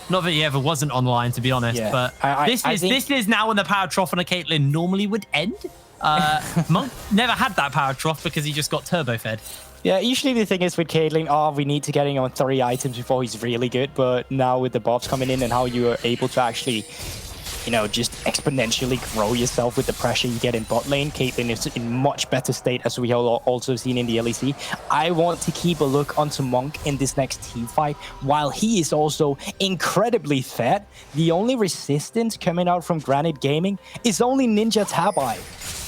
[SPEAKER 4] Not that he ever wasn't online, to be honest,
[SPEAKER 5] Yeah.
[SPEAKER 4] but this is now when the Power Trough on a Caitlyn normally would end. Monk never had that Power Trough because he just got turbo fed.
[SPEAKER 5] Yeah, usually the thing is with Caitlyn, we need to get him on 3 items before he's really good. But now with the buffs coming in and how you are able to actually, you know, just exponentially grow yourself with the pressure you get in bot lane, Caitlyn is in much better state, as we have also seen in the LEC. I want to keep a look onto Monk in this next team fight. While he is also incredibly fed, the only resistance coming out from Granit Gaming is only Ninja Tabai.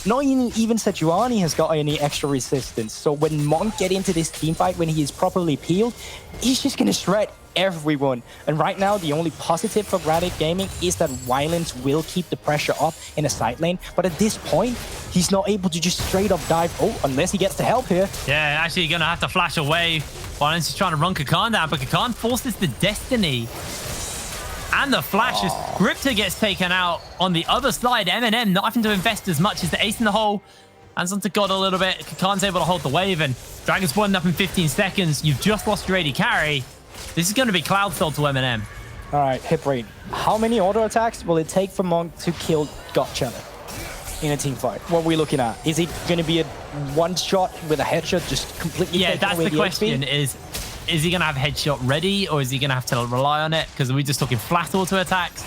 [SPEAKER 5] Not even Sejuani has got any extra resistance. So when Monk get into this team fight, when he is properly peeled, he's just going to shred everyone. And right now, the only positive for Granit Gaming is that Wylens will keep the pressure up in a side lane. But at this point, he's not able to just straight up dive. Oh, unless he gets the help here.
[SPEAKER 4] Yeah, actually going to have to flash away. Wylens is trying to run Kakan down, but Kakan forces the Destiny. And the flash as Scripter gets taken out on the other side. MNM not having to invest as much as the ace in the hole. Hands onto God a little bit. Kakan's able to hold the wave, and Dragon's spawning up in 15 seconds. You've just lost your AD carry. This is going to be Cloud Soul to MNM.
[SPEAKER 5] All right, hit rate. How many auto attacks will it take for Monk to kill Gotcha in a team fight? What are we looking at? Is it going to be a one shot with a headshot just completely?
[SPEAKER 4] Yeah, that's the question. Is he going to have headshot ready, or is he going to have to rely on it? Because are we just talking flat auto attacks?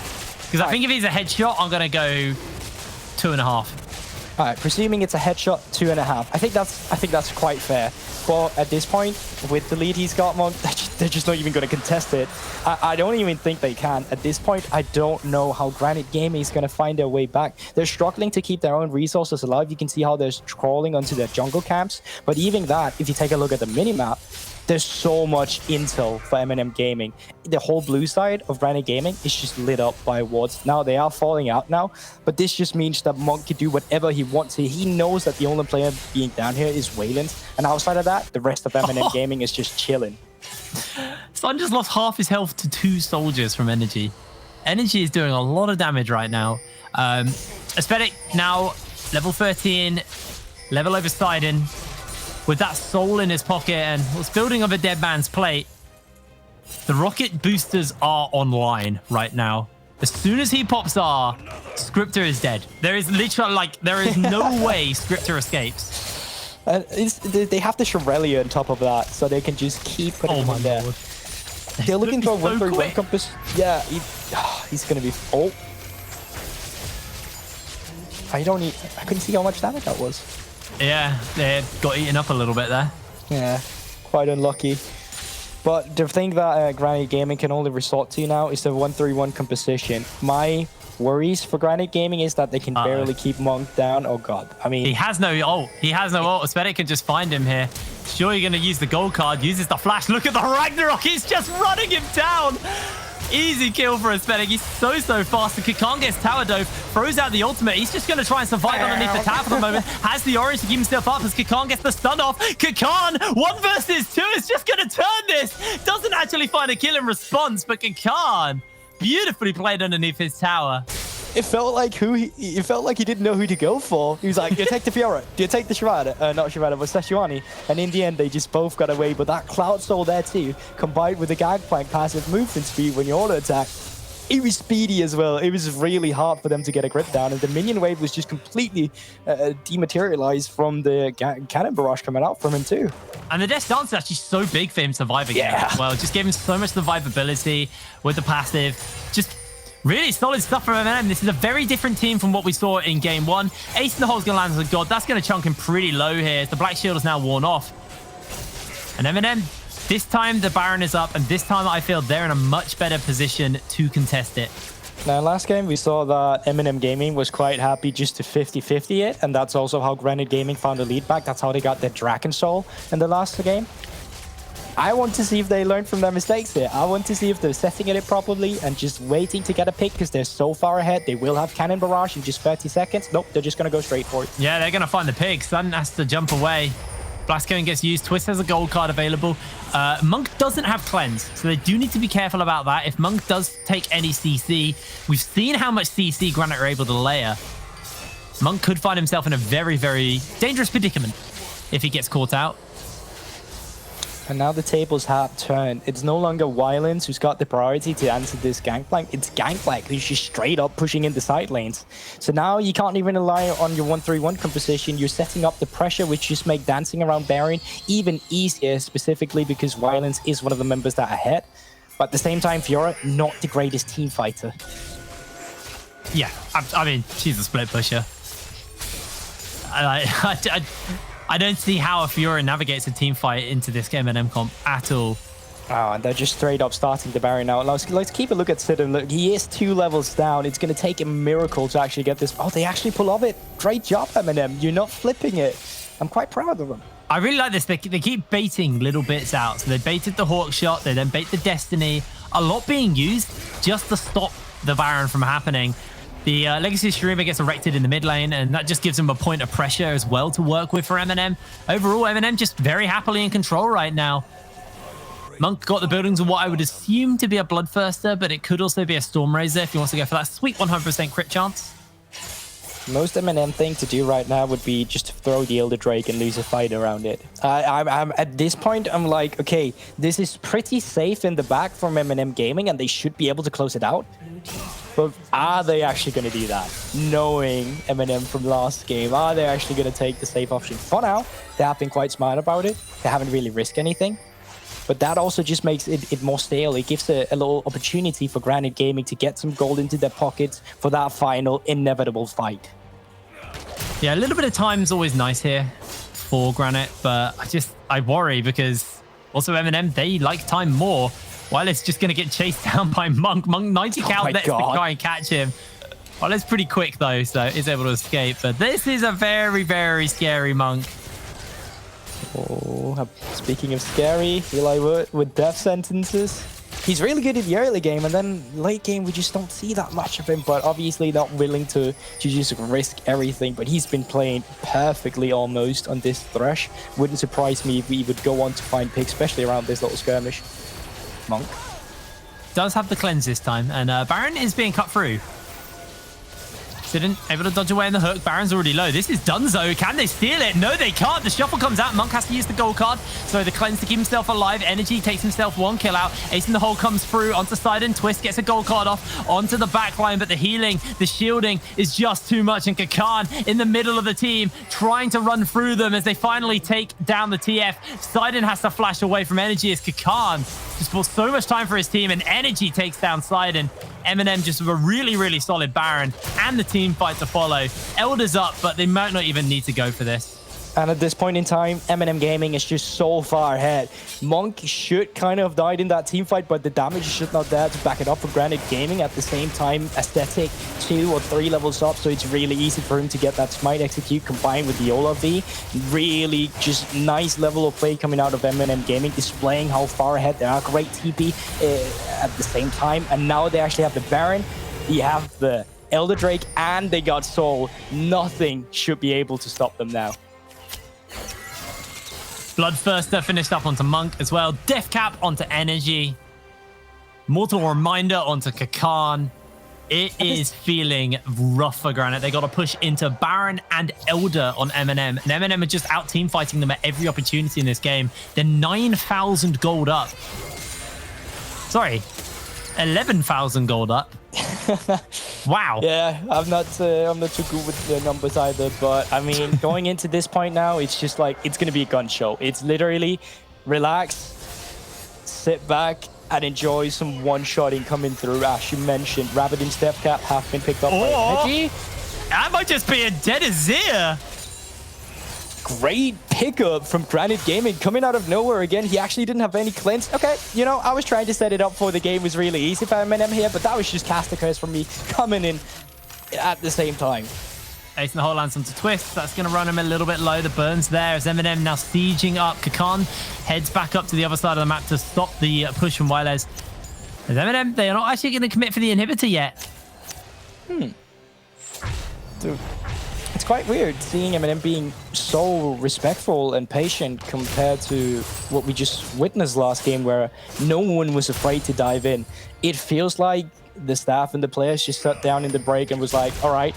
[SPEAKER 4] Because I think if he's a headshot, I'm going to go 2.5.
[SPEAKER 5] All right, presuming it's a headshot, 2.5. I think that's quite fair. But at this point, with the lead he's got, Monk, they're just not even going to contest it. I don't even think they can. At this point, I don't know how Granit Gaming is going to find their way back. They're struggling to keep their own resources alive. You can see how they're crawling onto their jungle camps. But even that, if you take a look at the minimap, there's so much intel for MNM Gaming. The whole blue side of Granit Gaming is just lit up by wards. Now, they are falling out now, but this just means that Monk can do whatever he wants. He knows that the only player being down here is Wayland, and outside of that, the rest of MNM Gaming is just chilling.
[SPEAKER 4] Son just lost half his health to 2 soldiers from Energy. Energy is doing a lot of damage right now. Aesthetic now, level 13, level over Sidon. With that soul in his pocket and what's building of a dead man's plate, the rocket boosters are online right now. As soon as he pops R, Scripter is dead. There is literally, there is no way Scripter escapes.
[SPEAKER 5] They have the Shrelia on top of that, so they can just keep putting him on there.
[SPEAKER 4] Lord.
[SPEAKER 5] They're looking for a
[SPEAKER 4] So
[SPEAKER 5] 1-3-1
[SPEAKER 4] quick.
[SPEAKER 5] compass. Yeah, he's going to be... Oh. I couldn't see how much damage that was.
[SPEAKER 4] Yeah, they got eaten up a little bit there.
[SPEAKER 5] Yeah, quite unlucky. But the thing that Granit Gaming can only resort to now is the 1-3-1 composition. My worries for Granit Gaming is that they can barely keep Monk down. Oh god, I mean...
[SPEAKER 4] He has no ult. Aesthetic can just find him here. Sure, you're going to use the gold card, uses the flash. Look at the Ragnarok. He's just running him down. Easy kill for Aesthetic. He's so fast. And Kakan gets tower dove, throws out the ultimate. He's just going to try and survive underneath the tower for the moment. Has the orange to keep himself up as Kakan gets the stun off. Kakan, 1 versus 2 is just going to turn this. Doesn't actually find a kill in response, but Kakan beautifully played underneath his tower.
[SPEAKER 5] It felt like he didn't know who to go for. He was like, do you take the Fiora? Do you take the Shirada? Not Shirada, but Sejuani. And in the end, they just both got away. But that Cloud Soul there too, combined with the Gangplank passive movement speed when you auto attack, it was speedy as well. It was really hard for them to get a grip down. And the minion wave was just completely dematerialized from the cannon barrage coming out from him too.
[SPEAKER 4] And the Death Dance is actually so big for him surviving it as well. Just gave him so much survivability with the passive. Just Really solid stuff from MNM. This is a very different team from what we saw in game 1. Ace in the hole's going to land as a god. That's going to chunk him pretty low here. The Black Shield is now worn off. And MNM, this time the Baron is up, and this time I feel they're in a much better position to contest it.
[SPEAKER 5] Now, last game we saw that MNM Gaming was quite happy just to 50-50 it, and that's also how Granit Gaming found the lead back. That's how they got their Dragon Soul in the last game. I want to see if they learned from their mistakes here. I want to see if they're setting it properly and just waiting to get a pick because they're so far ahead. They will have Cannon Barrage in just 30 seconds. Nope, they're just going to go straight for it.
[SPEAKER 4] Yeah, they're going to find the pick. Sun has to jump away. Blastcone gets used. Twist has a gold card available. Monk doesn't have Cleanse, so they do need to be careful about that. If Monk does take any CC, we've seen how much CC Granit are able to layer. Monk could find himself in a very, very dangerous predicament if he gets caught out.
[SPEAKER 5] And now the tables have turned. It's no longer Wylens who's got the priority to answer this Gangplank. It's Gangplank who's just straight up pushing in the side lanes. So now you can't even rely on your 1-3-1 composition. You're setting up the pressure, which just make dancing around Baron even easier, specifically because Wylens is one of the members that are ahead. But at the same time, Fiora, not the greatest team fighter.
[SPEAKER 4] Yeah, I mean, she's a split pusher. I don't see how a Fiora navigates a team fight into this MNM comp at all.
[SPEAKER 5] Oh, and they're just straight up starting the Baron now. Let's keep a look at Sidon. Look, he is 2 levels down. It's going to take a miracle to actually get this. Oh, they actually pull off it. Great job, MNM. You're not flipping it. I'm quite proud of them.
[SPEAKER 4] I really like this. They keep baiting little bits out. So they baited the Hawk shot. They then bait the Destiny. A lot being used just to stop the Baron from happening. The Legacy Streamer gets erected in the mid lane, and that just gives him a point of pressure as well to work with for MNM. Overall, MNM just very happily in control right now. Monk got the buildings of what I would assume to be a Bloodthirster, but it could also be a Stormraiser if he wants to go for that sweet 100% crit chance.
[SPEAKER 5] Most MNM thing to do right now would be just to throw the Elder Drake and lose a fight around it. I'm at this point, I'm like, okay, this is pretty safe in the back from MNM Gaming, and they should be able to close it out. But are they actually going to do that? Knowing MNM from last game, are they actually going to take the safe option? For now, they have been quite smart about it. They haven't really risked anything. But that also just makes it more stale. It gives a little opportunity for Granit Gaming to get some gold into their pockets for that final inevitable fight.
[SPEAKER 4] Yeah, a little bit of time is always nice here for Granit, but I worry because also MNM, they like time more. While it's just going to get chased down by Monk. Monk 90 count lets to try and catch him. Well, it's pretty quick though, so is able to escape. But this is a very, very scary Monk.
[SPEAKER 5] Oh, speaking of scary, Eli with death sentences. He's really good in the early game, and then late game we just don't see that much of him. But obviously not willing to just risk everything. But he's been playing perfectly almost on this Thresh. Wouldn't surprise me if we would go on to find picks, especially around this little skirmish. Monk
[SPEAKER 4] does have the cleanse this time, and Baron is being cut through. Sidon able to dodge away in the hook. Baron's already low. This is Dunzo. Can they steal it? No, they can't. The shuffle comes out. Monk has to use the gold card. So the cleanse to keep himself alive. Energy takes himself 1 kill out. Ace in the hole comes through onto Sidon. Twist gets a gold card off onto the backline, but the healing, the shielding is just too much. And Kakan in the middle of the team trying to run through them as they finally take down the TF. Sidon has to flash away from Energy as Kakan just bought so much time for his team, and Energy takes down Sidon. MNM just with a really, really solid Baron and the team fight to follow. Elder's up, but they might not even need to go for this.
[SPEAKER 5] And at this point in time, MNM Gaming is just so far ahead. Monk should kind of have died in that team fight, but the damage is just not there to back it up for Granit Gaming. At the same time, Aesthetic 2 or 3 levels up, so it's really easy for him to get that Smite Execute combined with the Olaf V. Really just nice level of play coming out of MNM Gaming, displaying how far ahead they are. Great TP at the same time. And now they actually have the Baron, you have the Elder Drake, and they got Soul. Nothing should be able to stop them now.
[SPEAKER 4] Bloodthirster finished up onto Monk as well. Death Cap onto Energy. Mortal Reminder onto Kakan. It is feeling rough for Granit. They got to push into Baron and Elder on MNM. And MNM are just out team fighting them at every opportunity in this game. They're 9,000 gold up. Sorry, 11,000 gold up. Wow.
[SPEAKER 5] Yeah, I'm not too good with the numbers either, but I mean, going into this point now, it's just like, it's going to be a gun show. It's literally relax, sit back, and enjoy some one-shotting coming through. As you mentioned, Rabbit and Step Cap have been picked up by Energy.
[SPEAKER 4] That might just be a dead Azir.
[SPEAKER 5] Great pickup from Granit Gaming coming out of nowhere again. He actually didn't have any cleanse. Okay, you know, I was trying to set it up for the game was really easy for MNM here, but that was just caster curse from me coming in at the same time.
[SPEAKER 4] Ace in the hole lands onto Twist. That's going to run him a little bit low. The burns there as MNM now sieging up. Kakan heads back up to the other side of the map to stop the push from Wylez. As MNM, they are not actually going to commit for the inhibitor yet.
[SPEAKER 5] So, it's quite weird seeing MNM being so respectful and patient compared to what we just witnessed last game where no one was afraid to dive in. It feels like the staff and the players just sat down in the break and was like, all right,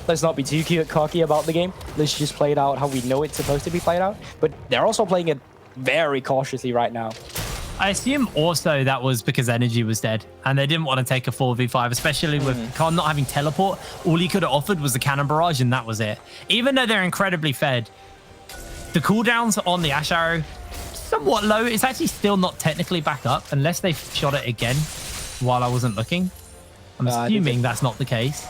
[SPEAKER 5] let's not be too cocky about the game. Let's just play it out how we know it's supposed to be played out. But they're also playing it very cautiously right now.
[SPEAKER 4] I assume also that was because Energy was dead and they didn't want to take a 4v5, especially with Khan not having teleport. All he could have offered was the cannon barrage and that was it. Even though they're incredibly fed, the cooldowns on the Ash Arrow, somewhat low. It's actually still not technically back up unless they shot it again while I wasn't looking. I'm assuming that's not the case.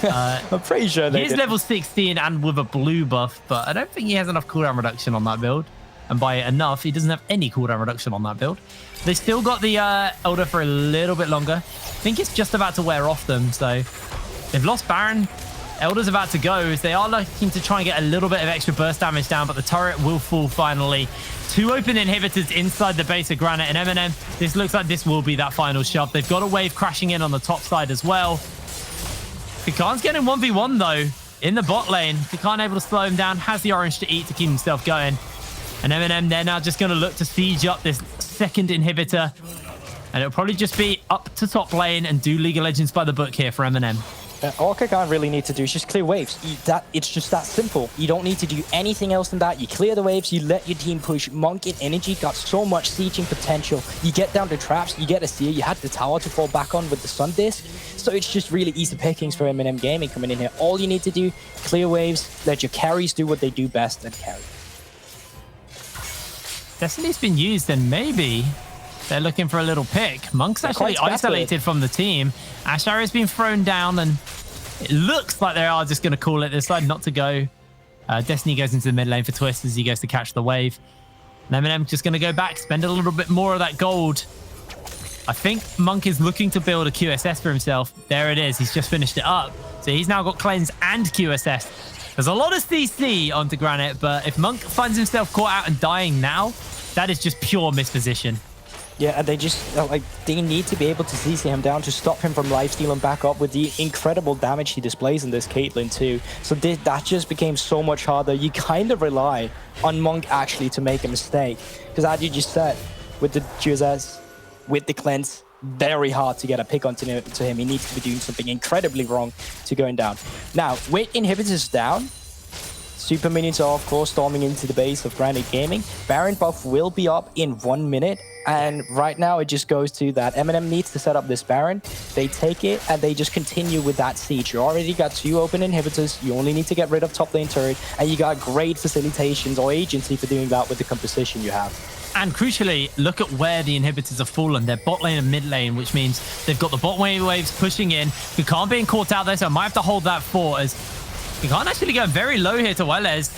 [SPEAKER 5] I'm pretty sure they
[SPEAKER 4] He's level 16 and with a blue buff, but I don't think he has enough cooldown reduction on that build. And by enough, he doesn't have any cooldown reduction on that build. They still got the Elder for a little bit longer. I think it's just about to wear off them. So they've lost Baron. Elder's about to go. They are looking to try and get a little bit of extra burst damage down, but the turret will fall finally. 2 open inhibitors inside the base of Granit and MNM. This looks like this will be that final shove. They've got a wave crashing in on the top side as well. Kakan's getting 1v1 though in the bot lane. Kakan able to slow him down, has the orange to eat to keep himself going. And MNM, they're now just going to look to siege up this second inhibitor. And it'll probably just be up to top lane and do League of Legends by the book here for MNM.
[SPEAKER 5] All Kakan really need to do is just clear waves. It's just that simple. You don't need to do anything else than that. You clear the waves, you let your team push. Monk in Energy got so much sieging potential. You get down to traps, you get a seer, you had the tower to fall back on with the Sun Disc. So it's just really easy pickings for MNM Gaming coming in here. All you need to do, clear waves, let your carries do what they do best and carry.
[SPEAKER 4] Destiny's been used and maybe they're looking for a little pick. Monk's actually isolated from the team. Ash Arrow has been thrown down and it looks like they are just going to call it. They decide not to go. Destiny goes into the mid lane for Twist as he goes to catch the wave. And MNM just going to go back, spend a little bit more of that gold. I think Monk is looking to build a QSS for himself. There it is. He's just finished it up. So he's now got cleanse and QSS. There's a lot of CC onto Granit, but if Monk finds himself caught out and dying now, that is just pure misposition.
[SPEAKER 5] Yeah, and they just, they need to be able to CC him down to stop him from lifestealing back up with the incredible damage he displays in this Caitlyn too. So that just became so much harder. You kind of rely on Monk actually to make a mistake. Because as you just said, with the QSS, with the cleanse, very hard to get a pick onto him. He needs to be doing something incredibly wrong to going down. Now, with inhibitors down, super minions are of course storming into the base of Granit Gaming. Baron buff will be up in 1 minute. And right now it just goes to that MNM needs to set up this Baron. They take it and they just continue with that siege. You already got 2 open inhibitors. You only need to get rid of top lane turret. And you got great facilitations or agency for doing that with the composition you have.
[SPEAKER 4] And crucially, look at where the inhibitors have fallen. They're bot lane and mid lane, which means they've got the bot lane waves pushing in. Kakan being caught out there, so I might have to hold that fort as Kakan actually going very low here to Wylez.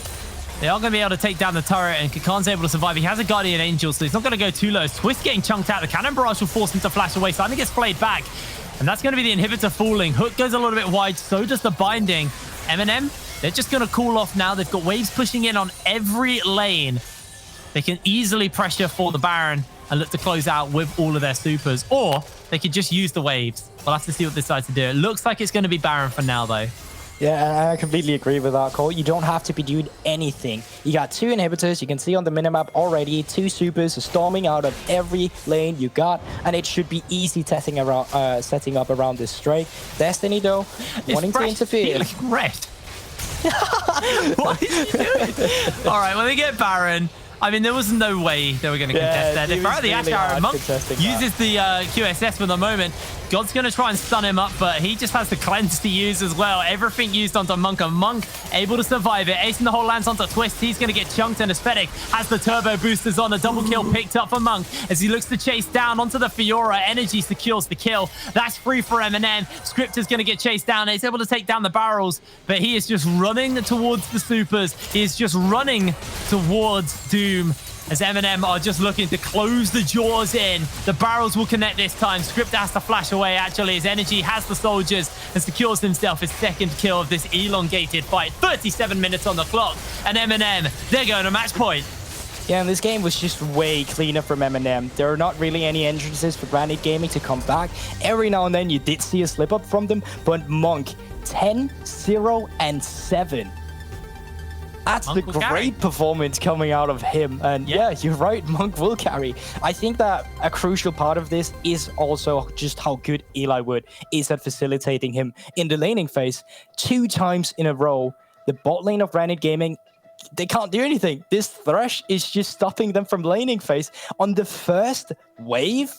[SPEAKER 4] They are going to be able to take down the turret, and Kakan's able to survive. He has a Guardian Angel, so he's not going to go too low. Twist getting chunked out. The Cannon Barrage will force him to flash away. Simon gets played back, and that's going to be the inhibitor falling. Hook goes a little bit wide, so does the Binding. MNM, they're just going to cool off now. They've got waves pushing in on every lane. They can easily pressure for the Baron and look to close out with all of their supers, or they could just use the waves. We'll have to see what they decide to do. It looks like it's going to be Baron for now, though.
[SPEAKER 5] Yeah, I completely agree with that, Cole. You don't have to be doing anything. You got 2 inhibitors. You can see on the minimap already 2 supers storming out of every lane you got, and it should be easy setting up around this strike. Destiny, though, wanting to interfere.
[SPEAKER 4] It's red. What is he doing? All right, well, they get Baron. I mean, there was no way they were going to contest that. If the Ash Arrow Monk uses the QSS for the moment, God's going to try and stun him up, but he just has the cleanse to use as well. Everything used onto Monk, and Monk able to survive it. Ace in the hole lands onto Twist. He's going to get chunked, and Aesthetic has the turbo boosters on. A double kill picked up for Monk as he looks to chase down onto the Fiora. Energy secures the kill. That's free for MNM. Script is going to get chased down. He's able to take down the barrels, but he is just running towards the supers. He is just running towards Doom, as MNM are just looking to close the jaws in. The barrels will connect this time. Script has to flash away, actually. His Energy has the soldiers and secures himself his second kill of this elongated fight. 37 minutes on the clock. And MNM, they're going to match point.
[SPEAKER 5] Yeah, and this game was just way cleaner from MNM. There are not really any entrances for Granit Gaming to come back. Every now and then you did see a slip up from them, but Monk, 10, 0, and 7. That's
[SPEAKER 4] Monk
[SPEAKER 5] the
[SPEAKER 4] will carry.
[SPEAKER 5] great performance coming out of him. And yeah, you're right, Monk will carry. I think that a crucial part of this is also just how good Eli Wood is at facilitating him in the laning phase. 2 times in a row, the bot lane of Granit Gaming, they can't do anything. This Thresh is just stopping them from laning phase. On the first wave,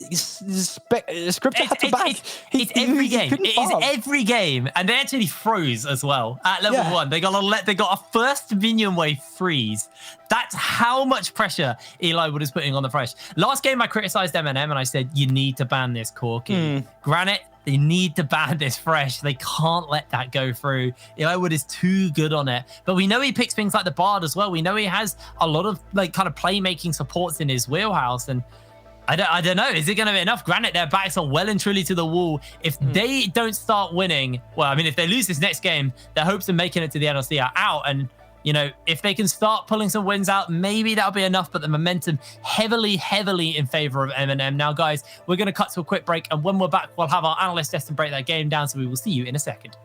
[SPEAKER 5] Scripter had to back.
[SPEAKER 4] It's every game. It is every game, and they actually froze as well at level 1. They got a first minion wave freeze. That's how much pressure Eli Wood is putting on the Thresh. Last game I criticized MNM and I said you need to ban this Corki. Granite, they need to ban this Thresh. They can't let that go through. Eli Wood is too good on it. But we know he picks things like the Bard as well. We know he has a lot of like kind of playmaking supports in his wheelhouse. And I don't know. Is it going to be enough? Granite, their backs are well and truly to the wall. If they don't start winning, well, I mean, if they lose this next game, their hopes of making it to the NLC are out. And, you know, if they can start pulling some wins out, maybe that'll be enough. But the momentum heavily in favor of MNM. Now, guys, we're going to cut to a quick break. And when we're back, we'll have our analyst test and break that game down. So we will see you in a second.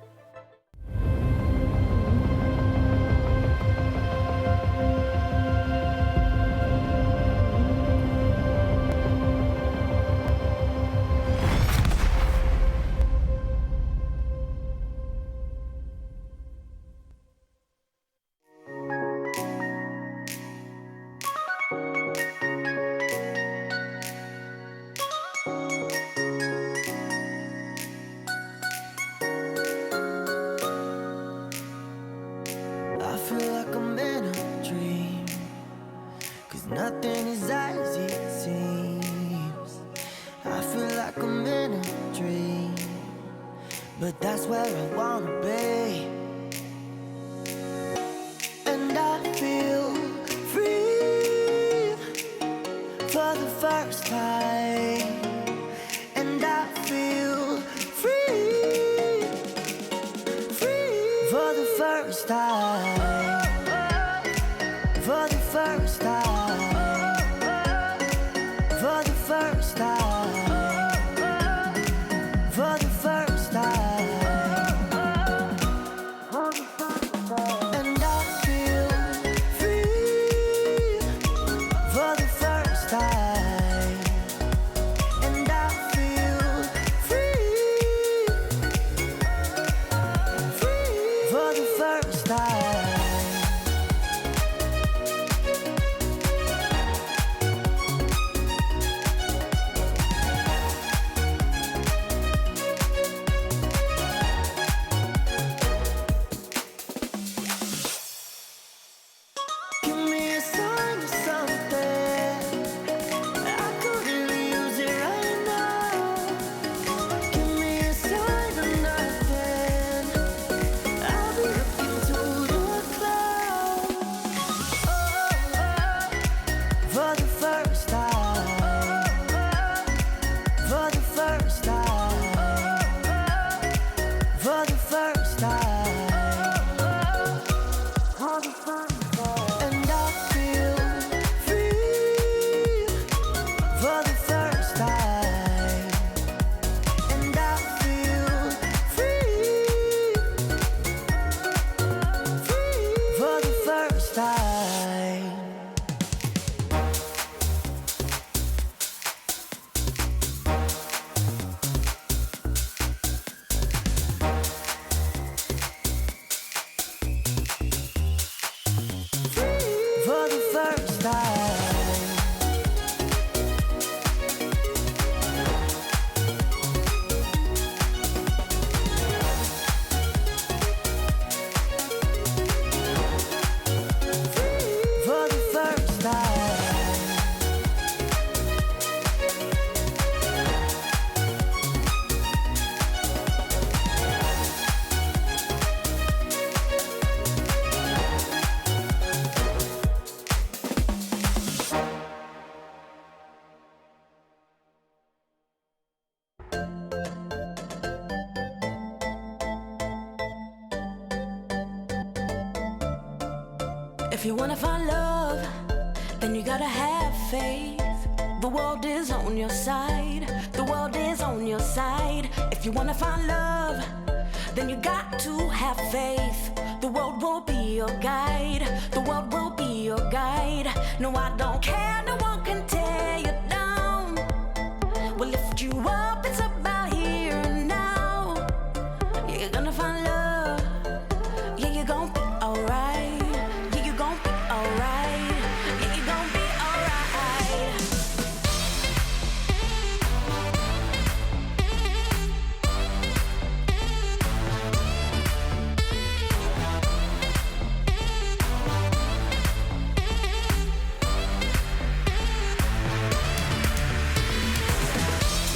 [SPEAKER 7] I feel like I'm in a dream, 'cause nothing is as it seems. I feel like I'm in a dream, but that's where I wanna be. And I feel free for the first time. And I feel free for the first time. For the first time. For the first time. For the first time. And I feel free for the first time. And I feel free for the first time.
[SPEAKER 6] you wanna find love, then you gotta have faith. The world is on your side. The world is on your side. If you wanna find love, then you got to have faith. The world will be your guide. The world will be your guide. No, I don't care. No one can tear you down. We'll lift you up. It's about here and now. Yeah, you're gonna find love. Yeah, you're gonna be alright. Yeah, you're gonna be alright. Yeah, you're gonna be alright.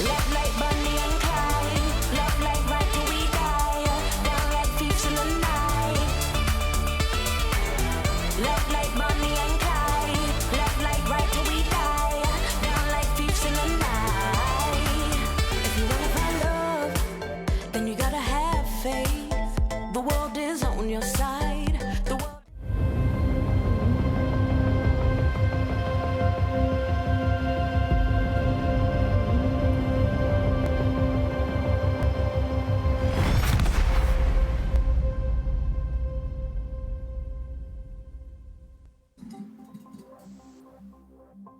[SPEAKER 6] Love like Bonnie and Clyde. Love like right till we die. Down like thieves in the night. Love like Bonnie and Clyde. Love like right till we die. Down like thieves in the night. If you wanna find love, then you gotta have faith. The world is on your side. The world.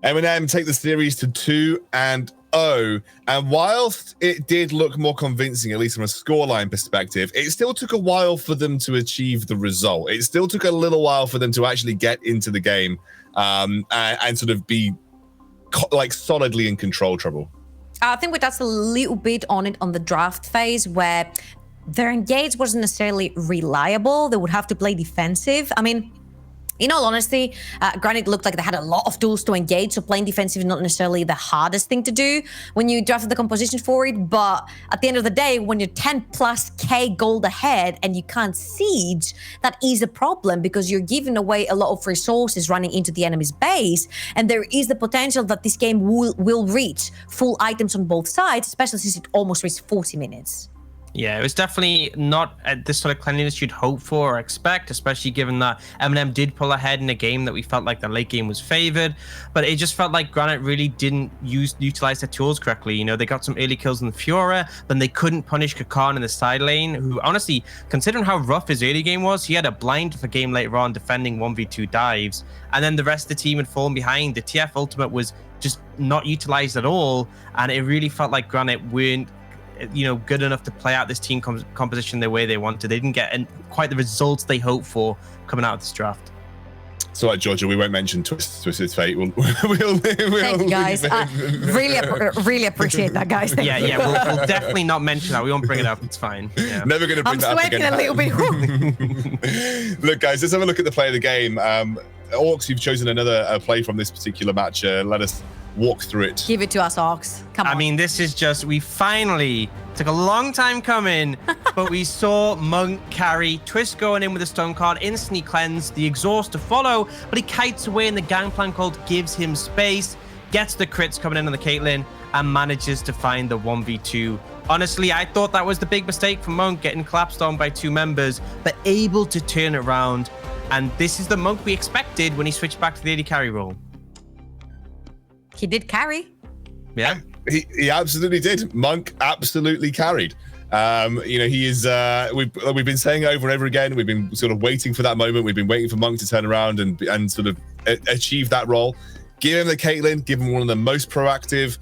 [SPEAKER 1] MNM take the series to 2-0, and whilst it did look more convincing, at least from a scoreline perspective, it still took a while for them to achieve the result. It still took a little while for them to actually get into the game and sort of be like solidly in control, Trouble.
[SPEAKER 3] I think we touched a little bit on it on the draft phase where their engage wasn't necessarily reliable. They would have to play defensive. I mean, in all honesty, Granit looked like they had a lot of tools to engage, so playing defensive is not necessarily the hardest thing to do when you drafted the composition for it. But at the end of the day, when you're 10+K gold ahead and you can't siege, that is a problem because you're giving away a lot of resources running into the enemy's base. And there is the potential that this game will reach full items on both sides, especially since it almost reached 40 minutes.
[SPEAKER 2] Yeah, it was definitely not at this sort of cleanliness you'd hope for or expect, especially given that MNM did pull ahead in a game that we felt like the late game was favored. But it just felt like Granit really didn't utilize their tools correctly. You know, they got some early kills in the Fiora, then they couldn't punish Kakan in the side lane, who honestly, considering how rough his early game was, he had a blind for game later on defending 1v2 dives. And then the rest of the team had fallen behind. The TF ultimate was just not utilized at all. And it really felt like Granit weren't good enough to play out this team composition the way they wanted. They didn't get quite the results they hoped for coming out of this draft.
[SPEAKER 1] So, like Georgia, we won't mention Twisted's fate. We'll
[SPEAKER 3] Thank you, guys. Really appreciate that, guys. Thank you.
[SPEAKER 2] We'll definitely not mention that. We won't bring it up. It's fine. Yeah.
[SPEAKER 1] Never going to bring that up again.
[SPEAKER 3] I'm sweating a little bit.
[SPEAKER 1] Look, guys, let's have a look at the play of the game. Orcs, you've chosen another play from this particular match. Let us walk through it.
[SPEAKER 3] Give it to us, Orcs. Come on.
[SPEAKER 2] I mean, this is just, we finally took a long time coming, but we saw Monk carry, Twist going in with a stone card, instantly cleanse, the exhaust to follow, but he kites away and the gangplank hold gives him space, gets the crits coming in on the Caitlyn, and manages to find the 1v2. Honestly, I thought that was the big mistake for Monk, getting collapsed on by two members, but able to turn it around. And this is the Monk we expected when he switched back to the AD carry role.
[SPEAKER 3] He did carry.
[SPEAKER 2] Yeah.
[SPEAKER 1] He absolutely did. Monk absolutely carried. He is. We've been saying over and over again. We've been sort of waiting for that moment. We've been waiting for Monk to turn around and sort of achieve that role. Give him the Caitlyn. Give him one of the most proactive,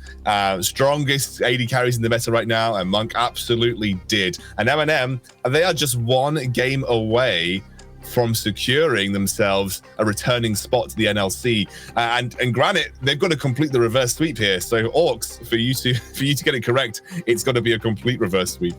[SPEAKER 1] strongest AD carries in the meta right now, and Monk absolutely did. And MNM, they are just one game away from securing themselves a returning spot to the NLC, and Granit, they've got to complete the reverse sweep here. So Orcs, for you to get it correct, it's got to be a complete reverse sweep.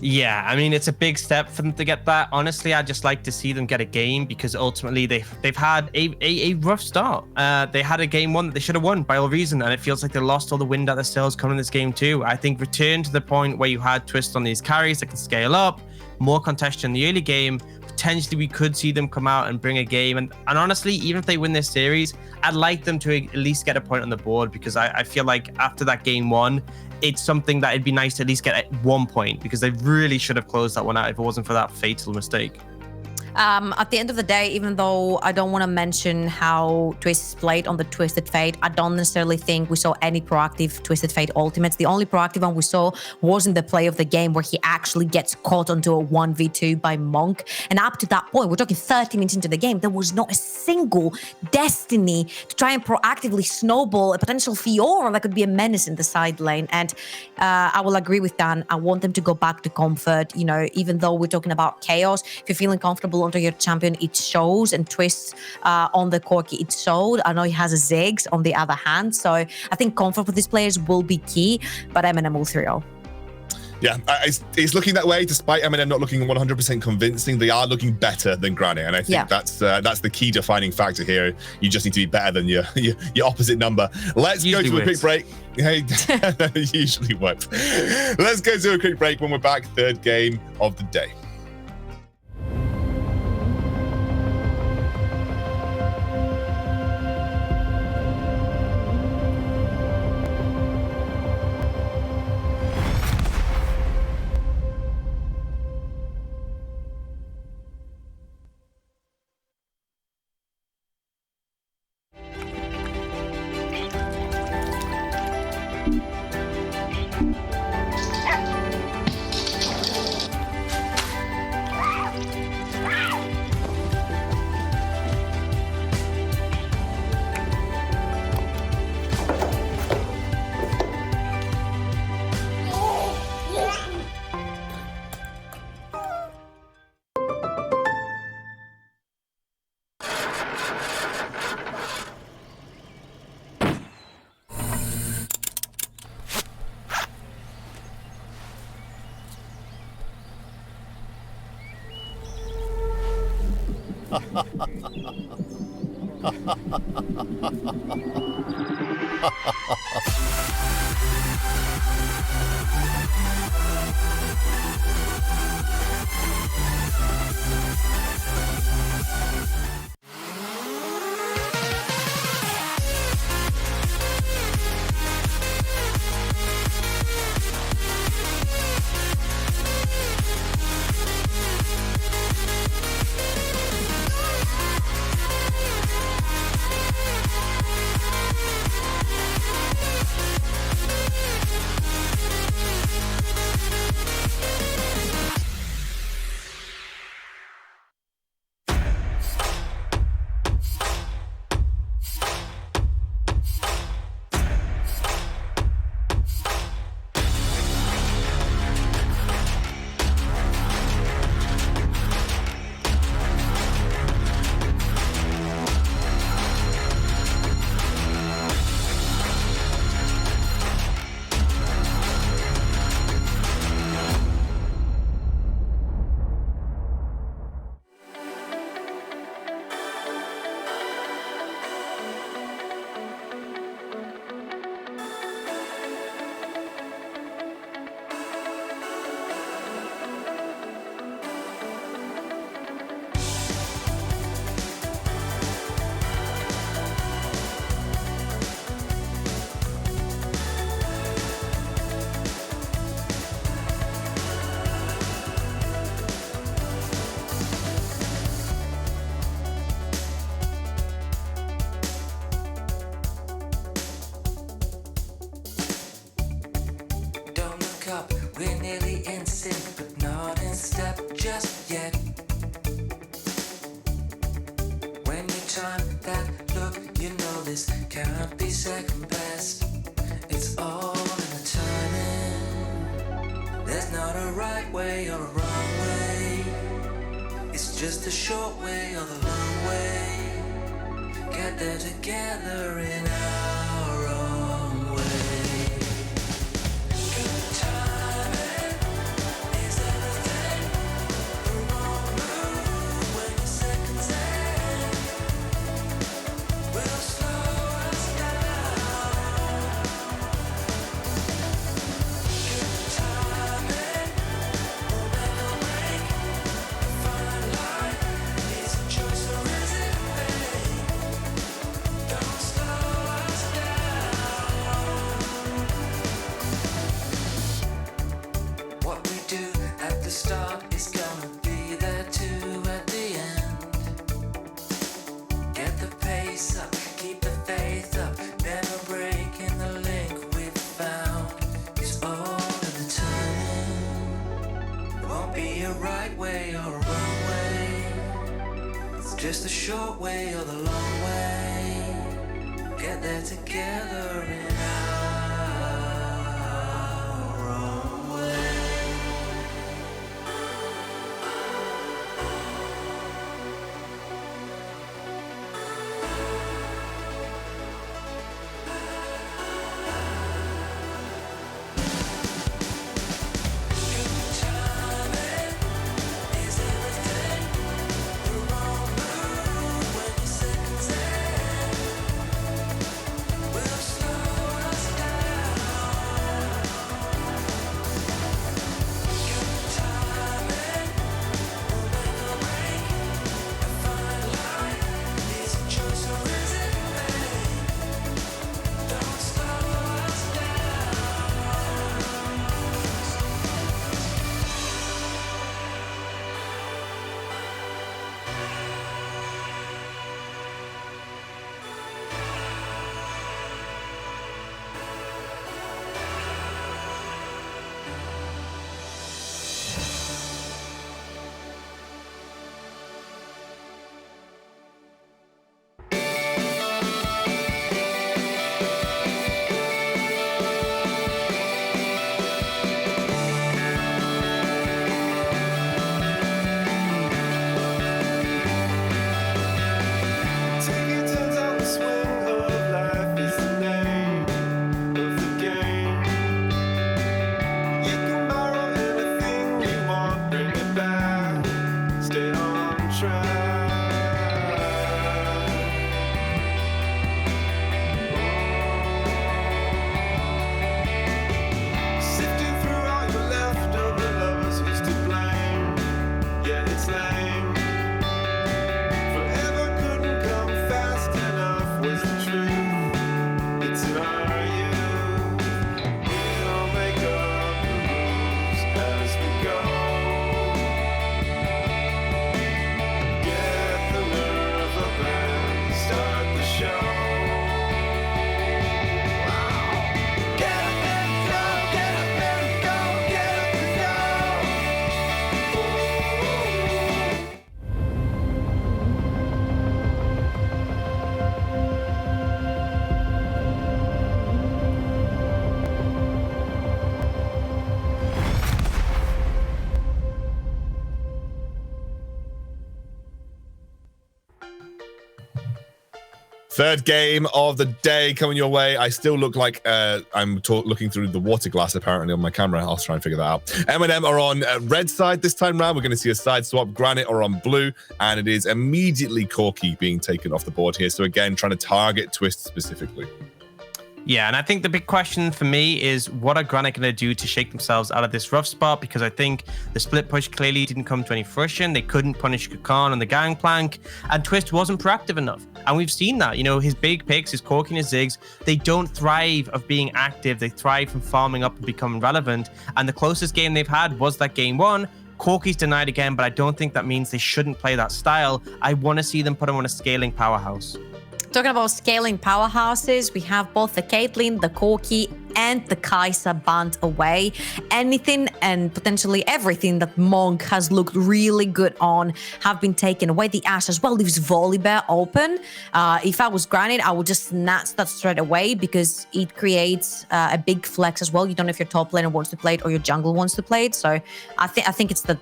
[SPEAKER 2] Yeah, I mean, it's a big step for them to get that. Honestly, I'd just like to see them get a game because ultimately they've had a rough start. They had a game one that they should have won by all reason, and it feels like they lost all the wind out their sails coming in this game too. I think return to the point where you had Twist on these carries that can scale up, more contestation in the early game. Potentially we could see them come out and bring a game, and honestly, even if they win this series, I'd like them to at least get a point on the board, because I feel like after that game one, it's something that it'd be nice to at least get at 1 point, because they really should have closed that one out if it wasn't for that fatal mistake.
[SPEAKER 3] At the end of the day, even though I don't want to mention how Twist played on the Twisted Fate, I don't necessarily think we saw any proactive Twisted Fate ultimates. The only proactive one we saw was in the play of the game where he actually gets caught onto a 1v2 by Monk. And up to that point, we're talking 30 minutes into the game, there was not a single Destiny to try and proactively snowball a potential Fiora that could be a menace in the side lane. And I will agree with Dan. I want them to go back to comfort. You know, even though we're talking about chaos, if you're feeling comfortable under your champion, it shows, and Twist on the Corki, it showed. I know he has a Ziggs on the other hand, so I think comfort for these players will be key, but MNM will 3-0.
[SPEAKER 1] Yeah, it's looking that way. Despite MNM not looking 100% convincing, they are looking better than Granit, and I think that's the key defining factor here. You just need to be better than your opposite number. Let's go to a quick break. Hey, it usually works. Let's go to a quick break. When we're back, third game of the day.
[SPEAKER 7] We're nearly in sync, but not in step just yet. When you time that look, you know this can't be second best. It's all in the timing. There's not a right way or a wrong way. It's just a short way or the long way. Get there together in our own way.
[SPEAKER 6] Choice or is it fate? Don't slow us
[SPEAKER 7] Just the short way or the long way. Get there together in our own way. Taking turns on the swing of life is the name of the game. You can borrow anything you want, bring it back, stay on track. Sifting through all your leftover lovers, who's to blame? Yeah, it's lame. Forever couldn't come fast enough was the truth. It's in our youth. We'll make up the rules as we go. Get the nerve up and start the show. Wow. Get up and go, get up and go, get up and go.
[SPEAKER 1] Third game of the day coming your way. I still look like I'm looking through the water glass apparently on my camera. I'll try and figure that out. MNM are on red side this time round. We're going to see a side swap. Granit are on blue, and it is immediately Corky being taken off the board here. So again, trying to target Twist specifically.
[SPEAKER 2] Yeah, and I think the big question for me is what are Granit going to do to shake themselves out of this rough spot? Because I think the split push clearly didn't come to any fruition. They couldn't punish Kakan on the gangplank, and Twist wasn't proactive enough. And we've seen that. You know, his big picks, his Corky and his Ziggs, they don't thrive of being active. They thrive from farming up and becoming relevant. And the closest game they've had was that game one. Corky's denied again, but I don't think that means they shouldn't play that style. I want to see them put him on a scaling powerhouse.
[SPEAKER 3] Talking about scaling powerhouses, we have both the Caitlyn, the Corky, and the Kai'Sa banned away. Anything and potentially everything that Monk has looked really good on have been taken away. The Ashe as well leaves Volibear open. If I was Granit, I would just snatch that straight away because it creates a big flex as well. You don't know if your top laner wants to play it or your jungle wants to play it. So I think it's the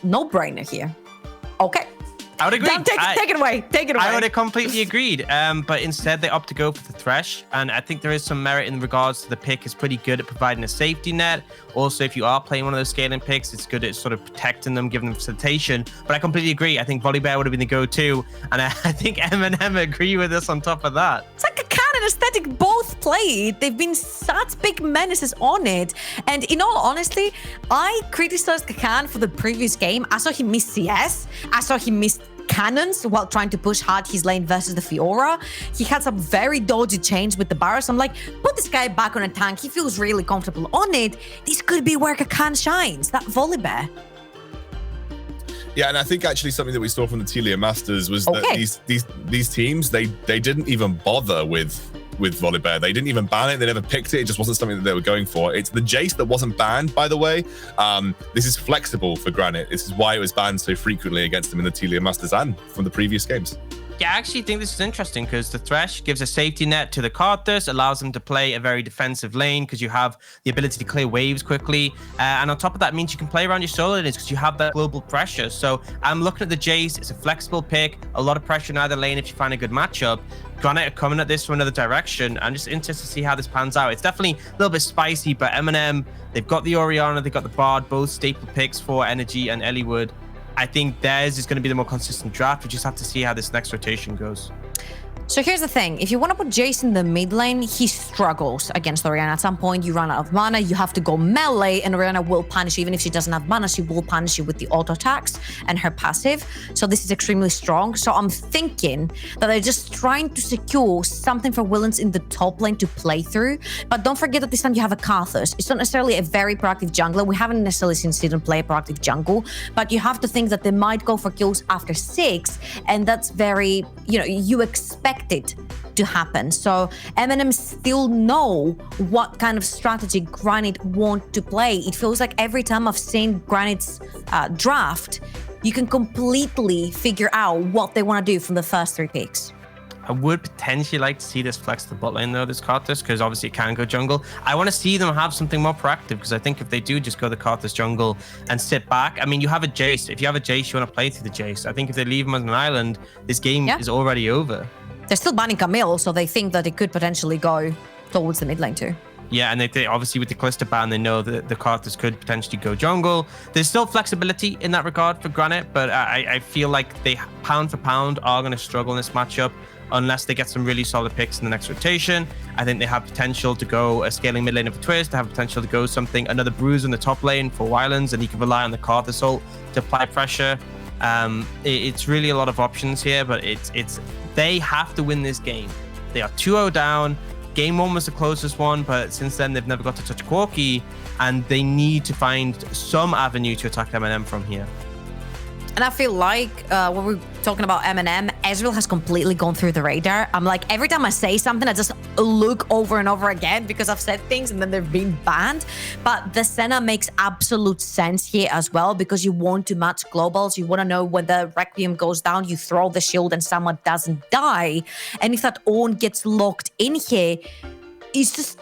[SPEAKER 3] no-brainer here. Okay.
[SPEAKER 2] I would agree.
[SPEAKER 3] Dan, take it away. Take it away.
[SPEAKER 2] I would have completely agreed. But instead, they opt to go for the Thresh. And I think there is some merit in regards to the pick. It's pretty good at providing a safety net. Also, if you are playing one of those scaling picks, it's good at sort of protecting them, giving them facilitation. But I completely agree. I think Volibear would have been the go-to. And I think MNM agree with us on top of that.
[SPEAKER 3] It's like Kakan and Aesthetic both play it. They've been such big menaces on it. And in all honesty, I criticized Kakan for the previous game. I saw him miss CS. I saw him miss cannons while trying to push hard his lane versus the Fiora. He had some very dodgy change with the Barrows. I'm like, put this guy back on a tank. He feels really comfortable on it. This could be where Kakan shines, that Volibear.
[SPEAKER 1] Yeah, and I think actually something that we saw from the Telia Masters was that these teams, they didn't even bother with with Volibear. They didn't even ban it. They never picked it. It just wasn't something that they were going for. It's the Jace that wasn't banned, by the way. This is flexible for Granit. This is why it was banned so frequently against them in the Telia Masters and from the previous games.
[SPEAKER 2] Yeah, I actually think this is interesting because the Thresh gives a safety net to the Karthus, allows them to play a very defensive lane because you have the ability to clear waves quickly. And on top of that, means you can play around your solo lanes because you have that global pressure. So I'm looking at the Jace. It's a flexible pick, a lot of pressure in either lane if you find a good matchup. Granit are coming at this from another direction. I'm just interested to see how this pans out. It's definitely a little bit spicy, but MNM, they've got the Orianna, they've got the Bard, both staple picks for Energy and Eliwood. I think theirs is going to be the more consistent draft. We just have to see how this next rotation goes.
[SPEAKER 3] So here's the thing. If you want to put Jace in the mid lane, he struggles against Orianna. At some point, you run out of mana, you have to go melee, and Orianna will punish you. Even if she doesn't have mana, she will punish you with the auto attacks and her passive. So this is extremely strong. So I'm thinking that they're just trying to secure something for Willens in the top lane to play through. But don't forget that this time you have a Karthus. It's not necessarily a very proactive jungler. We haven't necessarily seen Sidon play a proactive jungle, but you have to think that they might go for kills after 6, and that's very, you expect it to happen. So MNM still know what kind of strategy Granit want to play. It feels like every time I've seen Granit's draft, you can completely figure out what they want to do from the first 3 picks.
[SPEAKER 2] I would potentially like to see this flex the bot lane though, this Karthus, because obviously it can go jungle. I want to see them have something more proactive because I think if they do just go the Karthus jungle and sit back, I mean, you have a Jace. If you have a Jace, you want to play through the Jace. I think if they leave him on an island, this game is already over.
[SPEAKER 3] They're still banning Camille, so they think that it could potentially go towards the mid lane too.
[SPEAKER 2] Yeah, and they obviously with the Callisto ban, they know that the Karthus could potentially go jungle. There's still flexibility in that regard for Granit, but I feel like they pound for pound are going to struggle in this matchup unless they get some really solid picks in the next rotation. I think they have potential to go a scaling mid lane of a Twist. They have potential to go another Bruise in the top lane for Wylands, and you can rely on the Karthus ult to apply pressure. It's really a lot of options here, but they have to win this game. They are 2-0 down. Game 1 was the closest one, but since then they've never got to touch Corki, and they need to find some avenue to attack MNM from here.
[SPEAKER 3] And I feel like when we're talking about MNM, Ezreal has completely gone through the radar. I'm like, every time I say something, I just look over and over again because I've said things and then they've been banned. But the Senna makes absolute sense here as well because you want to match globals. You want to know when the Requiem goes down, you throw the shield and someone doesn't die. And if that Ornn gets locked in here, it's just...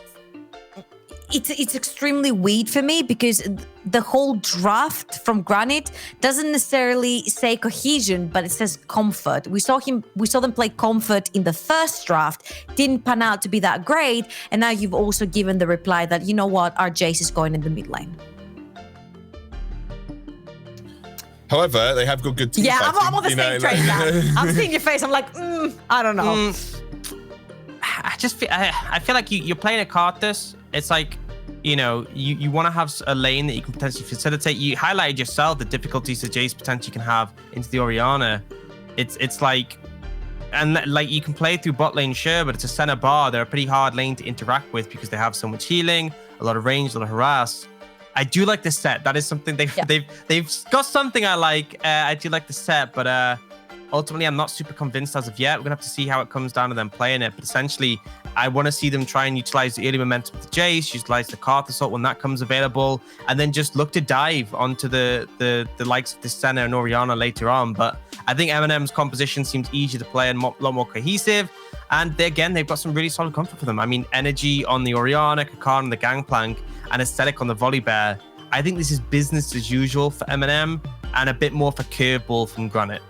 [SPEAKER 3] It's extremely weird for me because the whole draft from Granit doesn't necessarily say cohesion, but it says comfort. We saw them play comfort in the first draft, didn't pan out to be that great, and now you've also given the reply that, you know what, our Jace is going in the mid lane.
[SPEAKER 1] However, they have got good team
[SPEAKER 3] Yeah,
[SPEAKER 1] fighting,
[SPEAKER 3] I'm on the same train now. I'm seeing your face. I'm like, I don't know.
[SPEAKER 2] I feel like you're playing a Karthus. It's like, you want to have a lane that you can potentially facilitate. You highlighted yourself the difficulties that Jace potentially can have into the Orianna. It's like, and like you can play through bot lane, sure, but it's a center bar. They're a pretty hard lane to interact with because they have so much healing, a lot of range, a lot of harass. I do like the set. That is something they've got something I like. I do like the set, but ultimately, I'm not super convinced as of yet. We're going to have to see how it comes down to them playing it. But essentially, I want to see them try and utilize the early momentum of the Jace, utilize the Karthus ult when that comes available, and then just look to dive onto the likes of the Senna and Orianna later on. But I think MNM's composition seems easier to play and a lot more cohesive. And they've got some really solid comfort for them. I mean, energy on the Orianna, Kakarn on the Gangplank, and aesthetic on the Volibear. I think this is business as usual for MNM and a bit more for curveball from Granit.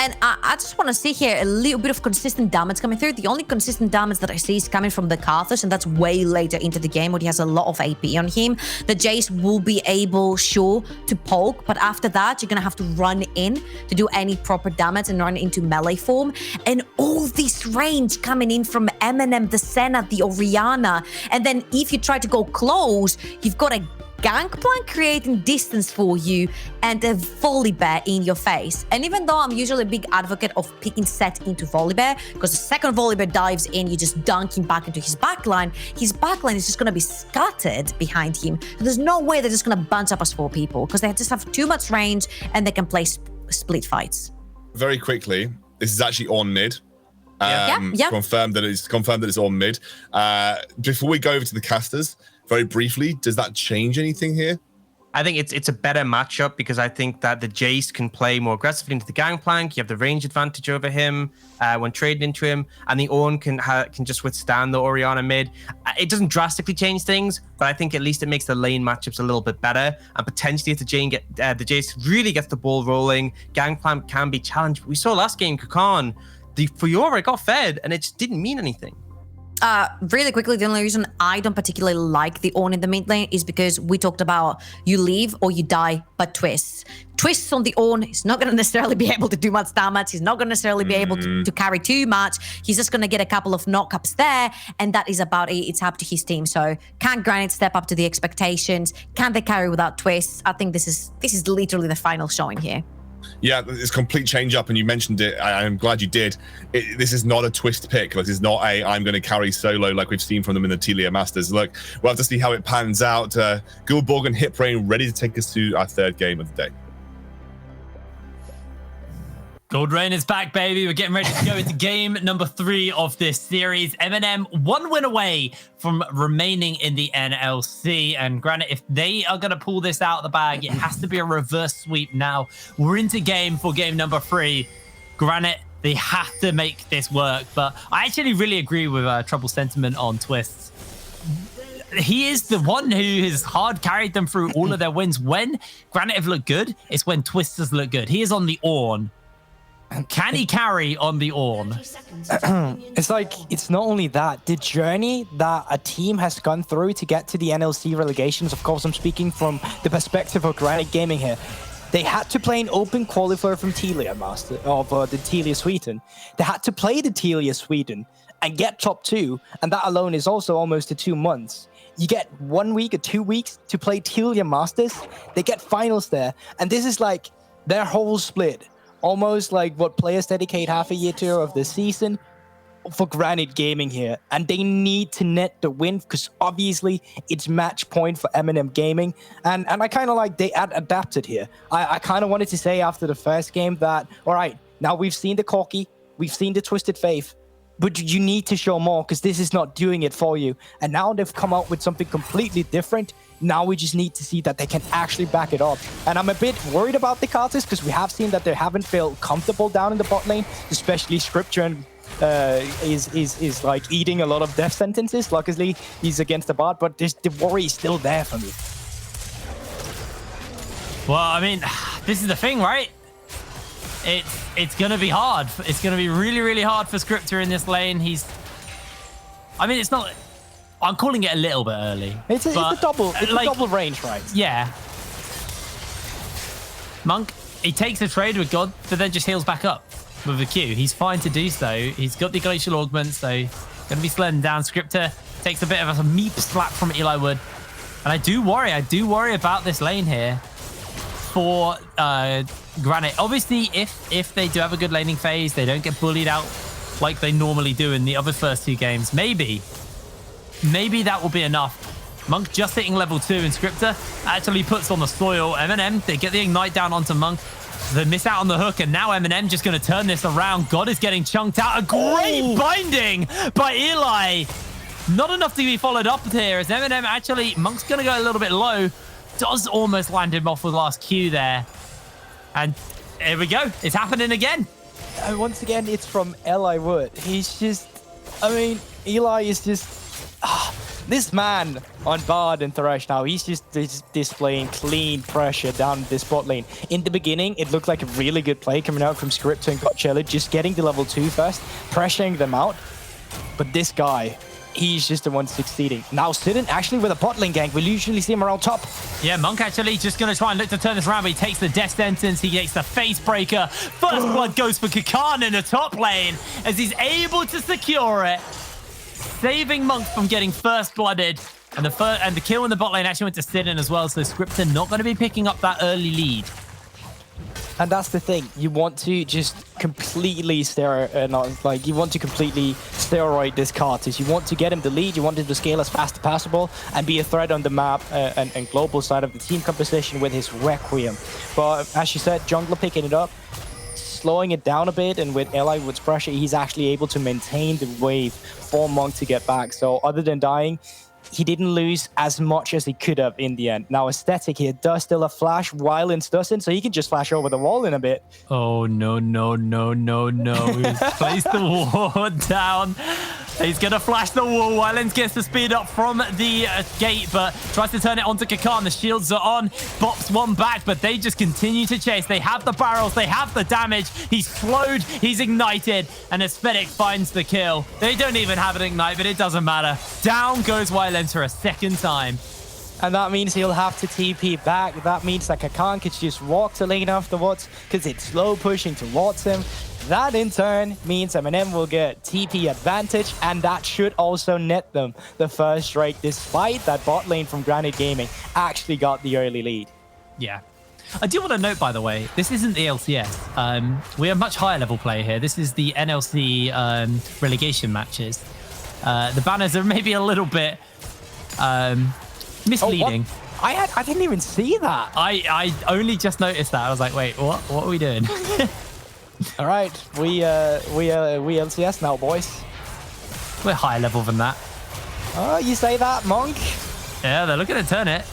[SPEAKER 3] And I just want to see here a little bit of consistent damage coming through. The only consistent damage that I see is coming from the Karthus, and that's way later into the game when he has a lot of AP on him. The Jace will be able, sure, to poke, but after that, you're going to have to run in to do any proper damage and run into melee form. And all this range coming in from MNM, the Senna, the Orianna. And then if you try to go close, you've got a Gangplank creating distance for you and a Volibear in your face. And even though I'm usually a big advocate of picking set into Volibear, because the second Volibear dives in, you just dunk him back into his backline is just going to be scattered behind him. So there's no way they're just going to bunch up as 4 people because they just have too much range and they can play split fights.
[SPEAKER 1] Very quickly, this is actually on mid. Confirmed that it's all mid. Before we go over to the casters, very briefly, does that change anything here?
[SPEAKER 2] I think it's a better matchup because I think that the Jace can play more aggressively into the gangplank. You have the range advantage over him when trading into him, and the Ornn can just withstand the Orianna mid. It doesn't drastically change things, but I think at least it makes the lane matchups a little bit better. And potentially, if the Jace really gets the ball rolling, gangplank can be challenged. But we saw last game, Kakan, the Fiora got fed, and it just didn't mean anything.
[SPEAKER 3] Really quickly, the only reason I don't particularly like the Ornn in the mid lane is because we talked about you leave or you die, but twists. Twists on the Ornn, he's not going to necessarily be able to do much damage. He's not going to necessarily be able to carry too much. He's just going to get a couple of knockups there, and that is about it. It's up to his team. So can Granit step up to the expectations? Can they carry without twists? I think this is literally the final showing here.
[SPEAKER 1] Yeah, it's complete change up, and you mentioned it. I'm glad you did. This is not a twist pick. Like, this is not I'm going to carry solo like we've seen from them in the Telia Masters. Look, we'll have to see how it pans out. Gulborg and Hitbrain ready to take us to our third game of the day.
[SPEAKER 4] Gold Rain is back, baby. We're getting ready to go into game number 3 of this series. MNM 1 win away from remaining in the NLC. And Granit, if they are going to pull this out of the bag, it has to be a reverse sweep now. We're into game for game number 3. Granit, they have to make this work. But I actually really agree with Trouble sentiment on twists. He is the one who has hard carried them through all of their wins. When Granit have looked good, it's when Twisters look good. He is on the Ornn. Can he carry on the Ornn?
[SPEAKER 5] It's like, it's not only that, the journey that a team has gone through to get to the NLC relegations, of course I'm speaking from the perspective of Granit Gaming here, they had to play an open qualifier from Telia the Telia Sweden. They had to play the Telia Sweden and get top 2, and that alone is also almost to 2 months. You get 1 week or 2 weeks to play Telia Masters, they get finals there, and this is like their whole split. Almost like what players dedicate half a year to of the season for Granit Gaming here. And they need to net the win because obviously it's match point for MNM Gaming. And I kind of like they adapted here. I kind of wanted to say after the first game that, all right, now we've seen the Corki, we've seen the Twisted Faith, but you need to show more because this is not doing it for you. And now they've come out with something completely different. Now we just need to see that they can actually back it up. And I'm a bit worried about the Carters because we have seen that they haven't felt comfortable down in the bot lane, especially Scripture is like eating a lot of death sentences. Luckily, he's against the bot, but the worry is still there for me.
[SPEAKER 4] Well, I mean, this is the thing, right? It's going to be hard. It's going to be really, really hard for Scripture in this lane. It's not... I'm calling it a little bit early.
[SPEAKER 5] It's a double range, right?
[SPEAKER 4] Yeah. Monk, he takes a trade with God, but then just heals back up with a Q. He's fine to do so. He's got the glacial augment, so going to be slowing down. Scriptor takes a bit of a meep slap from Eli Wood. And I do worry about this lane here for Granit. Obviously, if they do have a good laning phase, they don't get bullied out like they normally do in the other first 2 games. Maybe that will be enough. Monk just hitting level 2 in Scriptor actually puts on the soil. MNM, they get the ignite down onto Monk. They miss out on the hook, and now MNM just going to turn this around. God is getting chunked out. A great binding by Eli. Not enough to be followed up here as MNM actually, Monk's going to go a little bit low. Does almost land him off with last Q there. And here we go. It's happening again.
[SPEAKER 5] And once again, it's from Eli Wood. He's just, Eli is just... this man on Bard and Thresh now, he's just displaying clean pressure down this bot lane. In the beginning, it looked like a really good play coming out from Scriptor and Gotchelli, just getting to level 2 first, pressuring them out. But this guy, he's just the one succeeding. Now Sidon actually with a bot lane gank. We'll usually see him around top.
[SPEAKER 4] Yeah, Monk actually just going to try and look to turn this around, but he takes the death sentence. He takes the face breaker. First blood goes for Kakan in the top lane as he's able to secure it, saving Monk from getting first blooded. And the kill in the bot lane actually went to Sidon as well, so Scriptor not going to be picking up that early lead.
[SPEAKER 5] And that's the thing. You want to just completely steroid this Cartus. You want to get him the lead. You want him to scale as fast as possible and be a threat on the map and global side of the team composition with his Requiem. But as you said, jungler picking it up. slowing it down a bit, and with Eli Wood's pressure, he's actually able to maintain the wave for Monk to get back. So other than dying, he didn't lose as much as he could have in the end. Now, Aesthetic here does still have flash, Wylens doesn't, so he can just flash over the wall in a bit.
[SPEAKER 4] Oh, no. He's placed the wall down. He's going to flash the wall. Wylens gets the speed up from the gate, but tries to turn it onto Kakan. The shields are on. Bops one back, but they just continue to chase. They have the barrels. They have the damage. He's slowed. He's ignited. And Aesthetic finds the kill. They don't even have an ignite, but it doesn't matter. Down goes Wylens for a second time.
[SPEAKER 5] And that means he'll have to TP back. That means that Kakan could just walk to lane afterwards because it's slow pushing towards him. That in turn means MNM will get TP advantage, and that should also net them the first strike, despite that bot lane from Granit Gaming actually got the early lead.
[SPEAKER 4] Yeah. I do want to note, by the way, this isn't the LCS. We are much higher level play here. This is the NLC relegation matches. The banners are maybe a little bit misleading.
[SPEAKER 5] Oh, I didn't even see that.
[SPEAKER 4] I only just noticed that. I was like, wait, what are we doing?
[SPEAKER 5] All right, we LCS now, boys.
[SPEAKER 4] We're higher level than that.
[SPEAKER 5] Oh, you say that, Monk?
[SPEAKER 4] Yeah, they're looking to turn it.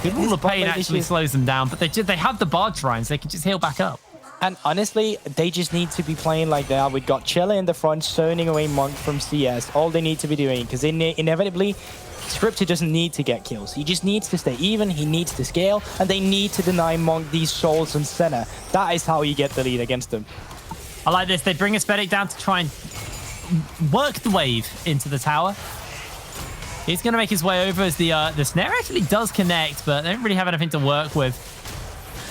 [SPEAKER 4] Good Wall of Pain actually slows them down, but they have the Bard Shrines. They can just heal back up.
[SPEAKER 5] And honestly, they just need to be playing like that. We got Chilla in the front, zoning away Monk from CS. All they need to be doing, because inevitably, Scripter doesn't need to get kills. He just needs to stay even. He needs to scale, and they need to deny Monk these souls and center. That is how you get the lead against them.
[SPEAKER 4] I like this. They bring Aesthetic down to try and work the wave into the tower. He's going to make his way over as the snare actually does connect, but they don't really have anything to work with.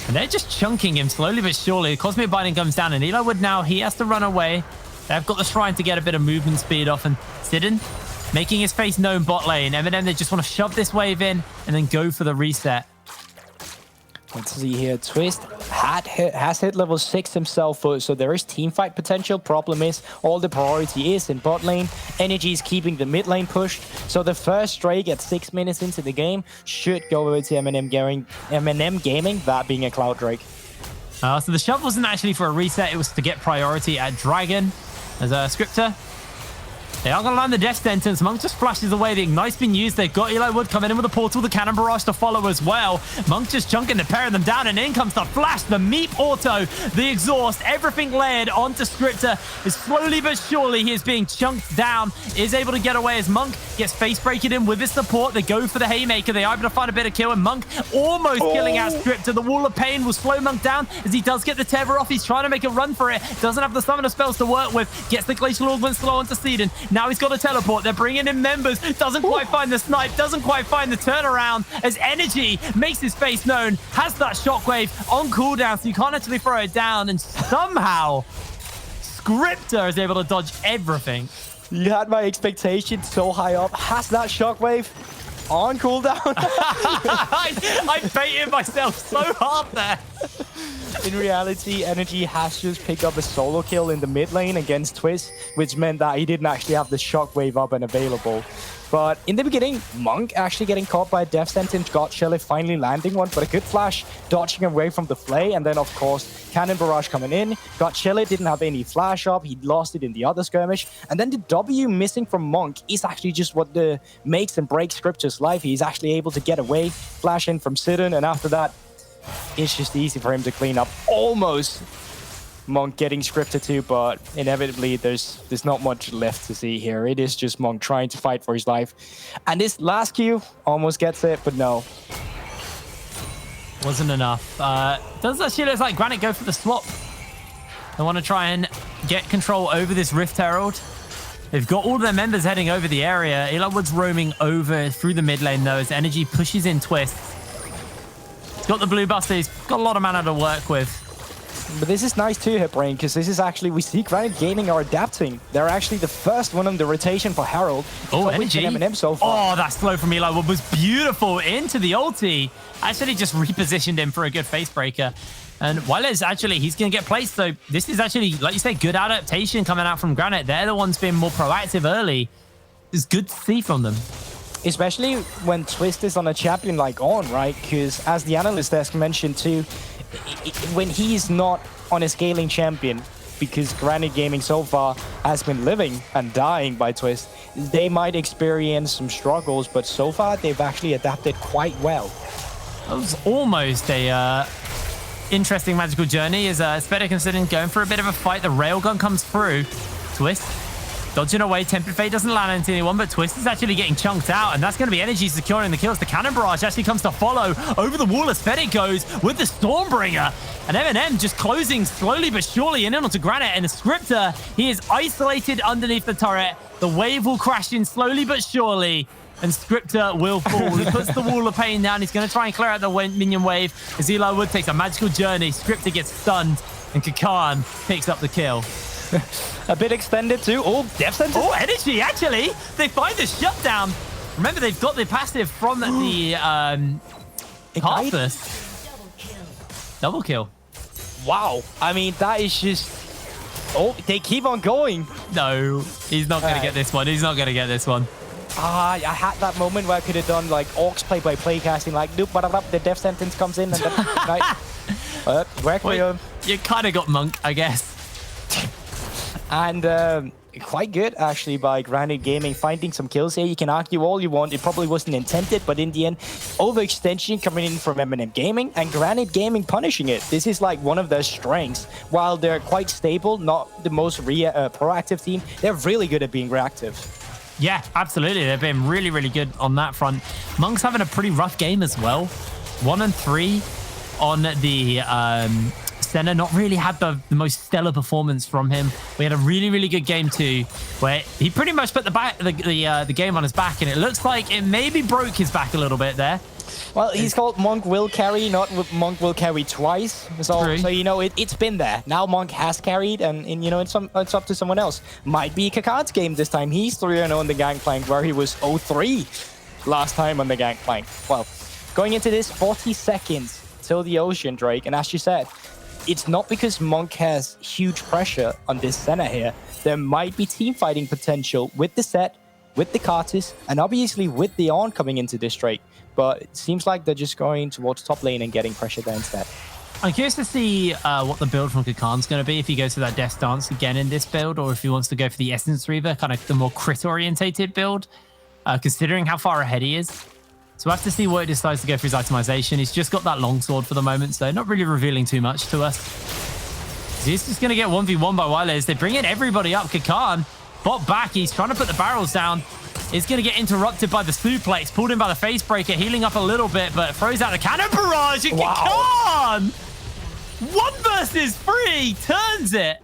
[SPEAKER 4] And they're just chunking him slowly but surely. Cosmic Binding comes down, and Eli Wood now, he has to run away. They've got the Shrine to get a bit of movement speed off, and Sidon making his face known bot lane. MNM, they just want to shove this wave in and then go for the reset.
[SPEAKER 5] Let's see here. Twist has hit level 6 himself, so there is teamfight potential. Problem is, all the priority is in bot lane. Energy is keeping the mid lane pushed. So the first Drake at 6 minutes into the game should go over to MNM Gaming, that being a Cloud Drake.
[SPEAKER 4] So the shove wasn't actually for a reset. It was to get priority at Dragon as a Scripter. They are going to land the Death Sentence. Monk just flashes away. The Ignite's been used. They've got Eli Wood coming in with a portal. The Cannon Barrage to follow as well. Monk just chunking to pair them down. And in comes the flash, the Meep Auto, the Exhaust. Everything layered onto Scripter. Is slowly but surely he is being chunked down. Is able to get away as Monk gets face breaking in with his support. They go for the Haymaker. They are able to find a bit of kill. And Monk almost killing out Scripter. The Wall of Pain will slow Monk down as he does get the Tether off. He's trying to make a run for it. Doesn't have the Summoner spells to work with. Gets the Glacial Augment slow onto Sidon. Now he's got a teleport. They're bringing in members. Doesn't quite find the snipe. Doesn't quite find the turnaround as Energy makes his face known. Has that shockwave on cooldown, so you can't actually throw it down. And somehow, Scripter is able to dodge everything.
[SPEAKER 5] You had my expectations so high up. Has that shockwave on cooldown?
[SPEAKER 4] I baited myself so hard there.
[SPEAKER 5] In reality, Energy has just picked up a solo kill in the mid lane against Twist, which meant that he didn't actually have the shockwave up and available. But in the beginning, Monk actually getting caught by a Death Sentence, got Shelly finally landing one, but a good flash, dodging away from the Flay, and then of course, Cannon Barrage coming in, got Shelly, didn't have any flash up, he lost it in the other skirmish, and then the W missing from Monk is actually just what makes and breaks Scripture's life. He's actually able to get away, flash in from Sidon, and after that, it's just easy for him to clean up. Almost Monk getting Scripted too, but inevitably there's not much left to see here. It is just Monk trying to fight for his life. And this last Q almost gets it, but no.
[SPEAKER 4] Wasn't enough. Does actually look like Granit go for the swap. They want to try and get control over this Rift Herald. They've got all their members heading over the area. Eli Wood's roaming over through the mid lane though as Energy pushes in Twist. He's got the blue buster. He's got a lot of mana to work with.
[SPEAKER 5] But this is nice too, Hitbrain, because this is actually, we see Granit Gaming are adapting. They're actually the first one on the rotation for Herald.
[SPEAKER 4] Oh, Energy.
[SPEAKER 5] MNM so far.
[SPEAKER 4] Oh, that slow from Eli Wood was beautiful into the ulti. Actually just repositioned him for a good face breaker. And Wylens, actually, he's going to get placed. So this is actually, like you said, good adaptation coming out from Granit. They're the ones being more proactive early. It's good to see from them.
[SPEAKER 5] Especially when Twist is on a champion like On, right? Because as the analyst desk mentioned too, when he's not on a scaling champion, because Granit Gaming so far has been living and dying by Twist, they might experience some struggles, but so far they've actually adapted quite well.
[SPEAKER 4] That was almost a interesting magical journey as Spectre considering going for a bit of a fight. The railgun comes through. Twist dodging away. Tempered Fate doesn't land into anyone, but Twist is actually getting chunked out, and that's going to be Energy securing the kills. The Cannon Barrage actually comes to follow. Over the wall, Aesthetic goes with the Stormbringer, and MNM just closing slowly but surely in onto Granit, and the Scripter, he is isolated underneath the turret. The wave will crash in slowly but surely, and Scripter will fall. He puts the Wall of Pain down. He's going to try and clear out the minion wave as Eli Wood takes a magical journey. Scripter gets stunned, and Kakan picks up the kill.
[SPEAKER 5] A bit extended too. Oh, Death Sentence.
[SPEAKER 4] Oh, Energy, actually. They find the shutdown. Remember, they've got the passive from the Heartless. Double kill.
[SPEAKER 5] Wow. I mean, that is just... Oh, they keep on going.
[SPEAKER 4] No, he's not going to get this one. He's not going to get this one.
[SPEAKER 5] I had that moment where I could have done like Orcs play-by-play casting, like, doop, the Death Sentence comes in, and then, right.
[SPEAKER 4] Well, you kind of got Monk, I guess.
[SPEAKER 5] And quite good, actually, by Granit Gaming, finding some kills here. You can argue all you want. It probably wasn't intended, but in the end, overextension coming in from MNM Gaming and Granit Gaming punishing it. This is like one of their strengths. While they're quite stable, not the most proactive team, they're really good at being reactive.
[SPEAKER 4] Yeah, absolutely. They've been really, really good on that front. Monk's having a pretty rough game as well. 1 and 3 on the... Center, not really had the most stellar performance from him. We had a really, really good game too, where he pretty much put the game on his back, and it looks like it maybe broke his back a little bit there.
[SPEAKER 5] Well, he's called Monk Will Carry, not Monk Will Carry twice. So you know, it's been there. Now Monk has carried, and you know, it's up to someone else. Might be Kakar's game this time. He's 3-0 on the Gangplank, where he was 0-3 last time on the Gangplank. Well, going into this, 40 seconds till the Ocean, Drake, and as you said, it's not because Monk has huge pressure on this center here. There might be team fighting potential with the set, with the Kartis, and obviously with the On coming into this Drake. But it seems like they're just going towards top lane and getting pressure there instead.
[SPEAKER 4] I'm curious to see what the build from Kakan's going to be, if he goes to that Death Dance again in this build, or if he wants to go for the Essence Reaver, kind of the more crit-orientated build, considering how far ahead he is. So we'll have to see what he decides to go for his itemization. He's just got that longsword for the moment, so not really revealing too much to us. He's just going to get 1v1 by Wireless. They bring in everybody up. Kakan, bot back. He's trying to put the barrels down. He's going to get interrupted by the suplex. Pulled in by the face breaker, healing up a little bit, but throws out the cannon barrage. And Kakan, 1 versus 3, turns it.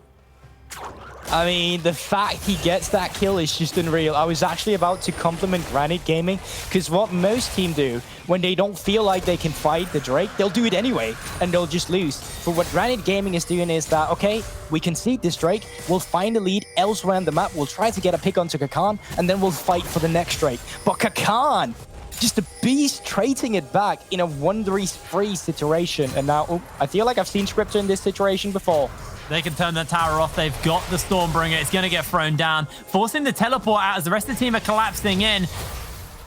[SPEAKER 5] I mean, the fact he gets that kill is just unreal. I was actually about to compliment Granit Gaming, because what most teams do when they don't feel like they can fight the Drake, they'll do it anyway, and they'll just lose. But what Granit Gaming is doing is that, okay, we concede this Drake, we'll find a lead elsewhere on the map, we'll try to get a pick onto Kakan, and then we'll fight for the next Drake. But Kakan, just a beast trading it back in a 1-3 situation. And now, I feel like I've seen Scripter in this situation before.
[SPEAKER 4] They can turn the tower off. They've got the Stormbringer. It's going to get thrown down, forcing the teleport out as the rest of the team are collapsing in.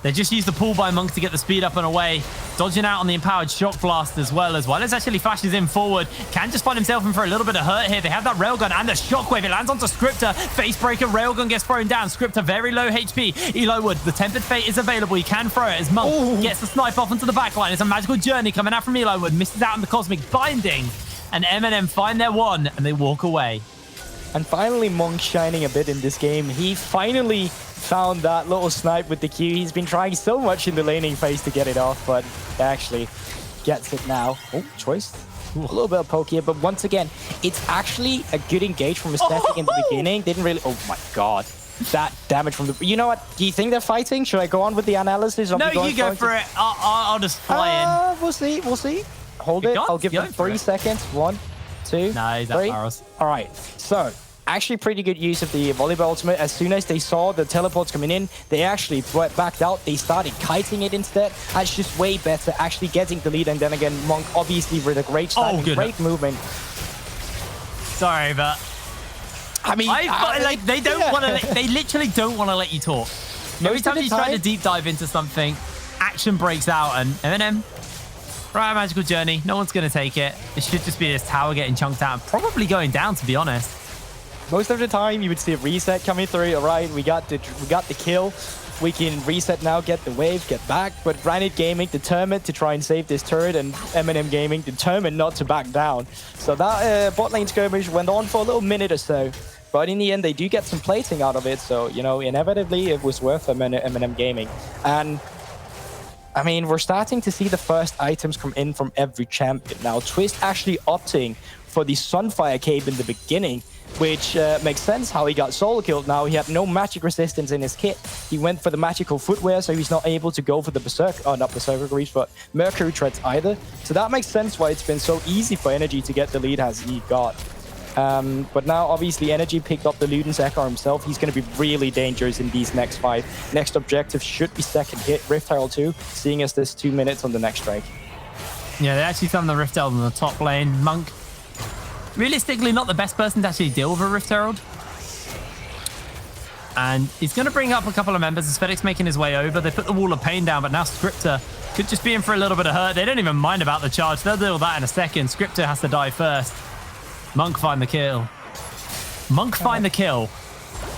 [SPEAKER 4] They just used the pull by Monk to get the speed up and away. Dodging out on the Empowered Shock Blast as well. As actually flashes in forward. Can just find himself in for a little bit of hurt here. They have that Railgun and the Shockwave. It lands onto Scripter. Facebreaker, Railgun gets thrown down. Scripter very low HP. Eli Wood, the Tempered Fate is available. He can throw it as Monk gets the snipe off into the backline. It's a magical journey coming out from Eli Wood. Misses out on the Cosmic Binding. And MNM find their one, and they walk away.
[SPEAKER 5] And finally, Monk shining a bit in this game. He finally found that little snipe with the Q. He's been trying so much in the laning phase to get it off, but he actually gets it now. Oh, choice. A little bit of poke here, but once again, it's actually a good engage from Aesthetic in the beginning. Didn't really... Oh my god. That damage from the... You know what? Do you think they're fighting? Should I go on with the analysis?
[SPEAKER 4] No, you go for it. I'll just fly in.
[SPEAKER 5] We'll see. We'll see. Hold it. I'll give them 3 seconds. 1, 2,
[SPEAKER 4] no, he's
[SPEAKER 5] 3.
[SPEAKER 4] All
[SPEAKER 5] right. So, actually pretty good use of the Volleyball Ultimate. As soon as they saw the teleports coming in, they actually backed out. They started kiting it instead. That's just way better, actually getting the lead. And then again, Monk obviously with a great start and great movement.
[SPEAKER 4] Sorry, but... I mean... they don't want to... They literally don't want to let you talk. Every time you try to deep dive into something, action breaks out, and MNM... Right, Magical Journey. No one's going to take it. It should just be this tower getting chunked out and probably going down, to be honest.
[SPEAKER 5] Most of the time, you would see a reset coming through. All right, we got the kill. We can reset now, get the wave, get back. But Granit Gaming determined to try and save this turret, and MNM Gaming determined not to back down. So that bot lane skirmish went on for a little minute or so. But in the end, they do get some plating out of it. So, you know, inevitably, it was worth MNM Gaming. And I mean, we're starting to see the first items come in from every champion. Now, Twist actually opting for the Sunfire Cape in the beginning, which makes sense how he got solo killed. Now, he had no magic resistance in his kit. He went for the magical footwear, so he's not able to go for the not Berserker Greaves, but Mercury Treads either. So that makes sense why it's been so easy for Energy to get the lead as he got. But now, obviously, Energy picked up the Luden's Echo himself. He's going to be really dangerous in these next 5. Next objective should be second hit, Rift Herald 2, seeing as there's 2 minutes on the next strike.
[SPEAKER 4] Yeah, they actually found the Rift Herald in the top lane. Monk, realistically, not the best person to actually deal with a Rift Herald. And he's going to bring up a couple of members. Aesthetic's making his way over. They put the Wall of Pain down, but now Scriptor could just be in for a little bit of hurt. They don't even mind about the charge. They'll deal with that in a second. Scriptor has to die first. Monk find the kill. Monk find the kill.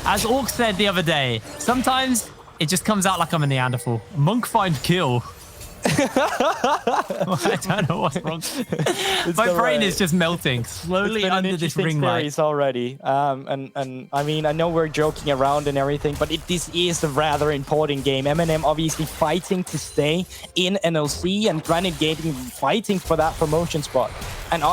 [SPEAKER 4] As Orc said the other day, sometimes it just comes out like I'm a Neanderthal. Monk find kill. I don't know what's wrong. My brain is just melting slowly under this ring light
[SPEAKER 5] already. And I mean, I know we're joking around and everything, but this is a rather important game. MNM obviously fighting to stay in NLC, and Granit Gaming fighting for that promotion spot. And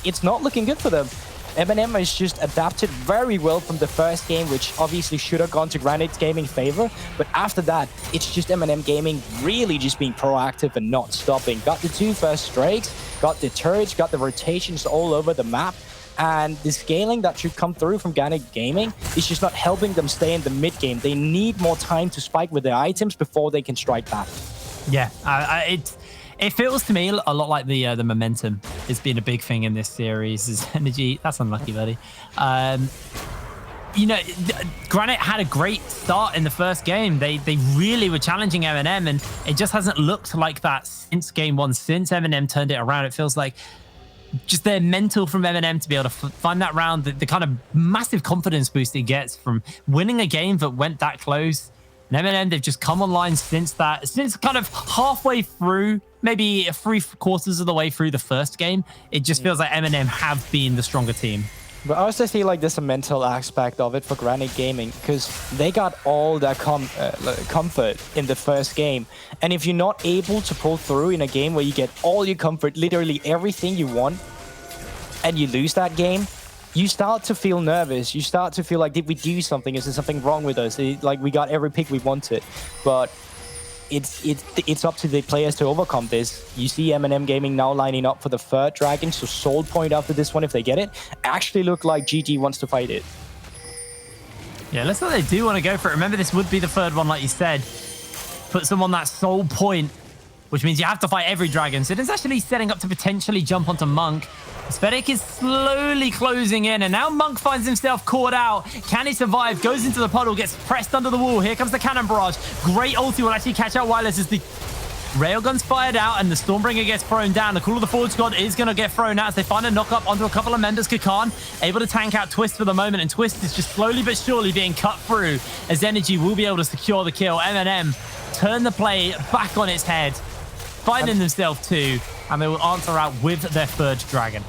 [SPEAKER 5] it's not looking good for them. MNM has just adapted very well from the first game, which obviously should have gone to Granit Gaming's favor. But after that, it's just MNM Gaming really just being proactive and not stopping. Got the 2 first strikes, got the turrets, got the rotations all over the map. And the scaling that should come through from Granit Gaming is just not helping them stay in the mid game. They need more time to spike with their items before they can strike back.
[SPEAKER 4] Yeah, it feels to me a lot like the momentum has been a big thing in this series. Is Energy? That's unlucky, buddy. You know, Granit had a great start in the first game. They really were challenging MNM, and it just hasn't looked like that since game 1. Since MNM turned it around, it feels like just their mental from MNM to be able to find that round, the kind of massive confidence boost it gets from winning a game that went that close. And MNM, they've just come online since kind of halfway through, maybe 3/4 of the way through the first game. It just feels like MNM have been the stronger team.
[SPEAKER 5] But I also see like there's a mental aspect of it for Granit Gaming, because they got all that comfort in the first game. And if you're not able to pull through in a game where you get all your comfort, literally everything you want, and you lose that game, you start to feel nervous. You start to feel like, did we do something? Is there something wrong with us? Like, we got every pick we wanted. But it's up to the players to overcome this. You see MNM Gaming now lining up for the 3rd dragon, so Soul Point after this one if they get it. Actually look like GG wants to fight it.
[SPEAKER 4] Yeah, looks like they do want to go for it. Remember, this would be the 3rd one, like you said. Put them on that Soul Point, which means you have to fight every dragon. So it is actually setting up to potentially jump onto Monk. Aesthetic is slowly closing in, and now Monk finds himself caught out. Can he survive? Goes into the puddle, gets pressed under the wall. Here comes the cannon barrage. Great ulti will actually catch out Wireless as the railgun's fired out and the Stormbringer gets thrown down. The Call of the Forge God is going to get thrown out as they find a knock-up onto a couple of members. Kakan able to tank out Twist for the moment, and Twist is just slowly but surely being cut through as Energy will be able to secure the kill. MNM turn the play back on its head, finding themselves 2, and they will answer out with their 3rd dragon.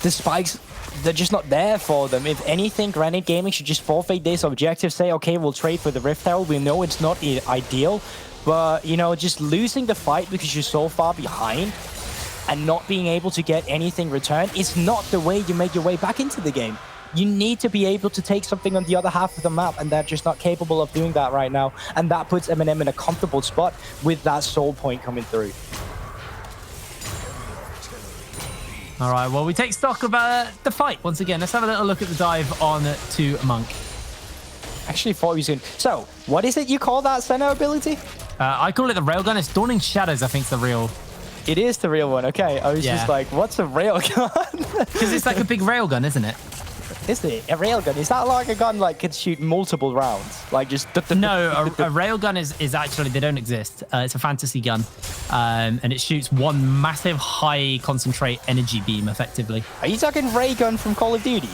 [SPEAKER 5] The spikes, they're just not there for them. If anything, Granit Gaming should just forfeit this objective, say, okay, we'll trade for the Rift Herald. We know it's not ideal, but, you know, just losing the fight because you're so far behind and not being able to get anything returned is not the way you make your way back into the game. You need to be able to take something on the other half of the map, and they're just not capable of doing that right now. And that puts MNM in a comfortable spot with that Soul Point coming through.
[SPEAKER 4] All right, well, we take stock of the fight once again. Let's have a little look at the dive on to Monk.
[SPEAKER 5] Actually, thought he was in. So, what is it you call that center ability?
[SPEAKER 4] I call it the Railgun. It's Dawning Shadows, I think, is the real.
[SPEAKER 5] It is the real one. Okay, I was just like, what's a railgun?
[SPEAKER 4] Because it's like a big railgun, isn't it?
[SPEAKER 5] is it? A railgun? Is that like a gun like can shoot multiple rounds? Like just...
[SPEAKER 4] No, a railgun is actually, they don't exist. It's a fantasy gun. And it shoots one massive high concentrate energy beam effectively.
[SPEAKER 5] Are you talking ray gun from Call of Duty?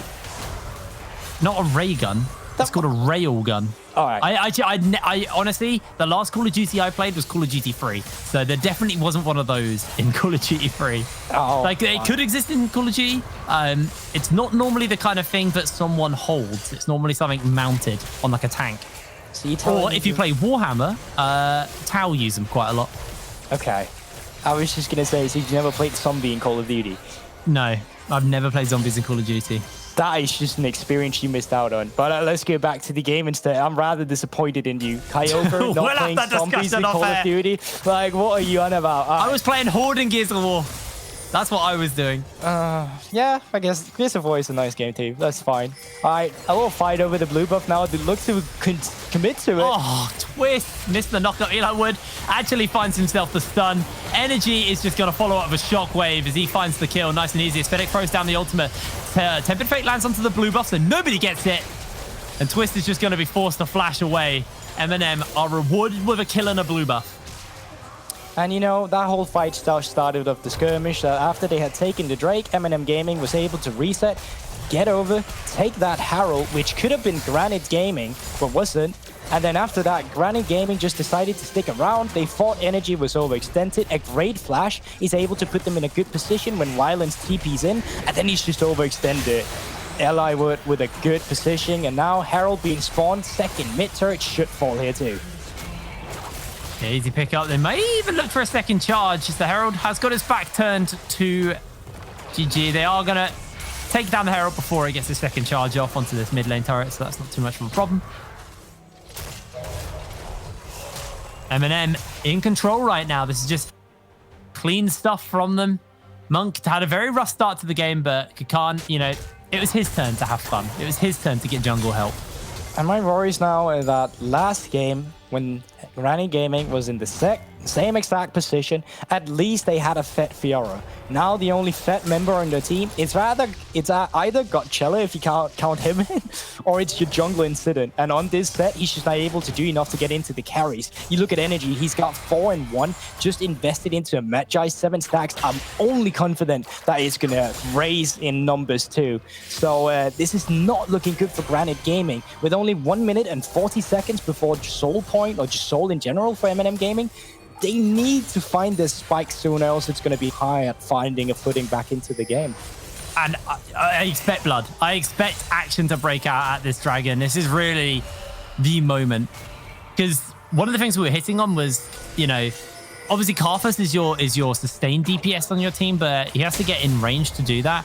[SPEAKER 4] Not a ray gun. It's called a rail gun.
[SPEAKER 5] All right.
[SPEAKER 4] I honestly, the last Call of Duty I played was Call of Duty 3. So there definitely wasn't one of those in Call of Duty 3.
[SPEAKER 5] Oh,
[SPEAKER 4] like, it could exist in Call of Duty. It's not normally the kind of thing that someone holds. It's normally something mounted on like a tank.
[SPEAKER 5] So you
[SPEAKER 4] or if you play Warhammer, Tau use them quite a lot.
[SPEAKER 5] Okay. I was just going to say, so you've never played zombie in Call of Duty?
[SPEAKER 4] No, I've never played zombies in Call of Duty.
[SPEAKER 5] That is just an experience you missed out on. But let's go back to the game instead. I'm rather disappointed in you. Kyoko not playing zombies in Call of Duty. Like, what are you on about?
[SPEAKER 4] I was playing Horde in Gears of War. That's what I was doing.
[SPEAKER 5] Yeah, I guess Gears of War is a nice game too. That's fine. All right, a little fight over the blue buff now. They look to commit to it.
[SPEAKER 4] Oh, Twist missed the knockup. Eli Wood actually finds himself the stun. Energy is just going to follow up with a shockwave as he finds the kill. Nice and easy. Aesthetic throws down the ultimate. Tempered Fate lands onto the blue buff, so nobody gets it. And Twist is just going to be forced to flash away. MNM are rewarded with a kill and a blue buff.
[SPEAKER 5] And you know, that whole fight started off the skirmish. After they had taken the Drake, MNM Gaming was able to reset, get over, take that Herald, which could have been Granit Gaming, but wasn't. And then after that, Granit Gaming just decided to stick around. They thought energy was overextended. A great flash is able to put them in a good position when Wyland's TP's in, and then he's just overextended. Eli Wood with a good position, and now Herald being spawned, second mid-turret should fall here too.
[SPEAKER 4] Easy pick up. They may even look for a second charge as the Herald has got his back turned to GG. They are going to take down the Herald before he gets his second charge off onto this mid lane turret, so that's not too much of a problem. MNM in control right now. This is just clean stuff from them. Monk had a very rough start to the game, but Kakan, you know, it was his turn to have fun. It was his turn to get jungle help.
[SPEAKER 5] And my worries now is that last game, when Granit Gaming was in the same exact position, at least they had a Fett Fiora. Now the only Fett member on their team, it's either Gotchella if you can't count him in, or it's your jungler Incident. And on this set, he's just not able to do enough to get into the carries. You look at energy, he's got 4 and 1, just invested into a Magi 7 stacks. I'm only confident that it's gonna raise in numbers too. So this is not looking good for Granit Gaming. With only 1 minute and 40 seconds before Soul Point, or just Soul in general for MNM Gaming, they need to find this spike soon, or else it's going to be high at finding a footing back into the game.
[SPEAKER 4] And I expect blood. I expect action to break out at this dragon. This is really the moment. Because one of the things we were hitting on was, you know, obviously Karthus is your sustained DPS on your team, but he has to get in range to do that.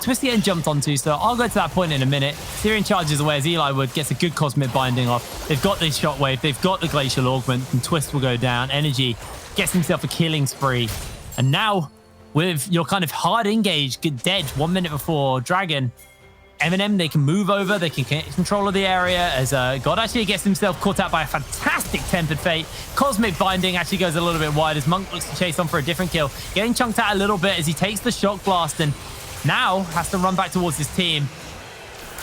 [SPEAKER 4] Twisty End jumped onto, so I'll go to that point in a minute. Syrian charges away as Eli Wood gets a good cosmic binding off. They've got this shockwave, they've got the glacial augment, and Twist will go down. Energy gets himself a killing spree. And now, with your kind of hard engage, get dead 1 minute before Dragon, MNM, they can move over, they can get control of the area as God actually gets himself caught out by a fantastic Tempered Fate. Cosmic Binding actually goes a little bit wide as Monk looks to chase on for a different kill. Getting chunked out a little bit as he takes the Shock Blast and now has to run back towards his team.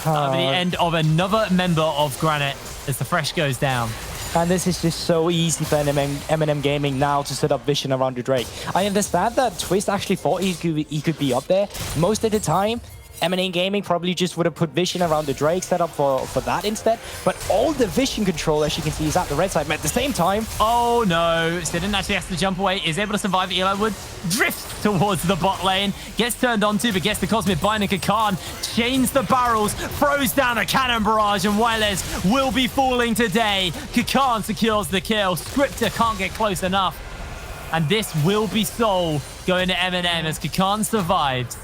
[SPEAKER 4] At the end of another member of Granit as the Fresh goes down.
[SPEAKER 5] And this is just so easy for MNM Gaming now to set up vision around the Drake. I understand that Twist actually thought he could be up there. Most of the time, MNM Gaming probably just would have put vision around the Drake, set up for that instead. But all the vision control, as you can see, is at the red side. But at the same time...
[SPEAKER 4] Oh, no. Sidon actually has to jump away. Is able to survive. Eli Wood drifts towards the bot lane. Gets turned onto, but gets the Cosmic Bind. And Kakan chains the barrels, throws down a cannon barrage, and Wylez will be falling today. Kakan secures the kill. Scripter can't get close enough. And this will be Soul going to MNM as Kakan survives.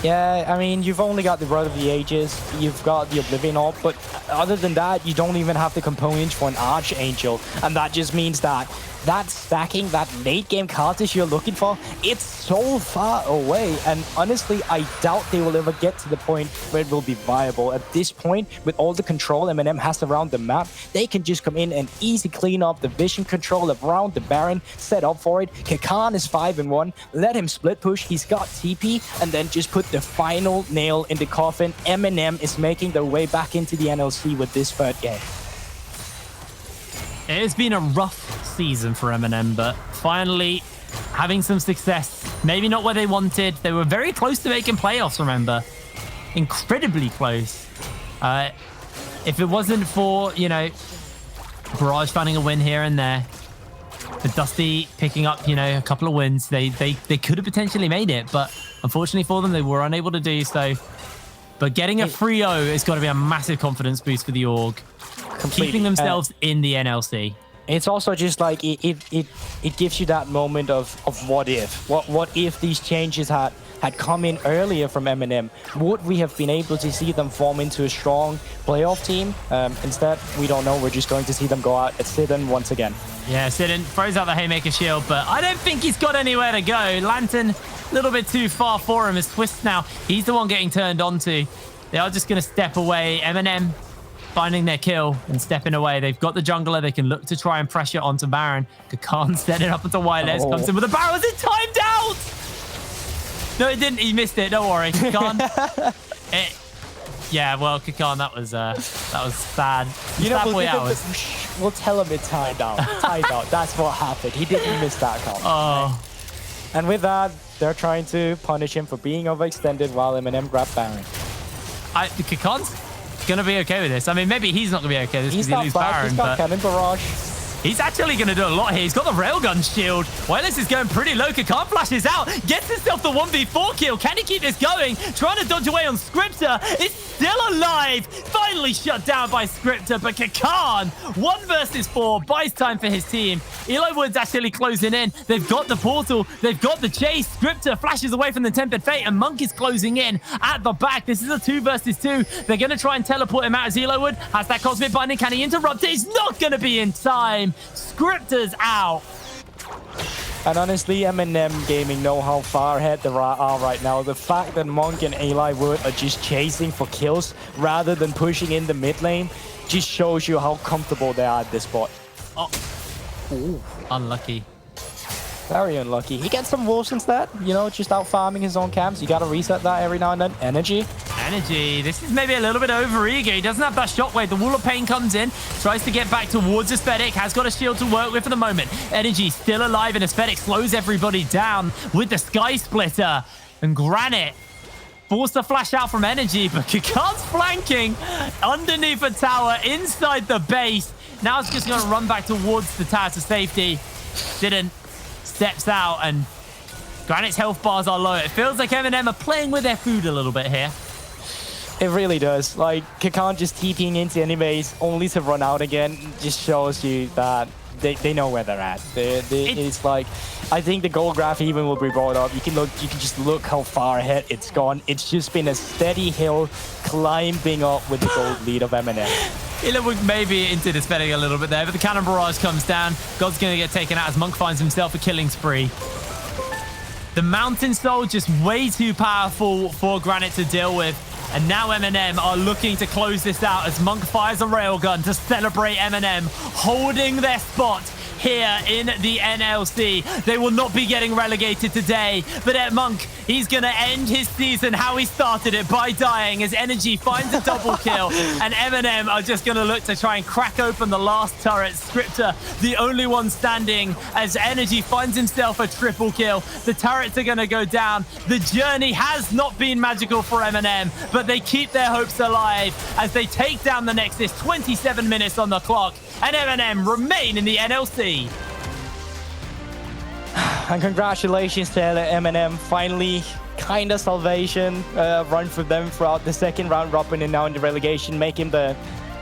[SPEAKER 5] Yeah, I mean, you've only got the Rod of the Ages, you've got the Oblivion Orb, but other than that, you don't even have the components for an Archangel. And that just means that that stacking, that late game cartage you're looking for, it's so far away. And honestly, I doubt they will ever get to the point where it will be viable. At this point, with all the control MNM has around the map, they can just come in and easy clean up the vision control around the Baron, set up for it. Kakan is 5-1. Let him split push. He's got TP, and then just put the final nail in the coffin. MNM is making their way back into the NLC with this third game.
[SPEAKER 4] It has been a rough season for MNM, but finally having some success. Maybe not where they wanted. They were very close to making playoffs, remember? Incredibly close. If it wasn't for, you know, Barrage finding a win here and there, the Dusty picking up, you know, a couple of wins, they could have potentially made it, but unfortunately for them, they were unable to do so. But getting a 3-0 has got to be a massive confidence boost for the org.
[SPEAKER 5] Completely.
[SPEAKER 4] Keeping themselves in the NLC.
[SPEAKER 5] It's also just like it gives you that moment of what if? What if these changes had come in earlier from MNM? Would we have been able to see them form into a strong playoff team? Instead, we don't know. We're just going to see them go out at Sidon once again.
[SPEAKER 4] Yeah, Sidon throws out the Haymaker shield, but I don't think he's got anywhere to go. Lantern, a little bit too far for him as Twist now. He's the one getting turned onto. They are just going to step away. MNM finding their kill and stepping away. They've got the jungler. They can look to try and pressure onto Baron. Kakan set it up into Wireless. Comes in with a barrel. Is it timed out? No, it didn't. He missed it. Don't worry. Kakan. Yeah, well, Kakan, that was sad.
[SPEAKER 5] You know, we'll tell him it timed out. Timed out. That's what happened. He didn't miss that call.
[SPEAKER 4] Oh.
[SPEAKER 5] And with that, they're trying to punish him for being overextended while MNM grab Baron.
[SPEAKER 4] Kakan's gonna be okay with this. I mean, maybe he's not gonna be okay with this because he loses Baron,
[SPEAKER 5] he's got Cannon Barrage.
[SPEAKER 4] He's actually going to do a lot here. He's got the Railgun shield. Wireless is going pretty low. Kakan flashes out. Gets himself the 1v4 kill. Can he keep this going? Trying to dodge away on Scripter. It's still alive. Finally shut down by Scripter. But Kakan, 1 versus 4, buys time for his team. Eli Wood's actually closing in. They've got the portal. They've got the chase. Scripter flashes away from the Tempered Fate. And Monk is closing in at the back. This is a 2 versus 2. They're going to try and teleport him out as Eli Wood has that Cosmic Binding. Can he interrupt it? He's not going to be in time. Scripter's out.
[SPEAKER 5] And honestly, MNM Gaming know how far ahead they are right now. The fact that Monk and Eli Wood are just chasing for kills rather than pushing in the mid lane just shows you how comfortable they are at this spot.
[SPEAKER 4] Oh. Ooh, unlucky.
[SPEAKER 5] Very unlucky. He gets some wolves instead, you know, just out farming his own camps. You got to reset that every now and then. Energy.
[SPEAKER 4] This is maybe a little bit over eager. He doesn't have that shockwave. The Wall of Pain comes in, tries to get back towards Aesthetic, has got a shield to work with for the moment. Energy still alive, and Aesthetic slows everybody down with the Sky Splitter. And Granit forced to flash out from Energy, but Kakan's flanking underneath a tower inside the base. Now it's just going to run back towards the tower to safety. Steps out, and Granit's health bars are low. It feels like MNM are playing with their food a little bit here.
[SPEAKER 5] It really does. Like, Kakan just TPing into enemies only to run out again just shows you that they know where they're at. It's like, I think the goal graph even will be brought up. You can just look how far ahead it's gone. It's just been a steady hill climbing up with the gold lead of MNM.
[SPEAKER 4] Illiwood maybe into the spelling a little bit there, but the Cannon Barrage comes down. God's going to get taken out as Monk finds himself a killing spree. The Mountain Soul just way too powerful for Granit to deal with. And now MNM are looking to close this out as Monk fires a railgun to celebrate MNM holding their spot here in the NLC. They will not be getting relegated today, but at Monk, he's going to end his season how he started it, by dying as Energy finds a double kill, and MNM are just going to look to try and crack open the last turret. Scripter, the only one standing, as Energy finds himself a triple kill. The turrets are going to go down. The journey has not been magical for MNM, but they keep their hopes alive as they take down the Nexus. 27 minutes on the clock, and MNM remain in the NLC.
[SPEAKER 5] And congratulations to MNM. Finally, kind of salvation run for them throughout the second round robin and now in the relegation, making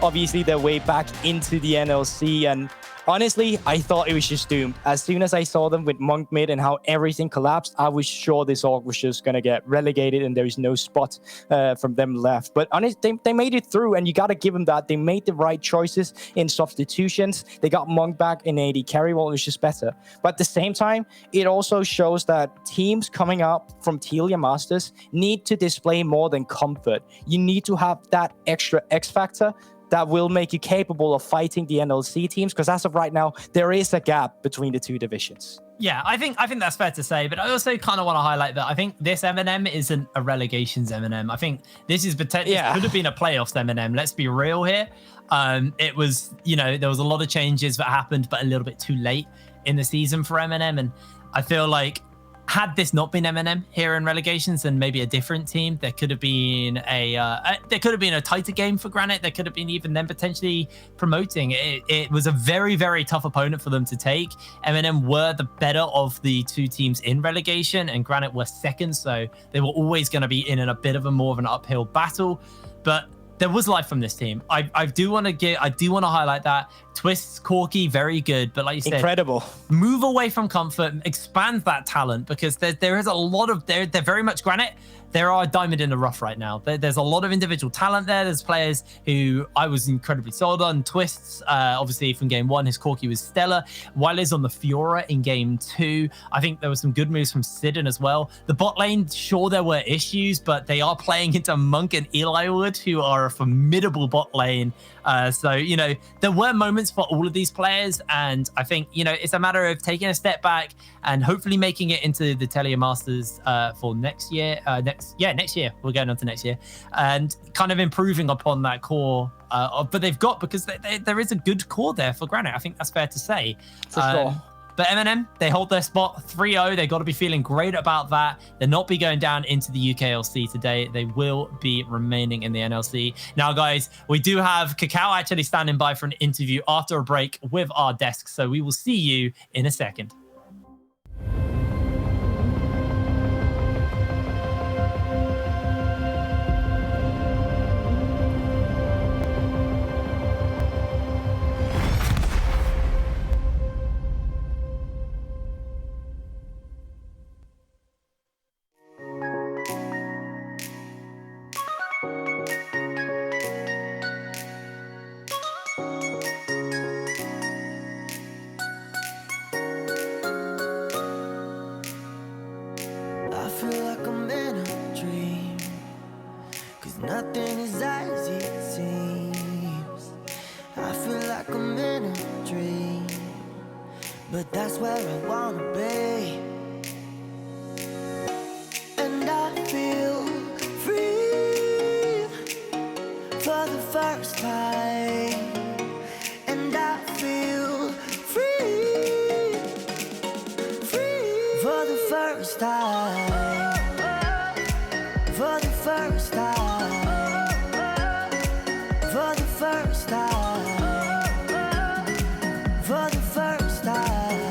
[SPEAKER 5] obviously their way back into the NLC. And Honestly, I thought it was just doomed. As soon as I saw them with Monk mid and how everything collapsed, I was sure this org was just going to get relegated and there is no spot from them left. But honestly, they made it through, and you got to give them that. They made the right choices in substitutions. They got Monk back in AD carry, well, it was just better. But at the same time, it also shows that teams coming up from Telia Masters need to display more than comfort. You need to have that extra X factor that will make you capable of fighting the NLC teams, because as of right now, there is a gap between the two divisions.
[SPEAKER 4] Yeah, I think that's fair to say, but I also kind of want to highlight that I think this MNM isn't a relegations MNM. I think this is potentially could have been a playoffs MNM. Let's be real here. It was, there was a lot of changes that happened, but a little bit too late in the season for MNM, and I feel like had this not been MNM here in relegations and maybe a different team, there could have been a tighter game for Granit. There could have been even them potentially promoting. It was a very, very tough opponent for them to take. MNM were the better of the two teams in relegation, and Granit were second, so they were always going to be in a bit of a more of an uphill battle. But there was life from this team. I do want to highlight that. Twists, Corky, very good, but like you said,
[SPEAKER 5] incredible.
[SPEAKER 4] Move away from comfort, expand that talent, because there is a lot of they're very much Granit. There are a diamond in the rough right now. There's a lot of individual talent there. There's players who I was incredibly sold on. Twists, obviously from game 1, his Corky was stellar. Wile's on the Fiora in game 2. I think there were some good moves from Sidon as well. The bot lane, sure, there were issues, but they are playing into Monk and Eliwood, who are a formidable bot lane. So, there were moments for all of these players, and I think, it's a matter of taking a step back and hopefully making it into the Telia Masters for next year. Next year. We're going on to next year, and kind of improving upon that core. But they've got, because there is a good core there for Granit. I think that's fair to say.
[SPEAKER 5] For sure.
[SPEAKER 4] But MNM, they hold their spot 3-0. They got to be feeling great about that. They'll not be going down into the UKLC today. They will be remaining in the NLC. Now, guys, we do have Cacao actually standing by for an interview after a break with our desk. So we will see you in a second.
[SPEAKER 7] I feel like I'm in a dream, 'cause nothing is as it seems. I feel like I'm in a dream, but that's where I wanna be. And I feel free for the first time. And I feel free for the first time. For the first time. For the first time. For the first time.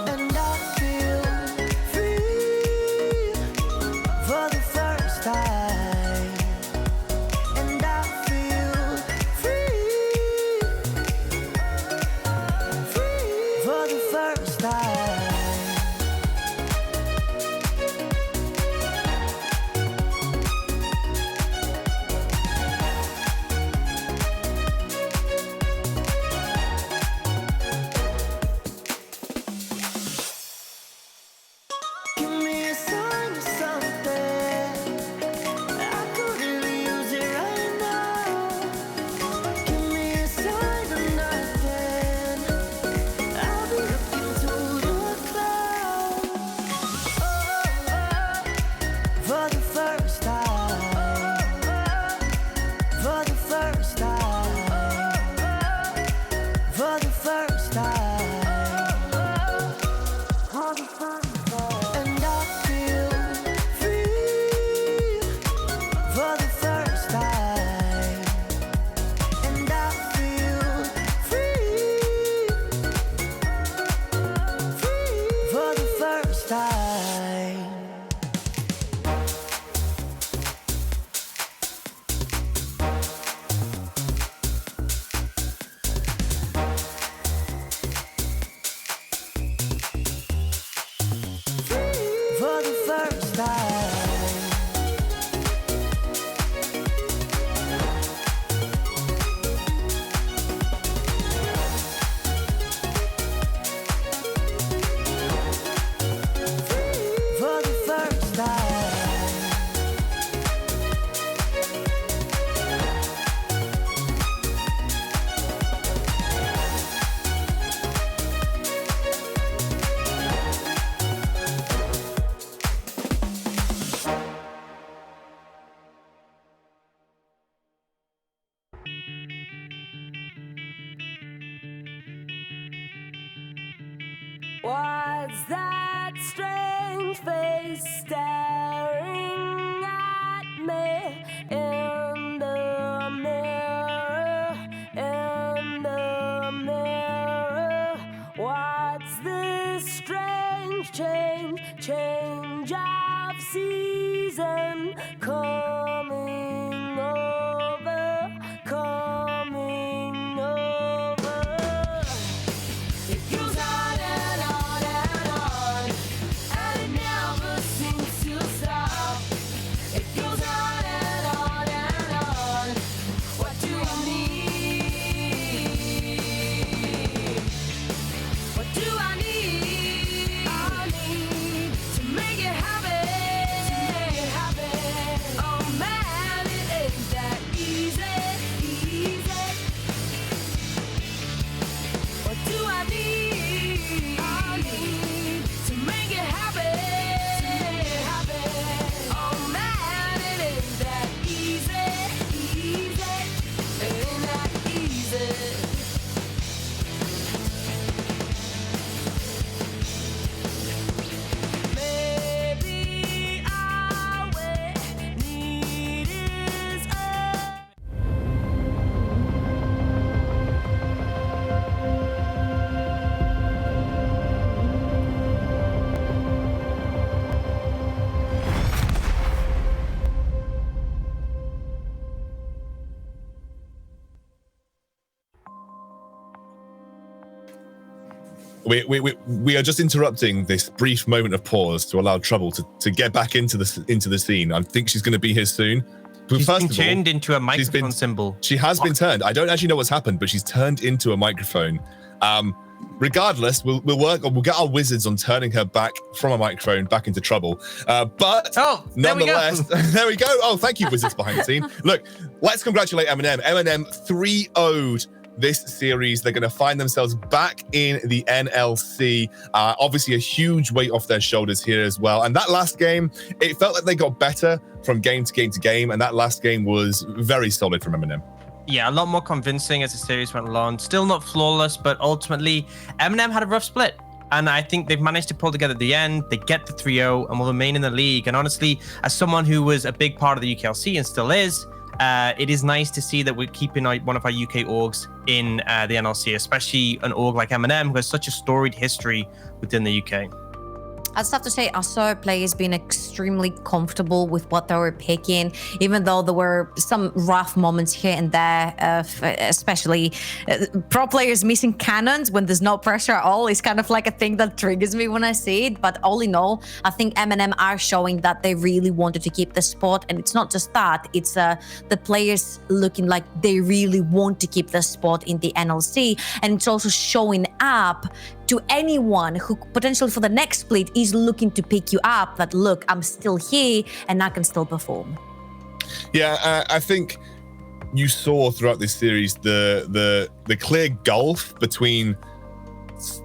[SPEAKER 7] And I feel free for the first time. And I feel free for the first time.
[SPEAKER 6] What's that strange face staring at me in the mirror? In the mirror, what's this strange change of season coming over, coming over? It goes on and on and on, and it never seems to stop. It goes on and on and on. What do I need? What do I need? I need to make it happen. To make it happen. Oh man, it ain't that easy, easy. What do I need? I need to make it happen. To make it happen. Oh man, it ain't that easy, easy. It ain't that easy. Maybe all we need is a
[SPEAKER 1] We are just interrupting this brief moment of pause to allow Trouble to get back into the scene. I think she's going to be here soon. But
[SPEAKER 2] She's
[SPEAKER 1] first
[SPEAKER 2] been
[SPEAKER 1] of all,
[SPEAKER 2] turned into a microphone symbol.
[SPEAKER 1] she has been turned. I don't actually know what's happened, but she's turned into a microphone. Regardless, we'll get our wizards on turning her back from a microphone back into Trouble. But
[SPEAKER 2] there we go.
[SPEAKER 1] nonetheless, there we go. Oh, thank you, wizards behind the scene. Look, let's congratulate MNM. MNM 3-0'd this series. They're going to find themselves back in the NLC. Obviously, a huge weight off their shoulders here as well. And that last game, it felt like they got better from game to game to game. And that last game was very solid from Eminem.
[SPEAKER 2] Yeah, a lot more convincing as the series went along. Still not flawless, but ultimately, Eminem had a rough split. And I think they've managed to pull together at the end. They get the 3-0 and will remain in the league. And honestly, as someone who was a big part of the UKLC and still is, it is nice to see that we're keeping one of our UK orgs in the NLC, especially an org like M&M, who has such a storied history within the UK.
[SPEAKER 3] I just have to say, I saw players being extremely comfortable with what they were picking, even though there were some rough moments here and there, especially pro players missing cannons when there's no pressure at all is kind of like a thing that triggers me when I see it. But all in all, I think MNM are showing that they really wanted to keep the spot. And it's not just that, it's the players looking like they really want to keep the spot in the NLC. And it's also showing up to anyone who potentially for the next split is looking to pick you up that, look, I'm still here and I can still perform.
[SPEAKER 1] Yeah, I think you saw throughout this series the clear gulf between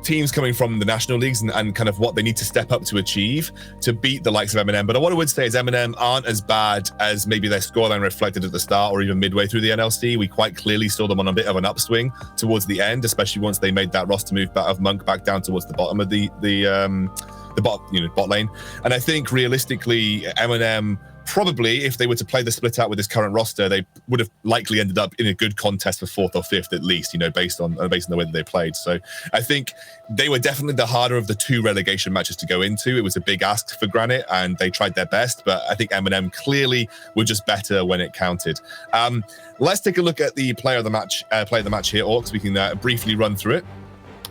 [SPEAKER 1] teams coming from the national leagues and kind of what they need to step up to achieve to beat the likes of M&M. But what I would say is M&M aren't as bad as maybe their scoreline reflected at the start or even midway through the NLC. We quite clearly saw them on a bit of an upswing towards the end, especially once they made that roster move back of Monk back down towards the bottom of the bot lane. And I think realistically, M&M probably, if they were to play the split out with this current roster, they would have likely ended up in a good contest for 4th or 5th at least, based on the way that they played. So I think they were definitely the harder of the 2 relegation matches to go into. It was a big ask for Granit and they tried their best, but I think M&M clearly were just better when it counted. Let's take a look at the player of the match here, Orcs. We can briefly run through it.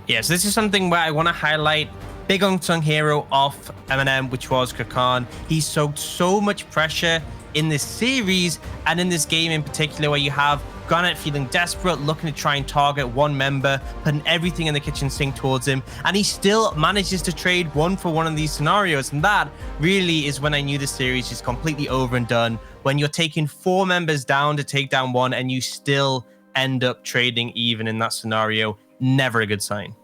[SPEAKER 2] Yes, this is something where I want to highlight big unsung hero of M&M, which was Kakan. He soaked so much pressure in this series and in this game in particular, where you have Granit feeling desperate, looking to try and target one member, putting everything in the kitchen sink towards him, and he still manages to trade 1-for-1 in these scenarios. And that really is when I knew the series is completely over and done, when you're taking 4 members down to take down 1 and you still end up trading even in that scenario. Never a good sign.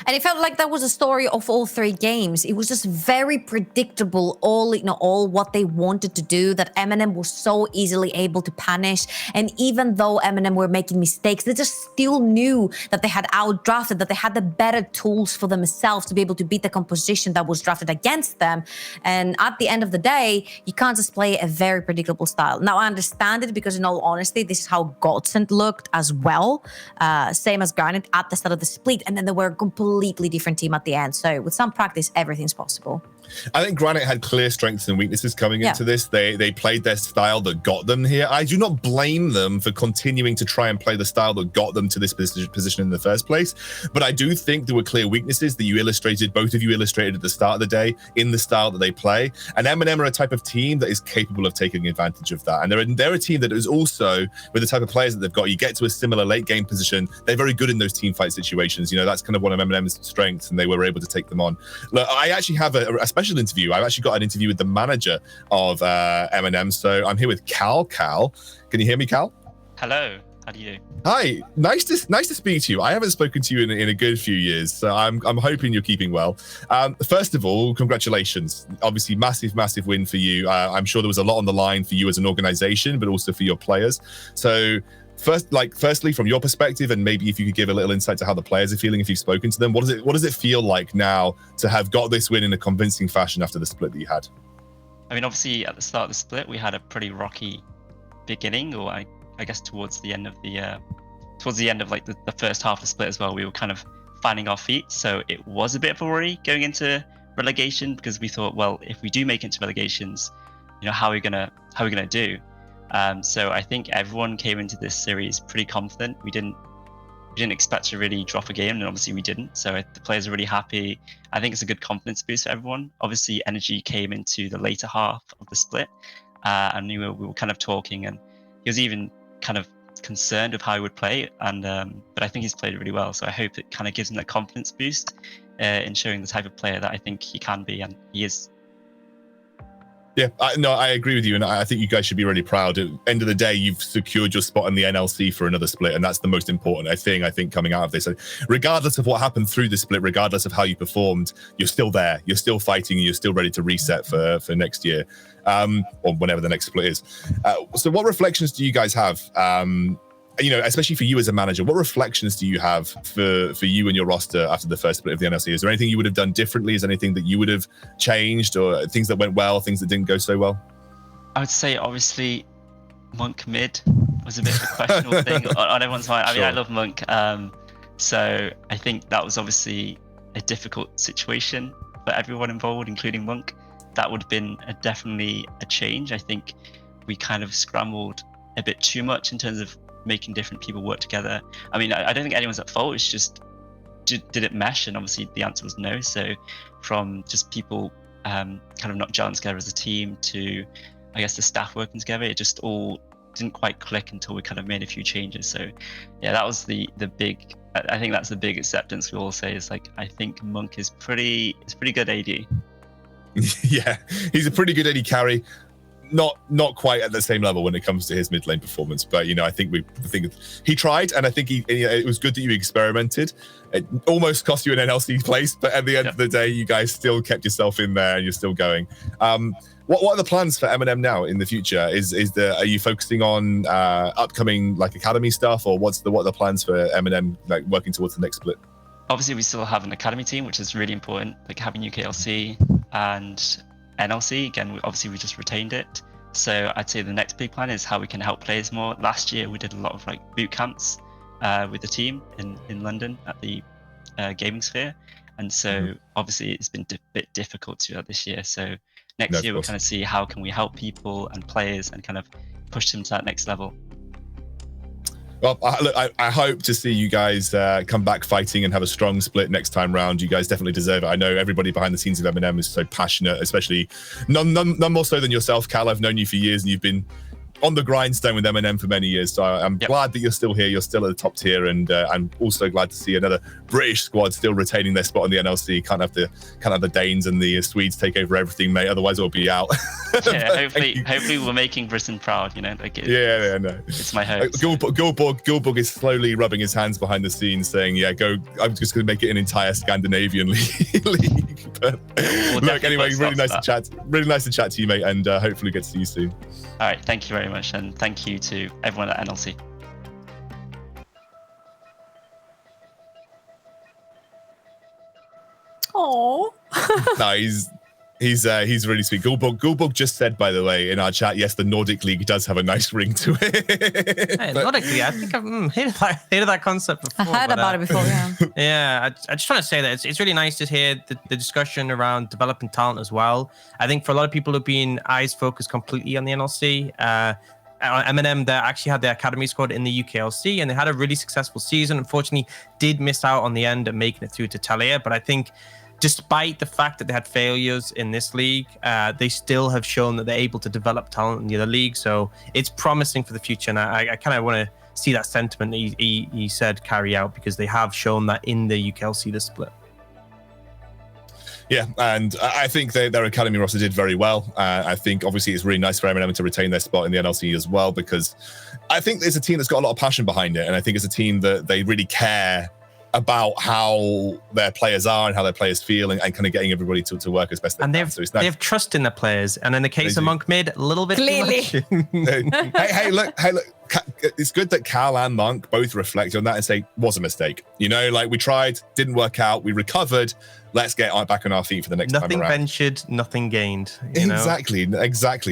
[SPEAKER 3] And it felt like that was a story of all 3 games. It was just very predictable, all what they wanted to do, that MNM was so easily able to punish. And even though MNM were making mistakes, they just still knew that they had outdrafted, that they had the better tools for themselves to be able to beat the composition that was drafted against them. And at the end of the day, you can't just play a very predictable style. Now, I understand it because, in all honesty, this is how Godsend looked as well. Same as Granit at the start of the split. And then they were completely different team at the end. So with some practice, everything's possible.
[SPEAKER 1] I think Granit had clear strengths and weaknesses coming into this. They played their style that got them here. I do not blame them for continuing to try and play the style that got them to this position in the first place. But I do think there were clear weaknesses that you illustrated, both of you illustrated at the start of the day, in the style that they play. And MNM are a type of team that is capable of taking advantage of that. And they're a team that is also, with the type of players that they've got, you get to a similar late game position. They're very good in those team fight situations. You know, that's kind of one of MNM's strengths, and they were able to take them on. Look, I actually have a special interview. I've actually got an interview with the manager of MNM. So I'm here with Cal. Cal, can you hear me, Cal?
[SPEAKER 9] Hello. How do you do?
[SPEAKER 1] Hi, nice to speak to you. I haven't spoken to you in a good few years, so I'm hoping you're keeping well. First of all, congratulations. Obviously, massive win for you. I'm sure there was a lot on the line for you as an organization, but also for your players. So firstly, from your perspective, and maybe if you could give a little insight to how the players are feeling if you've spoken to them, what does it feel like now to have got this win in a convincing fashion after the split that you had?
[SPEAKER 9] I mean, obviously, at the start of the split, we had a pretty rocky beginning, or I guess towards the end of like the first half of the split as well, we were kind of finding our feet. So it was a bit of a worry going into relegation, because we thought, well, if we do make it into relegations, you know, how are we gonna do? So I think everyone came into this series pretty confident. We didn't expect to really drop a game, and obviously we didn't. So the players are really happy. I think it's a good confidence boost for everyone. Obviously, energy came into the later half of the split, and we were kind of talking, and he was even kind of concerned of how he would play. And but I think he's played really well. So I hope it kind of gives him that confidence boost in showing the type of player that I think he can be, and he is.
[SPEAKER 1] Yeah, I agree with you, and I think you guys should be really proud. At the end of the day, you've secured your spot in the NLC for another split, and that's the most important thing, I think, coming out of this. Regardless of what happened through the split, regardless of how you performed, you're still there. You're still fighting, and you're still ready to reset for next year, or whenever the next split is. So what reflections do you guys have? You know, especially for you as a manager, what reflections do you have for you and your roster after the first split of the NLC? Is there anything you would have done differently? Is there anything that you would have changed, or things that went well, things that didn't go so well?
[SPEAKER 9] I would say, obviously, Monk mid was a bit of a questionable thing on everyone's mind. I mean, I love Monk. So I think that was obviously a difficult situation for everyone involved, including Monk. That would have been definitely a change. I think we kind of scrambled a bit too much in terms of making different people work together. I mean, I don't think anyone's at fault. It's just, did it mesh? And obviously the answer was no. So from just people kind of not gelling together as a team to, I guess, the staff working together, it just all didn't quite click until we kind of made a few changes. So yeah, that was the big, I think that's the big acceptance we all say, is like, I think Monk is pretty good AD.
[SPEAKER 1] Yeah, he's a pretty good AD carry. Not quite at the same level when it comes to his mid lane performance, but you know, I think he tried, and I think it was good that you experimented. It almost cost you an NLC place, but at the end of the day, you guys still kept yourself in there and you're still going. What are the plans for MNM now in the future? Are you focusing on upcoming like academy stuff, or what are the plans for MNM, like working towards the next split?
[SPEAKER 9] Obviously, we still have an academy team, which is really important, like having UKLC and NLC. Again, obviously we just retained it. So I'd say the next big plan is how we can help players more. Last year we did a lot of like boot camps with the team in London at the gaming sphere. And so obviously it's been a bit difficult to do that this year. So next year we'll kind of see how can we help people and players and kind of push them to that next level.
[SPEAKER 1] Well, I hope to see you guys come back fighting and have a strong split next time round. You guys definitely deserve it. I know everybody behind the scenes of MNM is so passionate, especially none more so than yourself, Cal. I've known you for years, and you've been on the grindstone with MNM for many years. So I'm glad that you're still here. You're still at the top tier, and I'm also glad to see another British squad still retaining their spot on the NLC. Can't have the Danes and the Swedes take over everything, mate. Otherwise, we'll be out.
[SPEAKER 9] Yeah, hopefully we're making Britain proud. You know, like
[SPEAKER 1] no.
[SPEAKER 9] It's my hope.
[SPEAKER 1] Gulborg is slowly rubbing his hands behind the scenes, saying, "Yeah, go. I'm just going to make it an entire Scandinavian league." But look, anyway, really nice to chat. Really nice to chat to you, mate, and hopefully get to see you soon.
[SPEAKER 9] All right, thank you very much, and thank you to everyone at NLC.
[SPEAKER 3] Oh.
[SPEAKER 1] No, he's really sweet. Gulborg just said, by the way, in our chat, yes, the Nordic League does have a nice ring to it.
[SPEAKER 2] Hey, Nordic League, I think I've hated that concept before.
[SPEAKER 3] I heard about it before, yeah.
[SPEAKER 2] Yeah, I just want to say that it's really nice to hear the discussion around developing talent as well. I think for a lot of people who've been eyes focused completely on the NLC, MNM, they actually had their academy squad in the UKLC, and they had a really successful season. Unfortunately, did miss out on the end of making it through to Talia, but I think despite the fact that they had failures in this league, they still have shown that they're able to develop talent in the other league. So it's promising for the future, and I kind of want to see that sentiment he said carry out, because they have shown that in the UKLC this split.
[SPEAKER 1] Yeah, and I think their academy roster did very well. I think obviously it's really nice for MNM to retain their spot in the NLC as well, because I think it's a team that's got a lot of passion behind it, and I think it's a team that they really care about how their players are and how their players feel, and kind of getting everybody to work as best they can. So it's nice.
[SPEAKER 2] They have trust in their players, and in the case of Monk Mid, a little bit
[SPEAKER 3] Clearly.
[SPEAKER 2] too much.
[SPEAKER 1] hey, look. It's good that Cal and Monk both reflect on that and say, was a mistake. You know, like, we tried, didn't work out, we recovered. Let's get back on our feet for the next time around.
[SPEAKER 2] Nothing ventured, nothing gained.
[SPEAKER 1] Exactly.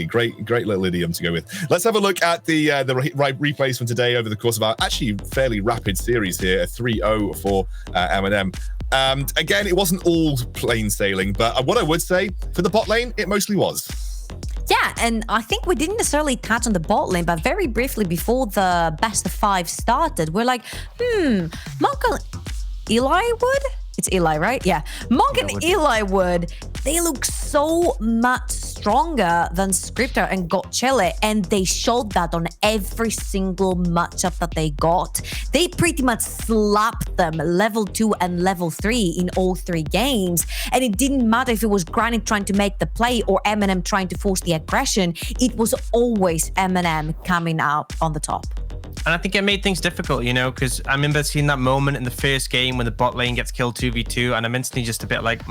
[SPEAKER 1] Great little idiom to go with. Let's have a look at the replays from today over the course of our actually fairly rapid series here, a 3-0 for MNM. Again, it wasn't all plain sailing, but what I would say for the bot lane, it mostly was.
[SPEAKER 3] Yeah, and I think we didn't necessarily touch on the bot lane, but very briefly before the best of 5 started, we're like, Monk and Eli Wood? It's Eli, right? Yeah. Monk and Eli Wood, they look so much stronger than Scripter and Gotchele, and they showed that on every single matchup that they got. They pretty much slapped them level 2 and level 3 in all 3 games, and it didn't matter if it was Granit trying to make the play or MNM trying to force the aggression. It was always MNM coming out on the top.
[SPEAKER 2] And I think it made things difficult, because I remember seeing that moment in the first game when the bot lane gets killed 2v2, and I'm instantly just a bit like,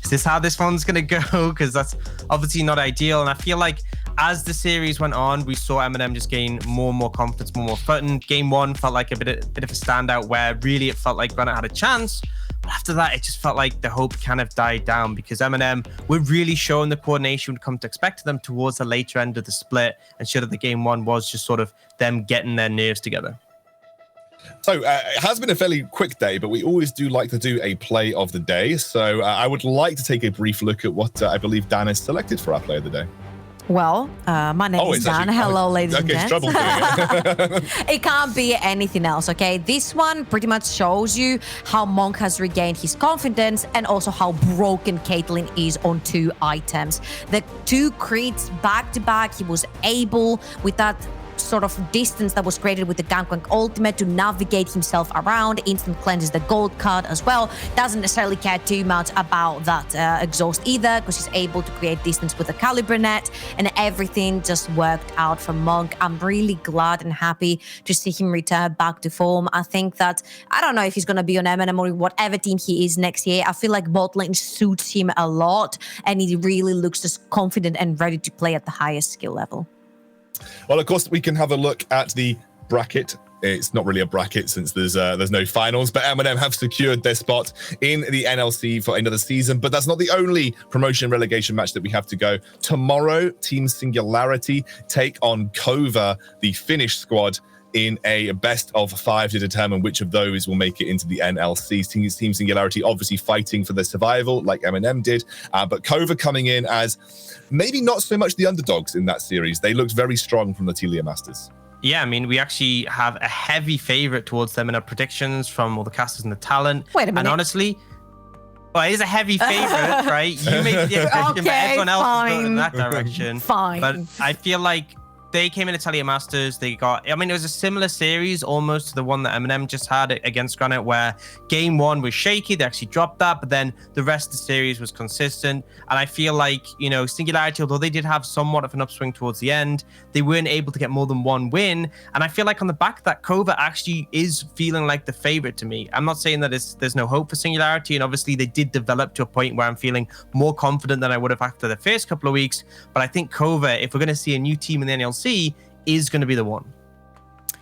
[SPEAKER 2] is this how this one's going to go? Because that's obviously not ideal. And I feel like as the series went on, we saw MNM just gain more and more confidence, more fun. Game 1 felt like a bit of a standout where really it felt like Granit had a chance. But after that, it just felt like the hope kind of died down, because MNM were really showing the coordination would come to expect of them towards the later end of the split, and showed that the game 1 was just sort of them getting their nerves together.
[SPEAKER 1] So it has been a fairly quick day, but we always do like to do a play of the day. So I would like to take a brief look at what I believe Dan has selected for our play of the day.
[SPEAKER 3] Well, my name is Dan. Hello, ladies and gents.
[SPEAKER 1] Trouble doing it.
[SPEAKER 3] It can't be anything else, okay? This one pretty much shows you how Monk has regained his confidence, and also how broken Caitlyn is on 2 items. The 2 crits back to back, he was able, with that sort of distance that was created with the Gangplank ultimate, to navigate himself around, instant cleanses the gold card as well. Doesn't necessarily care too much about that exhaust either, because he's able to create distance with the caliber net, and everything just worked out for Monk. I'm really glad and happy to see him return back to form. I think that, I don't know if he's going to be on MNM or whatever team he is next year. I feel like bot lane suits him a lot, and he really looks just confident and ready to play at the highest skill level.
[SPEAKER 1] Well, of course, we can have a look at the bracket. It's not really a bracket since there's no finals, but MNM have secured their spot in the NLC for another season. But that's not the only promotion relegation match that we have to go. Tomorrow, Team Singularity take on Kova, the Finnish squad, in a best of 5 to determine which of those will make it into the NLC. Team Singularity obviously fighting for their survival like MNM did, but Kova coming in as maybe not so much the underdogs in that series. They looked very strong from the Telia Masters.
[SPEAKER 2] Yeah, I mean, we actually have a heavy favorite towards them in our predictions from all the casters and the talent.
[SPEAKER 3] Wait a minute.
[SPEAKER 2] And honestly, well, it is a heavy favorite, right? You made the exception, but everyone else is going in that direction.
[SPEAKER 3] Fine.
[SPEAKER 2] But I feel like they came in Italia Masters. They got, I mean, it was a similar series almost to the one that MNM just had against Granit, where game one was shaky. They actually dropped that, but then the rest of the series was consistent. And I feel like, you know, Singularity, although they did have somewhat of an upswing towards the end, they weren't able to get more than one win. And I feel like on the back of that, Kova actually is feeling like the favorite to me. I'm not saying that there's no hope for Singularity, and obviously they did develop to a point where I'm feeling more confident than I would have after the first couple of weeks. But I think Kova, if we're going to see a new team in the NLC, is going to be the one.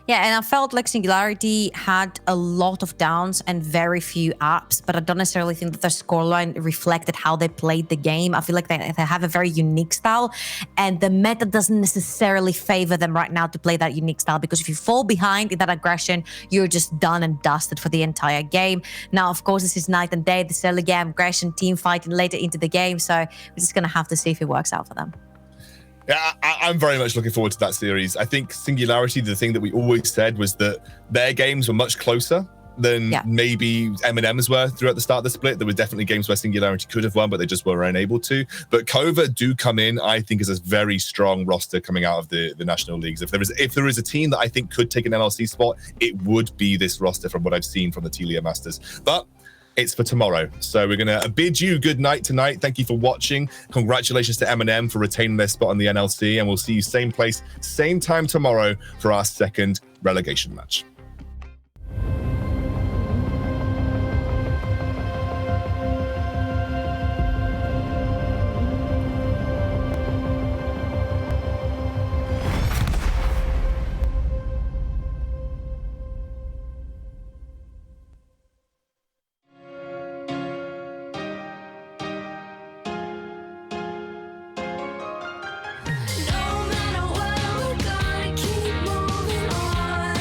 [SPEAKER 3] Yeah, and I felt like Singularity had a lot of downs and very few ups, but I don't necessarily think that their scoreline reflected how they played the game. I feel like they have a very unique style, and the meta doesn't necessarily favor them right now to play that unique style, because if you fall behind in that aggression, you're just done and dusted for the entire game. Now, of course, this is night and day, this early game aggression, team fighting later into the game, so we're just going to have to see if it works out for them.
[SPEAKER 1] Yeah, I'm very much looking forward to that series. I think Singularity, the thing that we always said was that their games were much closer than maybe MNM's were throughout the start of the split. There were definitely games where Singularity could have won, but they just were unable to. But Kova do come in, I think, as a very strong roster coming out of the national leagues. If there is a team that I think could take an NLC spot, it would be this roster from what I've seen from the Telia Masters. But it's for tomorrow. So we're going to bid you good night tonight. Thank you for watching. Congratulations to MNM for retaining their spot on the NLC. And we'll see you same place, same time tomorrow for our second relegation match.
[SPEAKER 6] No matter what, we're gonna keep moving on.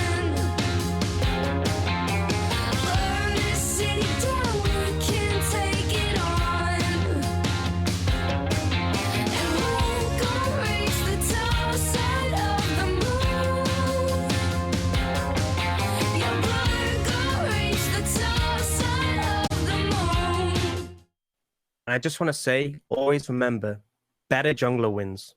[SPEAKER 6] Burn this city down, we can take it on. And we're gonna reach the top side of the moon. Yeah, we're gonna reach the top side of the moon.
[SPEAKER 2] And I just want to say, always remember, better jungler wins.